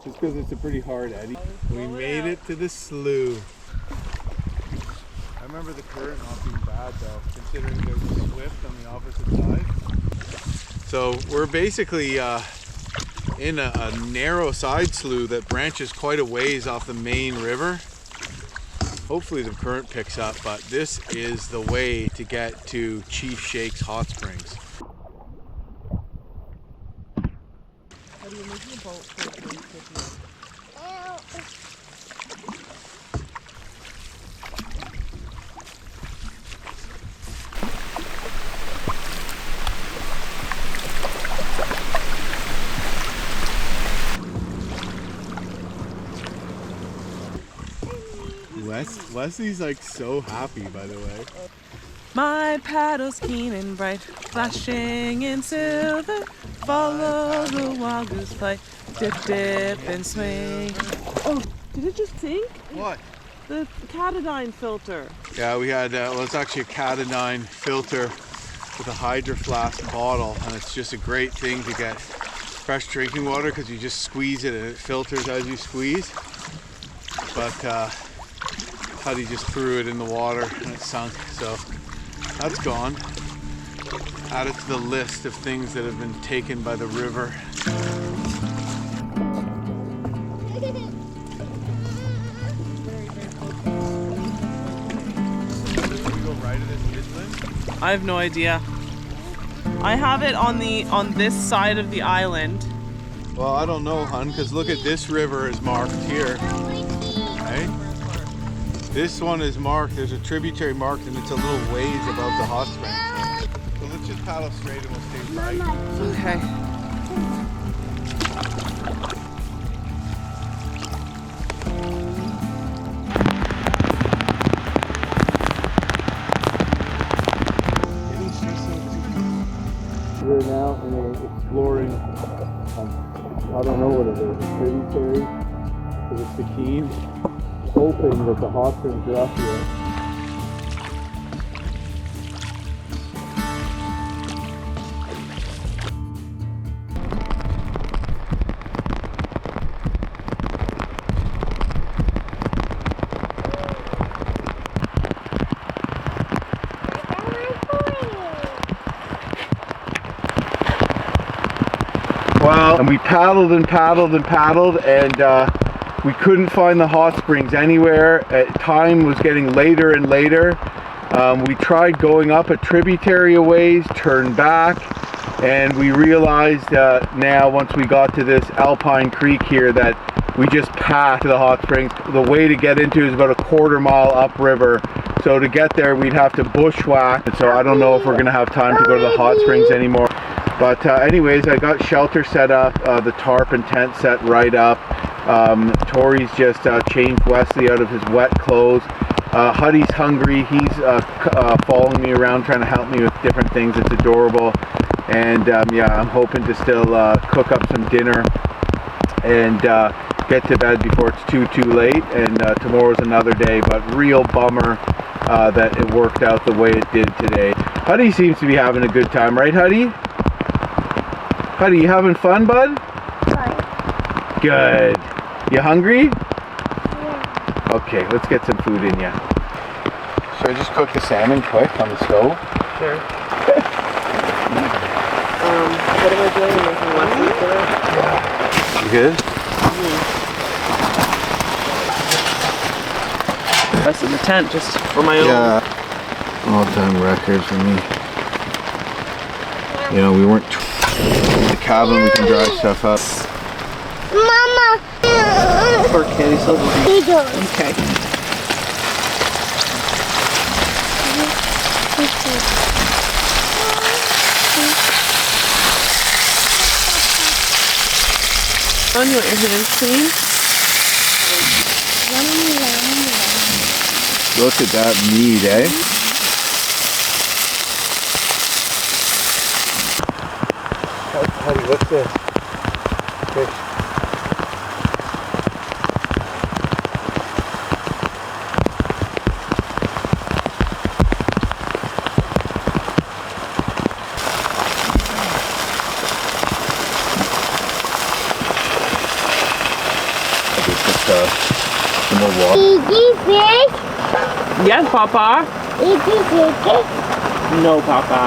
Speaker 2: Just because it's a pretty hard eddy. We made it to the slough. I remember the current not being bad though, considering there was a swift on the opposite side. So we're basically in a narrow side slough that branches quite a ways off the main river. Hopefully the current picks up, but this is the way to get to Chief Shake's Hot Springs.
Speaker 3: How do you make your boat for
Speaker 2: Wesley's like so happy, by the way.
Speaker 3: My paddle's keen and bright, flashing in silver. Follow the wild goose flight, dip, dip, and swing. Oh, did it just sink?
Speaker 2: What?
Speaker 3: The Catadine filter.
Speaker 2: Yeah, we had, well, it's actually a Catadine filter with a Hydro Flask bottle, and it's just a great thing to get fresh drinking water because you just squeeze it and it filters as you squeeze. But Huddy just threw it in the water and it sunk, so that's gone. Add it to the list of things that have been taken by the river.
Speaker 3: I have no idea. I have it on this side of the island.
Speaker 2: Well, I don't know, hun, because look at this river is marked here. Right? This one is marked. There's a tributary marked, and it's a little ways above the hot springs. So let's just paddle straight and we'll stay right.
Speaker 3: Okay.
Speaker 2: what it is, a tributary to the Stikine, hoping that the hot springs are up here. Well, and we paddled and paddled and paddled, and we couldn't find the hot springs anywhere. Time was getting later and later. We tried going up a tributary a ways, turned back, and we realized now once we got to this alpine creek here that we just passed to the hot springs. The way to get into is about a quarter mile upriver. So to get there we'd have to bushwhack. And so I don't know if we're gonna have time to go to the hot springs anymore. But anyways, I got shelter set up, the tarp and tent set right up. Tori's just changed Wesley out of his wet clothes. Huddy's hungry. He's following me around trying to help me with different things. It's adorable. And yeah, I'm hoping to still cook up some dinner and get to bed before it's too late. And tomorrow's another day, but real bummer that it worked out the way it did today. Huddy seems to be having a good time, right Huddy? Huddy, you having fun, bud?
Speaker 1: Fine.
Speaker 2: Good. You hungry?
Speaker 1: Yeah.
Speaker 2: Okay, let's get some food in ya. Should I just cook the salmon quick on the stove?
Speaker 3: Sure. What am I doing? Making wetsuit dinner?
Speaker 2: You good?
Speaker 3: Rest in the tent just for my own.
Speaker 2: Yeah. All-time record for me. You know, we weren't in the cabin, we can dry stuff up.
Speaker 1: Mama.
Speaker 3: Poor kitty, so okay. Oh, you want your hands clean?
Speaker 2: Look at that meat, eh? Honey, what's this? Fish. Some more water.
Speaker 1: Easy fish.
Speaker 3: Yes, Papa.
Speaker 1: Easy fish.
Speaker 3: No, Papa.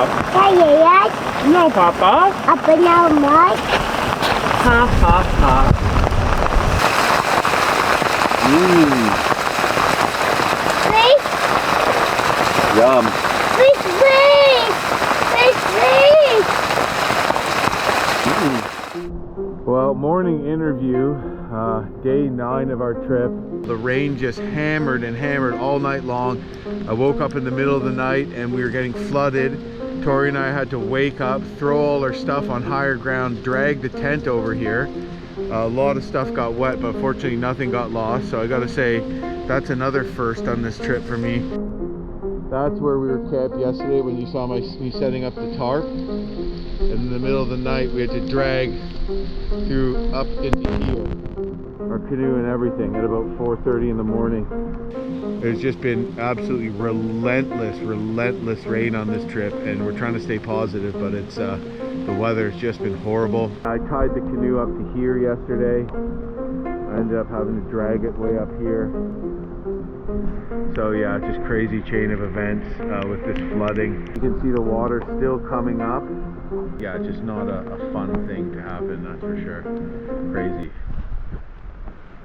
Speaker 1: Yes.
Speaker 3: No, Papa.
Speaker 1: Up and down mud.
Speaker 3: Ha ha ha.
Speaker 1: Fish.
Speaker 2: Yum.
Speaker 1: Fish.
Speaker 2: Well, morning interview, day 9 of our trip. The rain just hammered and hammered all night long. I woke up in the middle of the night and we were getting flooded. Tori and I had to wake up, throw all our stuff on higher ground, drag the tent over here. A lot of stuff got wet, but fortunately nothing got lost. So I gotta say, that's another first on this trip for me. That's where we were camped yesterday when you saw me setting up the tarp. And in the middle of the night we had to drag through up into here, our canoe and everything, at about 4:30 in the morning. There's just been absolutely relentless rain on this trip, and we're trying to stay positive, but it's the weather's just been horrible. I tied the canoe up to here yesterday. I ended up having to drag it way up here. So yeah, just crazy chain of events with this flooding. You can see the water still coming up. Yeah, just not a fun thing to happen, that's for sure. Crazy.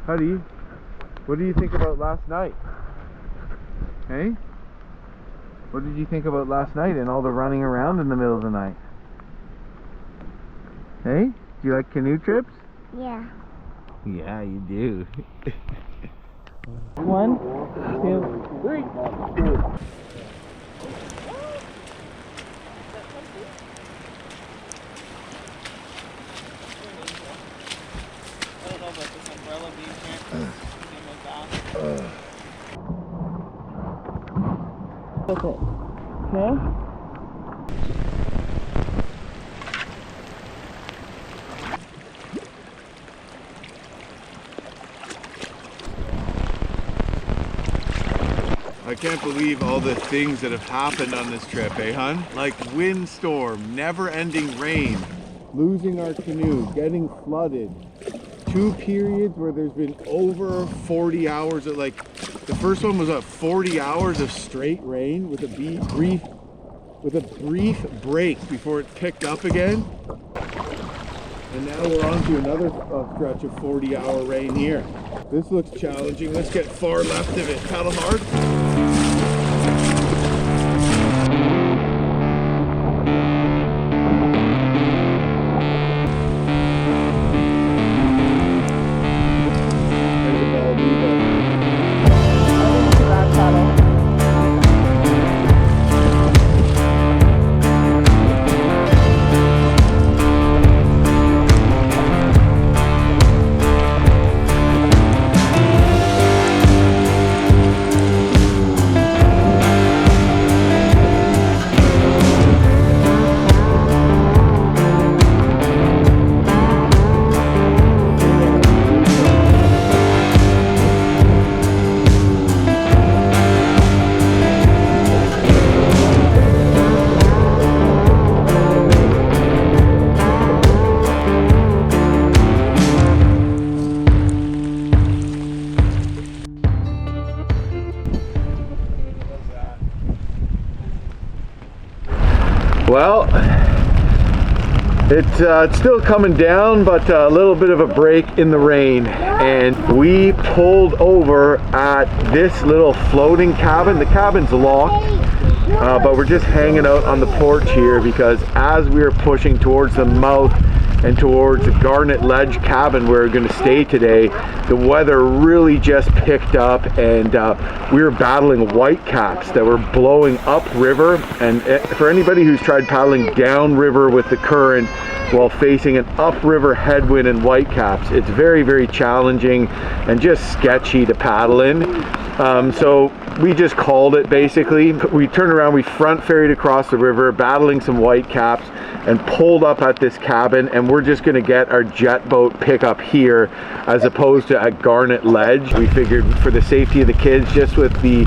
Speaker 2: Huddy, what do you think about last night? Hey? What did you think about last night and all the running around in the middle of the night? Hey? Do you like canoe trips?
Speaker 1: Yeah.
Speaker 2: Yeah, you do.
Speaker 3: 1, 2, 3. I don't know about this umbrella being here. With it. Okay?
Speaker 2: I can't believe all the things that have happened on this trip, eh, hun? Like windstorm, never-ending rain, losing our canoe, getting flooded. 2 periods where there's been over 40 hours of, like, the first one was 40 hours of straight rain with a brief break before it picked up again. And now we're on to another stretch of 40-hour rain here. This looks challenging. Let's get far left of it. Paddle hard. Well, it's still coming down, but a little bit of a break in the rain, and we pulled over at this little floating cabin. The cabin's locked, but we're just hanging out on the porch here because as we were pushing towards the mouth and towards the Garnet Ledge cabin where we're going to stay today, the weather really just picked up, and we were battling whitecaps that were blowing upriver. And for anybody who's tried paddling downriver with the current while facing an upriver headwind and whitecaps, it's very, very challenging and just sketchy to paddle in. So we just called it basically. We turned around, we front ferried across the river, battling some whitecaps, and pulled up at this cabin, and we're just going to get our jet boat pickup here as opposed to at Garnet Ledge. We figured for the safety of the kids, just with the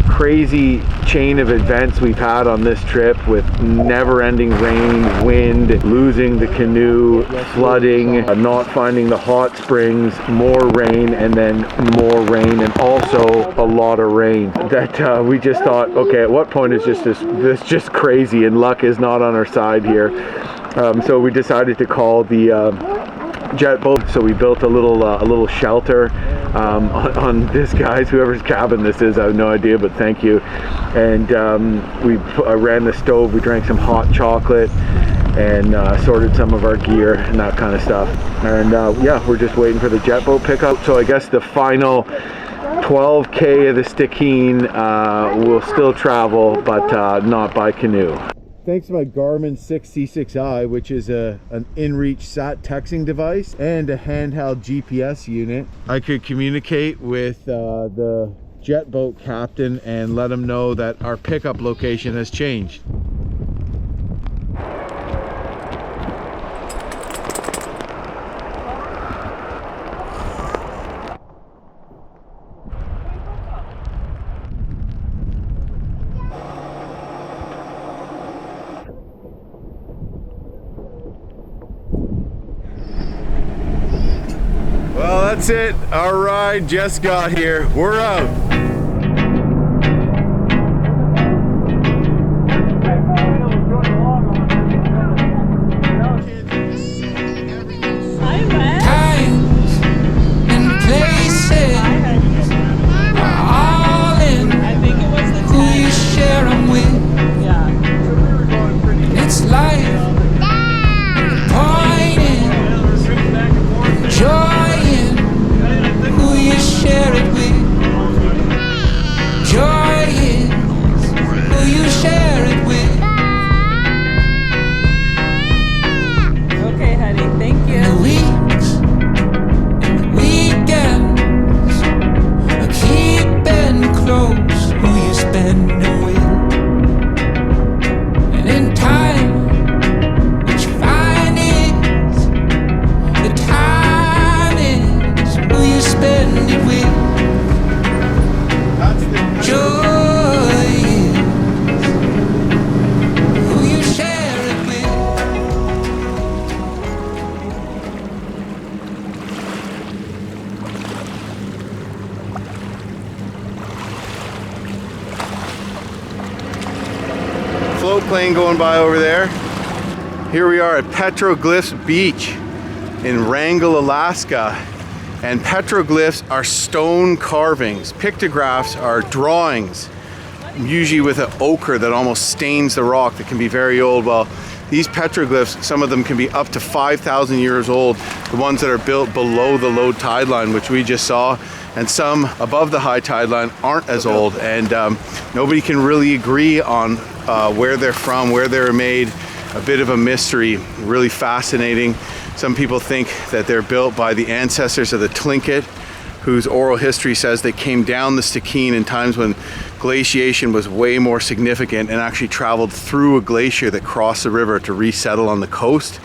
Speaker 2: crazy chain of events we've had on this trip with never-ending rain, wind, losing the canoe, flooding, not finding the hot springs, more rain, and then more rain, and also a lot of rain, that we just thought, okay, at what point is this just crazy, and luck is not on our side here. So we decided to call the jet boat. So we built a little shelter on this guy's, whoever's cabin this is, I have no idea, but thank you. And we ran the stove, we drank some hot chocolate, and sorted some of our gear and that kind of stuff. And yeah, we're just waiting for the jet boat pickup. So I guess the final 12K of the Stikine will still travel, but not by canoe. Thanks to my Garmin 6C6i, which is an inReach sat texting device and a handheld GPS unit, I could communicate with the jet boat captain and let him know that our pickup location has changed. Well, that's it. Our ride just got here. We're out. plane going by over there. Here we are at Petroglyphs Beach in Wrangell, Alaska. And petroglyphs are stone carvings. Pictographs are drawings, usually with an ochre that almost stains the rock that can be very old. Well, these petroglyphs, some of them can be up to 5,000 years old. The ones that are built below the low tide line, which we just saw, and some above the high tide line aren't as old. And nobody can really agree on where they're from, where they were made. A bit of a mystery, really fascinating. Some people think that they're built by the ancestors of the Tlingit, whose oral history says they came down the Stikine in times when glaciation was way more significant and actually traveled through a glacier that crossed the river to resettle on the coast.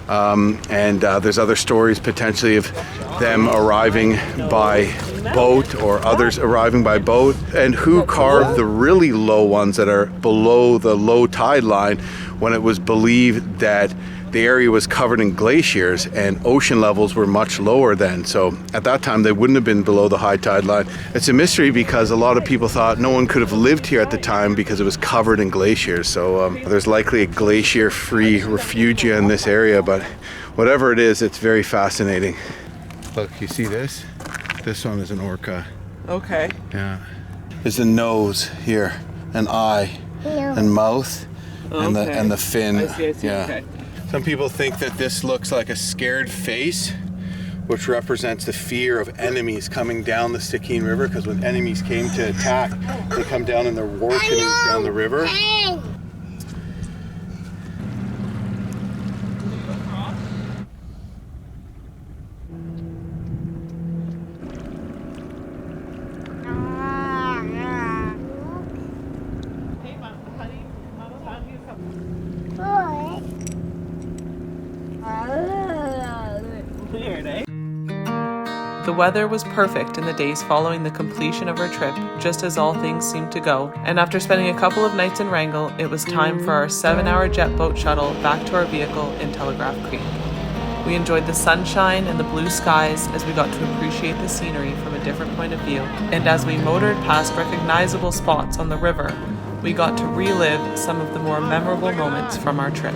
Speaker 2: There's other stories potentially of them arriving by boat or others arriving by boat. And who carved the really low ones that are below the low tide line when it was believed that the area was covered in glaciers and ocean levels were much lower then. So at that time they wouldn't have been below the high tide line. It's a mystery because a lot of people thought no one could have lived here at the time because it was covered in glaciers. So there's likely a glacier-free refugia in this area, but whatever it is, it's very fascinating. Look, you see this? This one is an orca.
Speaker 3: Okay.
Speaker 2: Yeah. There's a nose here, an eye, and mouth, and the fin.
Speaker 3: I see,
Speaker 2: yeah.
Speaker 3: okay.
Speaker 2: Some people think that this looks like a scared face, which represents the fear of enemies coming down the Stikine River, because when enemies came to attack, they come down in their war canoes down the river.
Speaker 3: The weather was perfect in the days following the completion of our trip, just as all things seemed to go, and after spending a couple of nights in Wrangell, it was time for our 7-hour jet boat shuttle back to our vehicle in Telegraph Creek. We enjoyed the sunshine and the blue skies as we got to appreciate the scenery from a different point of view, and as we motored past recognizable spots on the river, we got to relive some of the more memorable moments from our trip.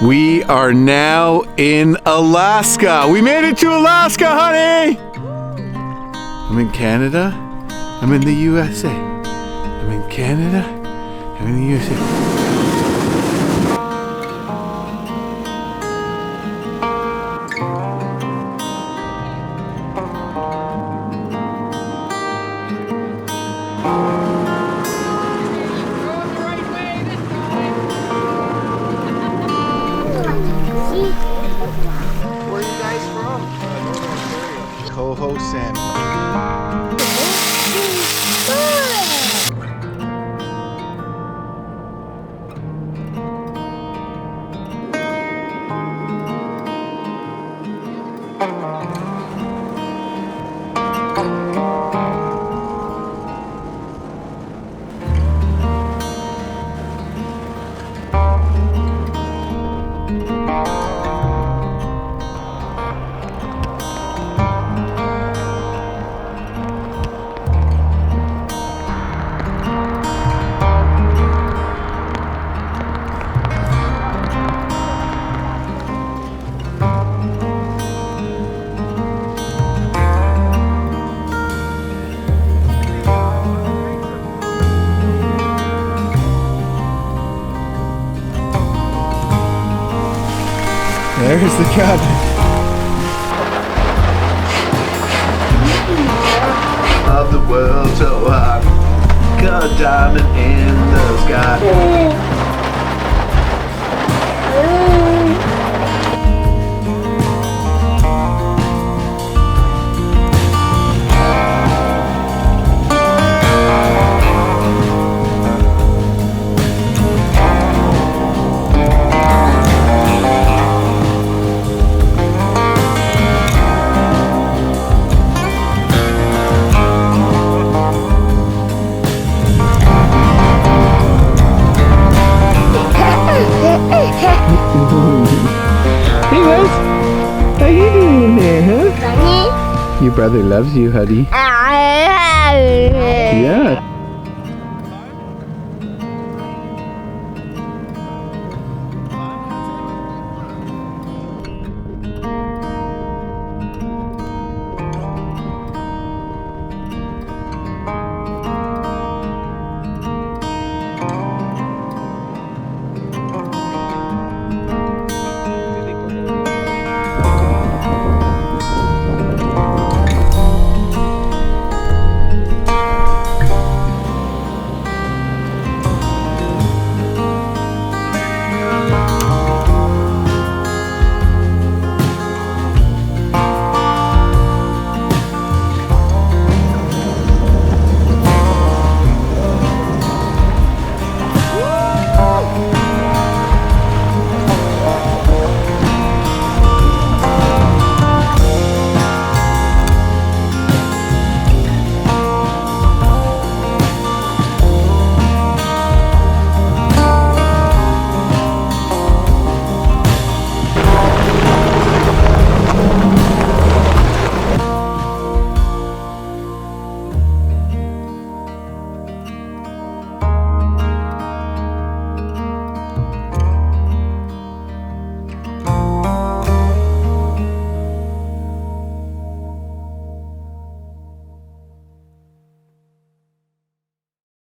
Speaker 2: We are now in Alaska. We made it to Alaska, honey! I'm in Canada. I'm in the USA. I'm in Canada. I'm in the USA.
Speaker 6: Where are you guys from?
Speaker 2: Coho salmon.
Speaker 5: There's the cabin.
Speaker 2: Of the world so hot, got a diamond in the sky.
Speaker 5: Hey Wes, how you doing in there, huh? Your brother loves you, Huddy. Yeah.